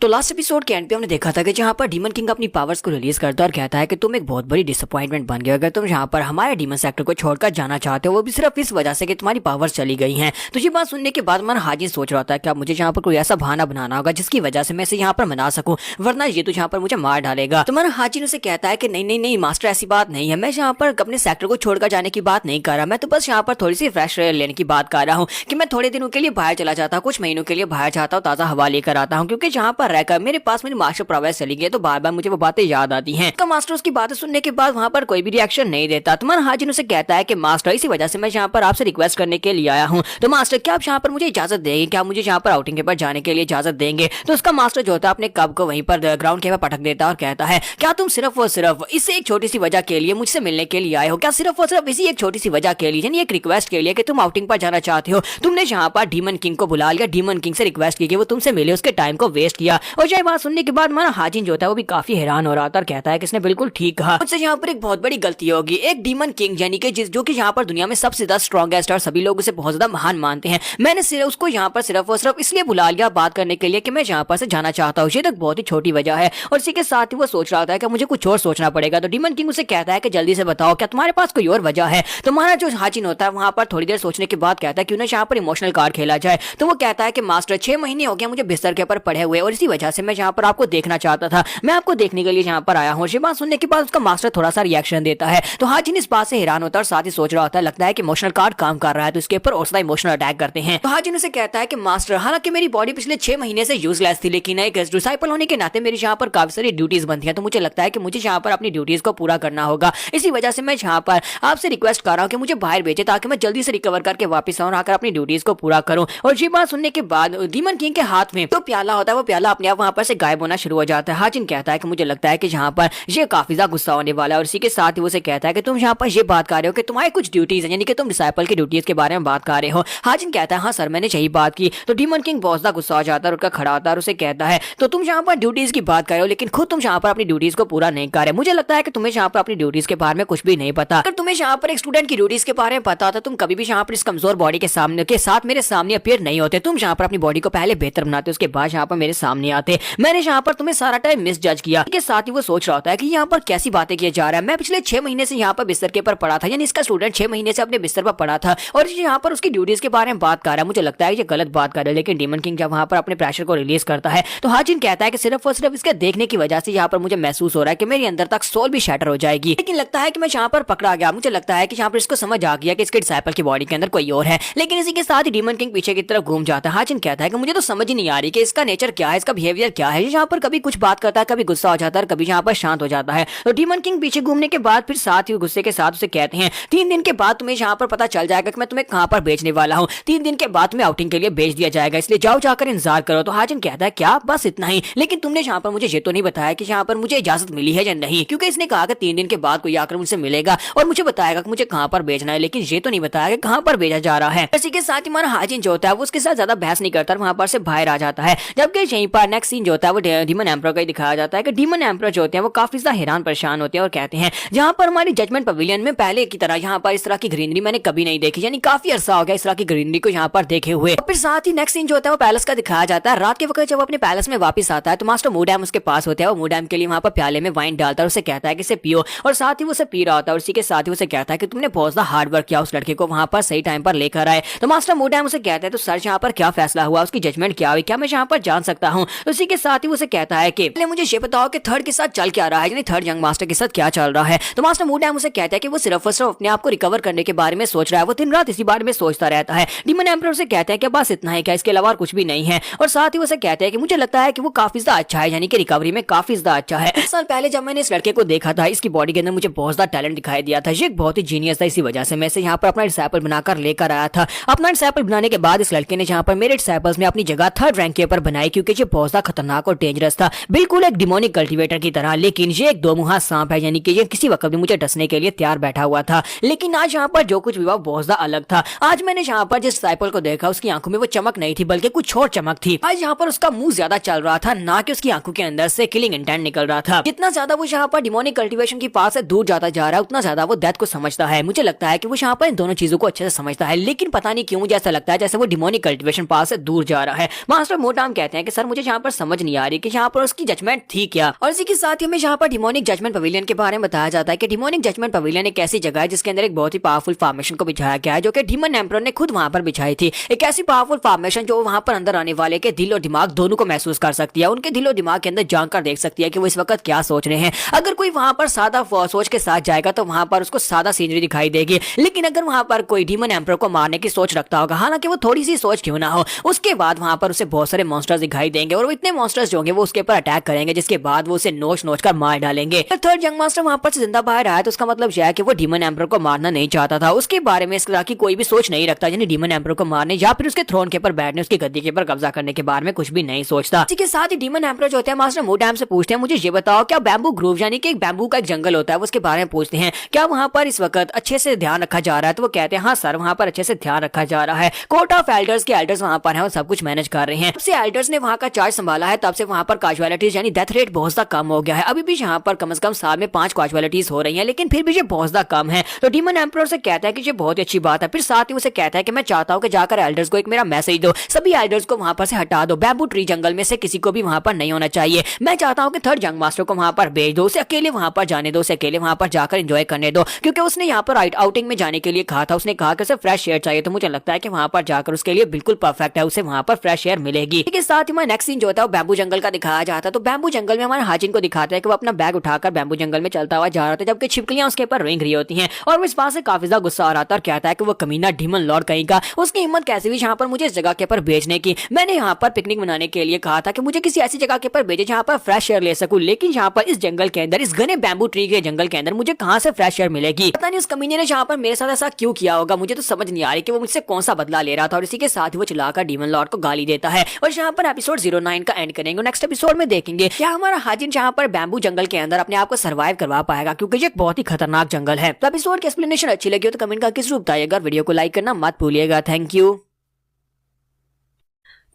तो लास्ट एपिसोड के एंड पे हमने देखा था कि जहाँ पर डीमन किंग अपनी पावर्स को रिलीज करता है और कहता है कि तुम एक बहुत बड़ी डिसअपॉइंटमेंट बन गए अगर तुम यहाँ पर हमारे डीमन सेक्टर को छोड़कर जाना चाहते हो, वो भी सिर्फ इस वजह से कि तुम्हारी पावर्स चली गई हैं। तो ये बात सुनने के बाद हमारा हाजिन सोच रहा था कि अब मुझे यहाँ पर कोई ऐसा बहाना बनाना होगा जिसकी वजह से मैं इसे यहाँ पर मना सकूं, वरना ये तो यहाँ पर मुझे मार डालेगा। तो हमारा हाजिन उसे कहता है कि नहीं नहीं नहीं मास्टर, ऐसी बात नहीं है, मैं यहाँ पर अपने सेक्टर को छोड़कर जाने की बात नहीं कर रहा, मैं तो बस यहाँ पर थोड़ी सी फ्रेश एयर लेने की बात कर रहा हूँ कि मैं थोड़े दिनों के लिए बाहर चला जाता हूँ, कुछ महीनों के लिए बाहर जाता हूँ, ताजा हवा लेकर आता हूँ, क्योंकि जहाँ पर रहकर मेरे पास मास्टर प्रवेश चली गई तो बार बार मुझे वो बातें याद आती हैं। तो मास्टर उसकी बातें सुनने के बाद वहाँ पर कोई भी रिएक्शन नहीं देता। तुम्हारा हाजिन उसे कहता है कि मास्टर, इसी वजह से मैं यहाँ पर आपसे रिक्वेस्ट करने के लिए आया हूँ, तो मास्टर क्या आप यहाँ पर मुझे इजाजत देंगे, क्या मुझे यहाँ पर आउटिंग के पर जाने के लिए इजाजत देंगे? तो उसका मास्टर जो होता है अपने कब को वहीं पर ग्राउंड के पर पटक देता है और कहता है क्या तुम सिर्फ और सिर्फ इसी एक छोटी सी वजह के लिए मुझसे मिलने के लिए आए हो? क्या सिर्फ और सिर्फ इसी एक छोटी सी वजह के लिए, यानी एक रिक्वेस्ट के लिए कि तुम आउटिंग पर जाना चाहते हो, तुमने यहाँ पर डीमन किंग को बुला लिया, डीमन किंग से रिक्वेस्ट की कि वो तुमसे मिले, उसके टाइम को वेस्ट किया? और ये बात सुनने के बाद हमारा हाजिन जो होता है वो भी काफी हैरान हो रहा था और कहता है कि इसने बिल्कुल ठीक कहा, मुझसे यहाँ पर एक बहुत बड़ी गलती होगी। एक डीमन किंग यानी कि जो कि यहाँ पर दुनिया में सबसे ज्यादा स्ट्रॉन्गेस्ट और सभी लोग उसे बहुत ज्यादा महान मानते हैं, मैंने सिर्फ उसको यहाँ पर सिर्फ और सिर्फ इसलिए बुला लिया बात करने के लिए कि मैं यहाँ पर से जाना चाहता हूँ। ये तो बहुत ही छोटी वजह है। और इसी के साथ ही वो सोच रहा था कि मुझे कुछ और सोचना पड़ेगा। तो डीमन किंग उसे कहता है कि जल्दी से बताओ क्या तुम्हारे पास कोई और वजह है? तो हमारा जो हाजिन होता है वहां पर थोड़ी देर सोचने के बाद कहता है क्यों ना यहाँ पर इमोशनल कार्ड खेला जाए। तो वो कहता है कि मास्टर 6 महीने हो गया मुझे बिस्तर के ऊपर पड़े हुए और इसी वजह से मैं यहाँ पर आपको देखना चाहता था, मैं आपको देखने के लिए यहाँ पर आया हूँ। ये बात सुनने के बाद उसका मास्टर थोड़ा सा रिएक्शन देता है। तो हाजिन इस बात से हैरान होता है और साथ ही सोच रहा होता है लगता है कि इमोशनल कार्ड काम कर रहा है, तो इसके ऊपर और ज्यादा इमोशनल अटैक करते हैं। तो हाजिन उसे कहता है कि मास्टर, हालांकि मेरी बॉडी पिछले 6 महीने से यूजलेस थी, लेकिन एक डिसाइपल होने के नाते मेरी यहाँ पर काफी सारी ड्यूटीज बनती है, तो मुझे लगता है कि मुझे यहाँ पर अपनी ड्यूटीज को पूरा करना होगा। इसी वजह से मैं यहाँ पर आपसे रिक्वेस्ट कर रहा हूँ कि मुझे बाहर भेजे ताकि मैं जल्दी से रिकवर करके वापस आऊँ, आकर अपनी ड्यूटीज को पूरा करूँ। और ये बात सुनने के बाद डीमन किंग के हाथ में तो प्याला होता है, वो प्याला अपने आप वहां पर से गायब होना शुरू हो जाता है। हाजिन कहता है कि मुझे लगता है कि यहाँ पर ये काफी ज्यादा गुस्सा होने वाला है। और इसी के साथ ही उसे कहता है कि तुम यहाँ पर ये बात कर रहे हो कि तुम्हारी कुछ ड्यूटीज है, यानी कि तुम डिसाइपल की ड्यूटीज के बारे में बात कर रहे हो। हाजिन कहता है हाँ सर, मैंने यही बात की। तो डीमन किंग बहुत ज्यादा गुस्सा हो जाता है और उनका खड़ा होता है और उसे कहता है तो तुम यहाँ पर ड्यूटीज की बात कर रहे हो लेकिन खुद तुम यहाँ पर अपनी ड्यूटीज को पूरा नहीं कर रहे। मुझे लगता है कि तुम्हें यहाँ पर अपनी ड्यूटीज के बारे में कुछ भी नहीं पता। अगर तुम्हें यहाँ पर एक स्टूडेंट की ड्यूटीज के बारे में पता होता तुम कभी भी यहाँ पर इस कमजोर बॉडी के साथ मेरे सामने अपीयर नहीं होते। तुम यहाँ पर अपनी बॉडी को पहले बेहतर बनाते, उसके बाद यहाँ पर मेरे सामने आते। मैंने यहाँ पर तुम्हें सारा टाइम मिस जज किया। इसके साथ ही वो सोच रहा होता है कि यहाँ पर कैसी बातें किया जा रहा है। मैं पिछले 6 महीने से यहाँ पर बिस्तर के ऊपर पड़ा था, यानी इसका स्टूडेंट 6 महीने से अपने बिस्तर पर पड़ा था और यहाँ पर उसकी ड्यूटीज के बारे में बात कर रहा है। मुझे लगता है ये गलत बात कर रहा है। लेकिन डीमन किंग जब वहाँ पर अपने प्रेशर को रिलीज करता है तो हाजिन कहता है कि सिर्फ और सिर्फ इसके देखने की वजह से यहाँ पर मुझे महसूस हो रहा है कि मेरे अंदर तक सोल भी शैटर हो जाएगी। लेकिन लगता है कि मैं यहाँ पर पकड़ा गया। मुझे लगता है कि यहाँ पर इसको समझ आ गया कि इसके डिसाइपल की बॉडी के अंदर कोई और है। लेकिन इसी के साथ ही डीमन किंग पीछे की तरफ घूम जाता है। हाजिन कहता है कि मुझे तो समझ ही नहीं आ रही कि इसका नेचर क्या है, इसका बिहेवियर क्या है। यहाँ पर कभी कुछ बात करता है, कभी गुस्सा हो जाता है, कभी यहाँ पर शांत हो जाता है। तो डीमन किंग पीछे घूमने के बाद फिर साथ ही गुस्से के साथ उसे कहते हैं 3 दिन के बाद तुम्हें यहाँ पर पता चल जाएगा कि मैं तुम्हें कहाँ पर भेजने वाला हूँ। 3 दिन के बाद तुम्हें आउटिंग के लिए भेज दिया जाएगा, इसलिए जाओ जाकर इंतजार करो। तो हाजिन कहता है क्या बस इतना ही? लेकिन तुमने यहाँ पर मुझे ये तो नहीं बताया कि यहाँ पर मुझे इजाजत मिली है या नहीं, क्योंकि इसने कहा कि 3 दिन के बाद कोई आकर मुझसे मिलेगा और मुझे बताएगा कि मुझे कहाँ पर भेजना है, लेकिन ये तो नहीं बताया कि कहाँ पर भेजा जा रहा है। इसी के साथ ही हमारा हाजिन जो होता है वो उसके साथ ज्यादा बहस नहीं करता, वहां पर से बाहर आ जाता है। जबकि यहीं पर नेक्स्ट सीन जो होता है वो डीमन एम्परर का दिखाया जाता है कि डीमन एम्परर जो होते हैं वो काफी ज्यादा हैरान परेशान होते हैं और कहते हैं जहाँ पर हमारी जजमेंट पवेलियन में पहले की तरह यहाँ पर इस तरह की ग्रीनरी मैंने कभी नहीं देखी, यानी काफी अरसा हो गया इस तरह की ग्रीनरी को यहाँ पर देखे हुए। और फिर साथ ही नेक्स्ट सीन जो होता है वो पैलेस का दिखाया जाता है। रात के वक्त जब वो अपने पैलेस में वापस आता है तो मास्टर मूडैम उसके पास होता है। वो मूडैम के लिए वहाँ पर प्याले में वाइन डालता है, उसे कहता है कि इसे पियो और साथ ही वो उसे पी रहा होता है। और इसी के साथ ही उसे कहता है कि तुमने बहुत ज्यादा हार्ड वर्क किया उस लड़के को वहाँ पर सही टाइम पर लेकर आए। तो मास्टर मूडैम उसे कहता है तो सर यहाँ पर क्या फैसला हुआ, उसकी जजमेंट क्या हुई, क्या मैं यहाँ पर जान सकता हूँ? तो उसी के साथ ही वो उसे कहता है कि पहले मुझे ये बताओ कि थर्ड के साथ चल क्या रहा है, यानी थर्ड यंग मास्टर के साथ क्या चल रहा है। तो मास्टर मूड उसे कहता है कि वो सिर्फ और सिर्फ अपने आप को रिकवर करने के बारे में सोच रहा है, वो दिन रात इसी बारे में सोचता रहता है। डीमन एम्परर से कहते हैं कि बस इतना ही क्या, इसके अलावा कुछ भी नहीं है। और साथ ही उसे कहते हैं कि मुझे लगता है कि वो काफी ज्यादा अच्छा है, यानी कि रिकवरी में काफी ज्यादा अच्छा है। 1 साल पहले जब मैंने इस लड़के को देखा था, इसकी बॉडी के अंदर मुझे बहुत ज्यादा टैलेंट दिखाई दिया था, ये एक बहुत ही जीनियस था। इसी वजह से मैं इसे यहाँ पर अपना डिसाइपल बनाकर लेकर आया था। अपना डिसाइपल बनाने के बाद इस लड़के ने यहाँ पर मेरे डिसाइपल्स में अपनी जगह थर्ड रैंक के ऊपर बनाई, क्योंकि ये बहुत ज्यादा खतरनाक और डेंजरस था, बिल्कुल एक डिमोनिक कल्टीवेटर की तरह। लेकिन ये एक 2 मुहा सांप है, यानी कि ये किसी वक्त भी मुझे डसने के लिए तैयार बैठा हुआ था। लेकिन आज यहाँ पर जो कुछ भी हुआ बहुत ज्यादा अलग था। आज मैंने यहाँ पर जिस डिसाइपल को देखा, उसकी आंखों में वो चमक नहीं थी, बल्कि कुछ और चमक थी। आज यहाँ पर उसका मुंह ज्यादा चल रहा था, ना कि उसकी आंखों के अंदर से किलिंग इंटेंट निकल रहा था। जितना ज्यादा वो यहाँ पर डिमोनिक कल्टीवेशन के पास से दूर जाता जा रहा है, उतना ज्यादा वो डेथ को समझता है। मुझे लगता है कि वो यहाँ पर इन दोनों चीजों को अच्छे से समझता है, लेकिन पता नहीं क्यों मुझे ऐसा लगता है जैसे वो डिमोनिक कल्टीवेशन पास से दूर जा रहा है। मास्टर मोटाम कहते हैं कि सर मुझे यहाँ पर समझ नहीं आ रही कि यहाँ पर उसकी जजमेंट थी क्या। और इसी के साथ ही हमें यहाँ पर डिमोनिक जजमेंट पवेलियन के बारे में बताया जाता है कि डिमोनिक जजमेंट पवेलियन एक ऐसी जगह है जिसके अंदर एक बहुत ही पावरफुल फॉर्मेशन को बिछाया गया है, जो कि डीमन एम्परर ने खुद वहां पर बिछाई थी। एक ऐसी पावरफुल फॉर्मेशन जो वहां पर अंदर आने वाले के दिल और दिमाग दोनों को महसूस कर सकती है, उनके दिल और दिमाग के अंदर जानकर देख सकती है कि वो इस वक्त क्या सोच रहे हैं। अगर कोई वहां पर सादा सोच के साथ जाएगा तो वहां पर उसको सादा सीनरी दिखाई देगी, लेकिन अगर वहां पर कोई डीमन एम्परर को मारने की सोच रखता होगा, हालांकि वो थोड़ी सी सोच क्यों ना हो, उसके बाद वहां पर उसे बहुत सारे मॉन्स्टर्स दिखाई देंगे और वो इतने मॉन्स्टर्स जो होंगे वो उसके ऊपर अटैक करेंगे, जिसके बाद वो उसे नोच नोच कर मार डालेंगे। थर्ड यंग मास्टर वहां पर से जिंदा बाहर आया तो उसका मतलब यह है कि वो डीमन एम्परर को मारना नहीं चाहता था, उसके बारे में इस तरह की कोई भी सोच नहीं रखता, यानी डीमन एम्परर को मारने या फिर उसके थ्रोन के ऊपर बैठने, उसकी गद्दी के ऊपर कब्जा करने के बारे में कुछ भी नहीं सोचता। इसी के साथ ही डीमन एम्परर जो होते हैं मास्टर मोटाम से पूछते हैं, मुझे ये बताओ क्या बैम्बू ग्रोव यानी कि एक बैम्बू का एक जंगल होता है, उसके बारे में पूछते हैं, क्या वहां पर इस वक्त अच्छे से ध्यान रखा जा रहा है। तो वो कहते हैं हाँ सर, वहां पर अच्छे से ध्यान रखा जा रहा है। कोर्ट ऑफ एल्डर्स के एल्डर्स वहां पर हैं और सब कुछ मैनेज कर रहे हैं। तब से एल्डर्स ने वहां का चार्ज संभाला है, तब से वहां पर कैजुअलिटीज यानी डेथ रेट बहुत ज्यादा कम हो गया है। अभी भी यहाँ पर कम से कम साल में 5 कैजुअलिटीज हो रही हैं, लेकिन फिर भी ये बहुत ज्यादा कम है। तो डीमन एम्परर से कहता है कि ये बहुत ही अच्छी बात है। फिर साथ ही उसे कहता है कि मैं चाहता हूँ कि जाकर एल्डर्स को एक मेरा मैसेज दो, सभी एल्डर्स को वहां पर से हटा दो, बैम्बू ट्री जंगल में से किसी को भी वहां पर नहीं होना चाहिए। मैं चाहता हूँ कि थर्ड यंग मास्टर को वहां पर भेज दो, उसे अकेले वहां पर जाने दो, उसे अकेले वहां पर जाकर एंजॉय करने दो, क्योंकि उसने यहाँ पर आउटिंग में जाने के लिए कहा था। उसने कहा कि उसे फ्रेश एयर चाहिए, तो मुझे लगता है कि वहां पर जाकर उसके लिए बिल्कुल परफेक्ट है, उसे वहां पर फ्रेश एयर मिलेगी। इसके साथ ही हमारा नेक्स्ट सीन जो होता है वो बैम्बू जंगल का दिखाया जाता है। तो बैम्बू जंगल में हमारे हाजिन को दिखाता है कि वो अपना बैग उठाकर बैम्बू जंगल में चलता हुआ जा रहा था, जबकि छिपकलियां उसके ऊपर रेंग रही होती हैं और वो इस बात से काफी ज्यादा गुस्सा आ रहा था और कहता है कि वो कमीना डीमन लॉर्ड कहीं का, उसकी हिम्मत कैसे हुई यहाँ पर मुझे इस जगह के ऊपर भेजने की। मैंने यहाँ पर पिकनिक मनाने के लिए कहा था कि मुझे किसी ऐसी जगह के ऊपर भेजे जहाँ पर फ्रेश एयर ले सकूं, लेकिन यहाँ पर इस जंगल के अंदर, इस घने बैम्बू ट्री के जंगल के अंदर मुझे कहाँ से फ्रेश एयर मिलेगी। पता नहीं उस कमीने ने यहाँ पर मेरे साथ ऐसा क्यों किया होगा, मुझे तो समझ नहीं आ रही कि वो मुझसे कौन सा बदला ले रहा था। और इसी के साथ ही वो चलाकर डीमन लॉर्ड को गाली देता है और यहाँ पर एपिसोड 09 का एंड करेंगे। नेक्स्ट एपिसोड में देखेंगे क्या हमारा हाजिन यहाँ पर बैम्बू जंगल के अंदर अपने आप को सर्वाइव करवा पाएगा, क्योंकि ये एक बहुत ही खतरनाक जंगल है। तो एपिसोड की एक्सप्लेनेशन अच्छी लगी हो तो कमेंट करके जरूर बताइएगा, वीडियो को लाइक करना मत भूलिएगा। Thank you.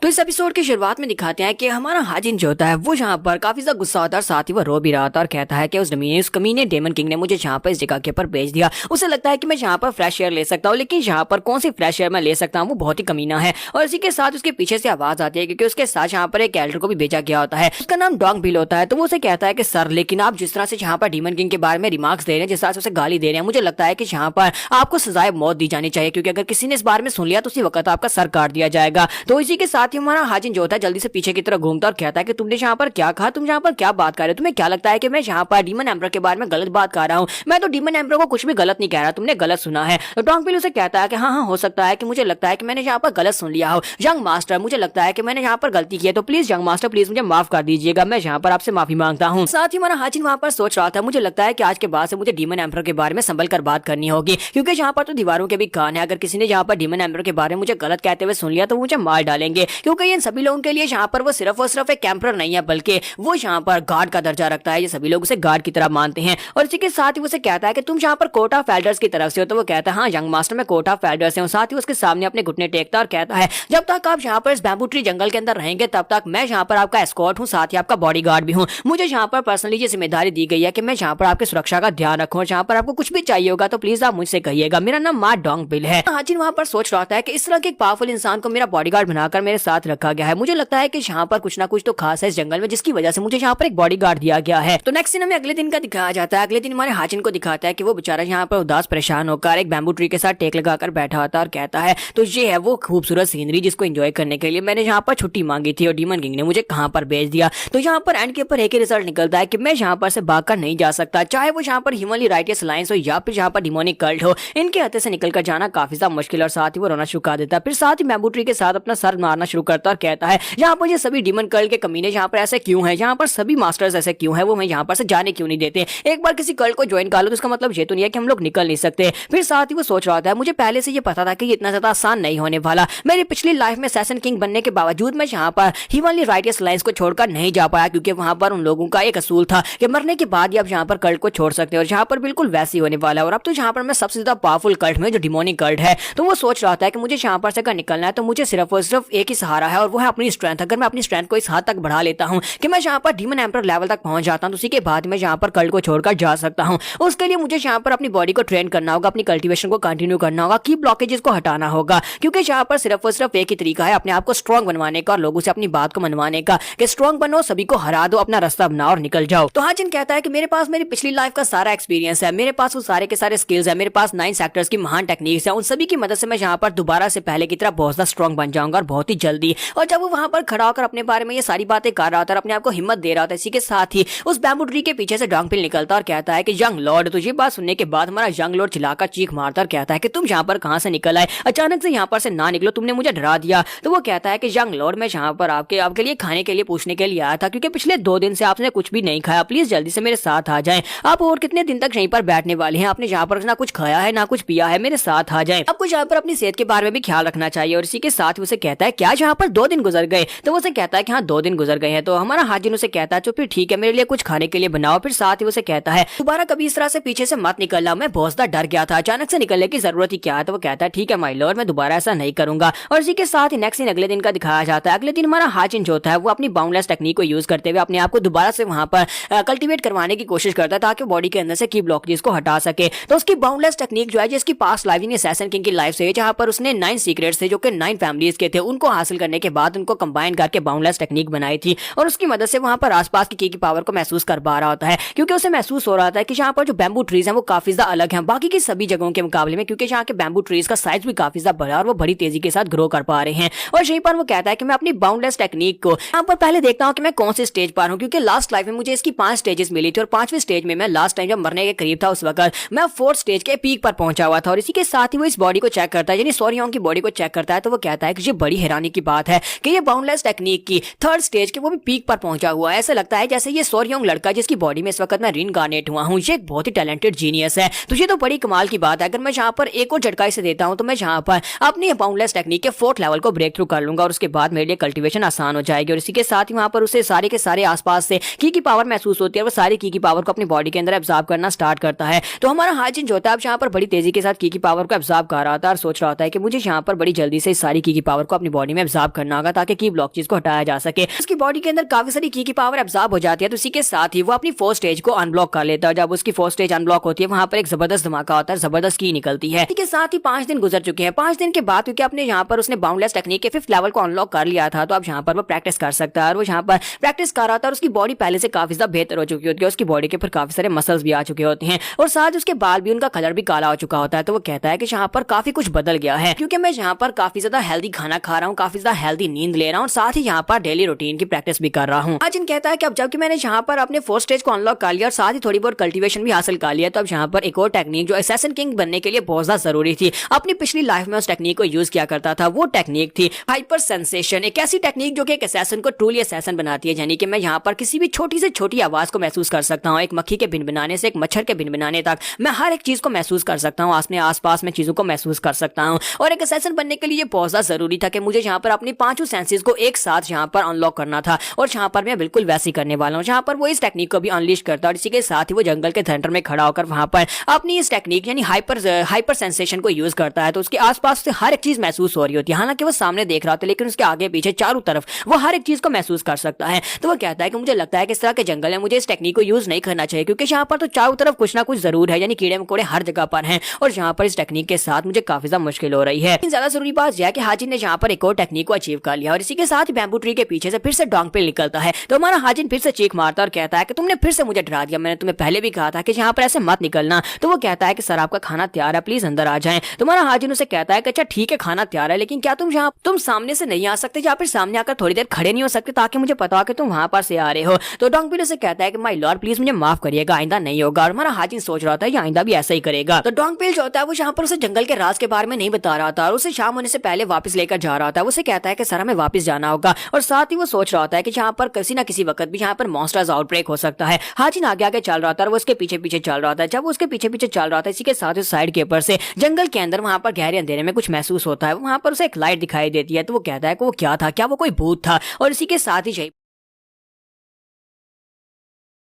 तो इस एपिसोड की शुरुआत में दिखाते हैं कि हमारा हाजिन जो होता है वो यहाँ पर काफी ज्यादा गुस्सा होता है और साथ ही वो रो भी रहा था और कहता है कि उस कमीने डेमन किंग ने मुझे यहाँ पर इस जगह के ऊपर भेज दिया। उसे लगता है कि मैं यहाँ पर फ्रेश एयर ले सकता हूँ, लेकिन यहाँ पर कौन सी फ्रेश एयर मैं ले सकता हूँ, वो बहुत ही कमीना है। और इसी के साथ उसके पीछे से आवाज आती है, क्योंकि उसके साथ यहाँ पर एक एल्डर को भी भेजा गया होता है, उसका नाम डॉग बिल होता है। तो वो उसे कहता है कि सर, लेकिन आप जिस तरह से यहाँ पर डीमन किंग के बारे में रिमार्क्स दे रहे हैं, जिस तरह से उसे गाली दे रहे हैं, मुझे लगता है कि यहाँ पर आपको सजाए मौत दी जानी चाहिए, क्योंकि अगर किसी ने इस बारे में सुन लिया तो उसी वक्त आपका सर काट दिया जाएगा। तो इसी के साथ ही हमारा हाजिन जो होता है जल्दी से पीछे की तरफ घूमता और कहता है कि तुमने यहाँ पर क्या कहा, तुम यहाँ पर क्या बात कर रहे हो, तुम्हें क्या लगता है कि मैं यहाँ पर डीमन एम्परर के बारे में गलत बात कर रहा हूँ। मैं तो डीमन एम्परर को कुछ भी गलत नहीं कह रहा, तुमने गलत सुना है। तो डॉन्गबिल उसे कहता है कि हाँ हाँ हो सकता है कि मुझे लगता है कि मैंने यहाँ पर गलत सुन लिया हो। यंग मास्टर, मुझे लगता है कि मैंने यहाँ पर गलती की है, तो प्लीज यंग मास्टर प्लीज मुझे माफ कर दीजिएगा, मैं यहाँ पर आपसे माफी मांगता हूँ। साथ ही हमारा हाजिन वहाँ पर सोच रहा था, मुझे लगता है कि आज के बाद से मुझे डीमन एम्परर के बारे में संभल कर बात करनी होगी, क्योंकि यहाँ पर तो दीवारों के भी कान है। अगर किसी ने यहाँ पर डीमन एम्परर के बारे में मुझे गलत कहते हुए सुन लिया तो मुझे मार डालेंगे, क्योंकि इन सभी लोगों के लिए यहाँ पर वो सिर्फ और सिर्फ एक एम्परर नहीं है, बल्कि वो यहाँ पर गार्ड का दर्जा रखता है। ये सभी लोग उसे गार्ड की तरह मानते हैं। और इसी के साथ ही उसे कहता है कि तुम यहाँ पर कोर्ट ऑफ एल्डर्स की तरफ से हो। तो वो कहता है हाँ यंग मास्टर, मैं कोर्ट ऑफ एल्डर्स से हूँ। साथ ही उसके सामने अपने घुटने टेकता और कहता है जब तक आप यहाँ पर इस बैम्बू ट्री जंगल के अंदर रहेंगे तब तक मैं यहाँ पर आपका एस्कॉर्ट हूँ, साथ ही आपका बॉडीगार्ड भी हूँ। मुझे यहाँ पर पर्सनली ये जिम्मेदारी दी गई है कि मैं यहाँ पर आपकी सुरक्षा का ध्यान रखूँ। जहाँ पर आपको कुछ भी चाहिए होगा तो प्लीज आप मुझसे कहिएगा, मेरा नाम मार्क डॉन्गबिल है। हाजिन वहाँ पर सोच रहा था कि इस तरह के एक पावरफुल इंसान को मेरा बॉडीगार्ड बनाकर मेरे साथ रखा गया है। मुझे लगता है कि यहाँ पर कुछ ना कुछ तो खास है इस जंगल में, जिसकी वजह से मुझे यहाँ पर एक बॉडीगार्ड दिया गया है। तो नेक्स्ट सीन हमें अगले दिन का दिखाया जाता है। अगले दिन हमारे हाजिन को दिखाता है कि वो बेचारा यहाँ पर उदास परेशान होकर एक बैम्बू ट्री के साथ टेक लगाकर बैठा होता है और कहता है तो ये है वो खूबसूरत सीनरी जिसको एंजॉय करने के लिए मैंने यहाँ पर छुट्टी मांगी थी और डीमन किंग ने मुझे कहाँ पर भेज दिया। तो यहाँ पर एंड के ऊपर एक ही रिजल्ट निकलता है कि मैं यहाँ पर से भागकर नहीं जा सकता, चाहे वो यहाँ पर ह्यूमनली राइटियस अलायंस हो या फिर यहाँ पर डिमोनिक कल्ट हो, इनके हाथे से निकलकर जाना काफी ज्यादा मुश्किल और साथ ही वो रोना शुरू कर देता है। फिर साथ ही बैम्बू ट्री के साथ अपना सर मारना शुरू करता है और कहता है यहाँ पर ये सभी डिमन कल्ट के कमीने यहाँ पर ऐसे क्यों है, यहाँ पर सभी मास्टर्स ऐसे क्यों है, वो मैं यहाँ पर से जाने क्यों नहीं देते, एक बार किसी कल्ट को ज्वाइन कर लो तो इसका मतलब ये तो नहीं है कि हम लोग निकल नहीं सकते। फिर साथ ही वो सोच रहा था मुझे पहले से ये पता था कि ये इतना ज्यादा आसान नहीं होने वाला, मेरी पिछली लाइफ में असैसिन किंग बनने के बावजूद मैं यहाँ पर ह्यूमनली राइटियस अलायंस को छोड़कर नहीं जा पाया, क्योंकि वहां पर उन लोगों का एक असूल था कि मरने के बाद ही आप यहाँ पर कल्ट को छोड़ सकते हो और यहाँ पर बिल्कुल वैसी होने वाला है। और अब तो यहाँ पर मैं सबसे ज्यादा पावरफुल कल्ट में जो डिमोनिक कल्ट है, तो वो सोच रहा था कि मुझे यहाँ पर से अगर निकलना है तो मुझे सिर्फ और सिर्फ एक ही सहारा है और वो है अपनी स्ट्रेंथ। अगर मैं अपनी स्ट्रेंथ को इस हद तक बढ़ा लेता हूँ कि मैं यहाँ पर डीमन एम्पर लेवल तक पहुंच जाता हूँ, तो उसी के बाद मैं यहाँ पर कल्ट को छोड़कर जा सकता हूँ। उसके लिए मुझे यहाँ पर अपनी बॉडी को ट्रेन करना होगा, अपनी कल्टिवेशन को कंटिन्यू करना होगा, की ब्लॉकेजेस को हटाना होगा, क्योंकि यहाँ पर सिर्फ और सिर्फ एक ही तरीका है अपने आप को स्ट्रॉन्ग बनवाने का और लोगों से अपनी बात को मनवाने का कि स्ट्रॉन्ग बनो, सभी को हरा दो, अपना रास्ता बनाओ और निकल जाओ। तो हाजिन कहता है कि मेरे पास मेरी पिछली लाइफ का सारा एक्सपीरियंस है, मेरे पास वो सारे के सारे स्किल्स है, मेरे पास 9 सेक्टर्स की महान टेक्निक्स है, उन सभी की मदद से मैं यहाँ पर दोबारा से पहले की तरह बहुत ज्यादा स्ट्रॉन्ग बन जाऊंगा और बहुत ही जल्दी। और जब वो वहां पर खड़ा होकर अपने बारे में ये सारी बातें कर रहा था और अपने आप को हिम्मत दे रहा था, इसी के साथ ही उस बैम्बू ट्री के पीछे से डॉन्गपिल निकलता और कहता है कि यंग लॉर्ड। तो ये बात सुनने के बाद हमारा यंग लॉर्ड चिल्लाकर चीख मारता और कहता है कि तुम यहाँ पर कहां से निकल आए, अचानक से यहाँ पर से ना निकलो, तुमने मुझे डरा दिया। तो वो कहता है कि यंग लॉर्ड मैं यहाँ पर आपके लिए खाने के लिए पूछने के लिए आया था, क्योंकि पिछले 2 दिन से आपने कुछ भी नहीं खाया, प्लीज जल्दी से मेरे साथ आ जाएं। आप और कितने दिन तक यहीं पर बैठने वाले हैं, आपने यहाँ पर ना कुछ खाया है ना कुछ पिया है, मेरे साथ आ जाएं। आपको यहाँ पर अपनी सेहत के बारे में भी ख्याल रखना चाहिए। और इसी के साथ उसे कहता है क्या यहाँ पर 2 दिन गुजर गए, तो वो उसे कहता है कि हाँ 2 दिन गुजर गए हैं। तो हमारा हाजिन उसे कहता है तो फिर ठीक है मेरे लिए कुछ खाने के लिए बनाओ। फिर साथ ही उसे कहता है दोबारा कभी इस तरह से पीछे से मत निकलना, मैं बहुत ज्यादा डर गया था, अचानक से निकलने की जरूरत ही क्या है। तो वो कहता है ठीक है माय लॉर्ड, मैं दोबारा ऐसा नहीं करूंगा। और इसी के साथ ही नेक्स्ट दिन अगले दिन का दिखाया जाता है। अगले दिन हमारा हाजिन जो होता है वो अपनी बाउंडलेस टेक्निक को यूज करते हुए अपने आप को दोबारा से वहां पर कल्टीवेट करवाने की कोशिश करता है ताकि बॉडी के अंदर से की ब्लॉकेज को हटा सके। तो उसकी बाउंडलेस टेक्निक जो है जिसकी पास्ट लाइफ यानी असैसिन किंग की लाइफ से, जहां पर उसने 9 सीक्रेट्स थे जो कि 9 फैमिलीज के थे, उनको हासिल करने के बाद उनको कंबाइन करके बाउंडलेस टेक्निक बनाई थी। और उसकी मदद से वहां पर आसपास की पावर को महसूस कर पा रहा होता है, क्योंकि उसे महसूस हो रहा था कि यहाँ पर जो बैम्बू ट्रीज हैं वो काफी ज्यादा अलग हैं बाकी की सभी जगहों के मुकाबले में, क्योंकि यहाँ के बैम्बू ट्रीज का साइज भी काफी ज्यादा बड़ा और वो बड़ी तेजी के साथ ग्रो कर पा रहे हैं। और यहीं पर वो कहता है कि मैं अपनी बाउंडलेस टेक्निक को यहाँ पर पहले देखता हूँ कि मैं कौन से स्टेज पर हूँ, क्योंकि लास्ट लाइफ में मुझे इसकी 5 स्टेजेस मिली थी और 5वें स्टेज में मैं लास्ट टाइम जब मरने के करीब था उस वक्त मैं 4th स्टेज के पीक पर पहुंचा हुआ था। और इसी के साथ ही वो इस बॉडी को चेक करता है, यानी सोरियोंग की बॉडी को चेक करता है। तो वो कहता है कि ये बड़ी हैरानी की बात है कि ये बाउंडलेस टेक्निक की 3rd स्टेज के वो भी पीक पर पहुंचा हुआ है। ऐसा लगता है जैसे ये सोरियोंग लड़का जिसकी बॉडी में इस वक्त मैं रीइंकार्नेट हुआ हूँ, ये एक बहुत ही टैलेंटेड जीनियस है। तो ये तो बड़ी कमाल की बात है। अगर मैं यहाँ पर एक और झटका इसे देता हूँ तो मैं यहाँ पर अपनी बाउंडलेस टेक्निक के 4th लेवल को ब्रेक थ्रू कर लूंगा और उसके बाद मेरे लिए कल्टीवेशन आसान हो जाएगी। और इसी के साथ ही वहां पर उसे सारे के सारे आसपास से की पावर महसूस होती है, वो सारी की पावर को अपनी बॉडी के अंदर एब्जॉर्ब करना स्टार्ट करता है। तो हमारा हाजिन जो होता है अब यहाँ पर बड़ी तेजी के साथ की पावर को एब्जॉर्ब कर रहा था और सोच रहा होता है कि मुझे यहाँ पर बड़ी जल्दी से सारी की पावर को अपनी बॉडी में एब्जॉर्ब करना होगा ताकि की ब्लॉक चीज को हटाया जा सके। उसकी बॉडी के अंदर काफी सारी की पावर एब्जॉर्ब हो जाती है। तो इसी के साथ ही वो अपनी 4th स्टेज को अनब्लॉक कर लेता है। जब उसकी 4th स्टेज अनब्लॉक होती है वहां पर एक जबरदस्त धमाका होता है, जबरदस्त की निकलती है। इसी के साथ ही 5 दिन गुजर चुके हैं। 5 दिन के बाद क्योंकि अपने यहाँ पर उसने बाउंडलेस टेक्निक के 5th लेवल को अनलॉक कर लिया था, तो अब यहाँ पर वो प्रैक्टिस कर सकता है। और वो यहाँ पर प्रैक्टिस कर रहा था और उसकी बॉडी पहले से काफी ज्यादा बेहतर हो चुकी होती है, उसकी बॉडी के ऊपर काफी सारे मसल्स भी आ चुके होते हैं और साथ उसके बाल भी उनका कलर भी काला हो चुका होता है। तो वो कहता है कि यहाँ पर काफी कुछ बदल गया है, क्योंकि मैं यहाँ पर काफी ज्यादा हेल्दी खाना खा रहा हूँ, काफी ज्यादा हेल्दी नींद ले रहा हूँ, साथ ही यहाँ पर डेली रूटीन की प्रैक्टिस भी कर रहा हूँ। हाजिन कहता है कि अब जबकि मैंने यहाँ पर अपने 4th स्टेज को अनलॉक कर लिया और साथ ही थोड़ी बहुत कल्टीवेशन भी हासिल कर लिया, तो अब यहाँ पर एक और टेक्निक जो असैसिन किंग बनने के लिए बहुत ज्यादा जरूरी थी, अपनी पिछली लाइफ में उस टेक्निक को यूज किया करता था, वो टेक्निक थी हाइपर सेंसेशन। एक ऐसी टेक्निक जो कि एक असैसिन को ट्रूली असैसिन बनाती है, यानी कि मैं यहाँ पर किसी भी छोटी से छोटी आवाज को महसूस कर सकता हूँ, एक मक्खी के भिनभिनाने से एक मच्छर के भिनभिनाने तक मैं हर एक चीज को महसूस कर सकता हूँ, अपने आसपास में चीजों को महसूस कर सकता हूँ। और एक असैसिन बनने के लिए बहुत ज्यादा जरूरी था कि मुझे यहाँ पर अपनी 5 सेंसेस को एक साथ यहाँ पर अनलॉक करना था और यहाँ पर मैं बिल्कुल वैसे ही करने वाला हूँ। यहाँ पर वो इस टेक्निक को भी अनलिश करता है और इसी के साथ ही वो जंगल के सेंटर में खड़ा होकर वहां पर अपनी इस टेक्निक यानी हाइपर सेंसेशन को यूज करता है। तो उसके आसपास से हर एक चीज महसूस हो रही होती है, हालांकि वो सामने देख रहा था लेकिन उसके आगे पीछे चारों तरफ वो हर एक चीज को महसूस कर सकता है। तो वो कहता है कि मुझे लगता है कि इस तरह के जंगल है, मुझे इस टेक्निक को यूज नहीं करना चाहिए, क्योंकि यहाँ पर तो चारों तरफ कुछ ना कुछ जरूर है, यानी कीड़े मकोड़े हर जगह पर हैं और यहाँ पर इस टेक्निक के साथ मुझे काफी ज्यादा मुश्किल हो रही है। ज्यादा जरूरी बात यह है कि हाजिन ने यहाँ पर एक और टेक्निक टेक्निक को अचीव कर लिया। और इसी के साथ ही बैम्बू ट्री के पीछे से फिर से डोंगपिल निकलता है। तो हमारा हाजिन फिर से चीख मारता है और कहता है कि तुमने फिर से मुझे डरा दिया, मैंने तुम्हें पहले भी कहा था कि यहाँ पर ऐसे मत निकलना। तो वो कहता है कि सर आपका खाना तैयार है, प्लीज अंदर आ जाएं। तुम्हारा हाजिन उसे कहता है कि अच्छा ठीक है खाना तैयार है, लेकिन क्या तुम सामने से नहीं आ सकते या फिर सामने आकर थोड़ी देर खड़े नहीं हो सकते ताकि मुझे पता हो कि तुम वहां पर से आ रहे हो। तो डोंगपिल उसे कहता है कि माय लॉर्ड प्लीज मुझे माफ करिएगा, आइंदा नहीं होगा। और हमारा हाजिन सोच रहा था ये आइंदा भी ऐसा ही करेगा। तो डोंगपिल जो होता है वो यहाँ पर उसे जंगल के राज के बारे में नहीं बता रहा था और उसे शाम होने से पहले वापस लेकर जा रहा था। उसे कहता है कि सर हमें वापस जाना होगा और साथ ही वो सोच रहा होता है कि यहाँ पर किसी ना किसी वक्त भी यहाँ पर मॉन्स्टर्स आउटब्रेक हो सकता है। हाजिन आगे आगे चल रहा था और वो उसके पीछे पीछे चल रहा था। जब वो उसके पीछे पीछे चल रहा था इसी के साथ साइड के ऊपर से जंगल के अंदर वहां पर गहरे अंधेरे में कुछ महसूस होता है। वहां पर उसे एक लाइट दिखाई देती है। तो वो कहता है कि वो क्या था, क्या वो कोई भूत था। और इसी के साथ ही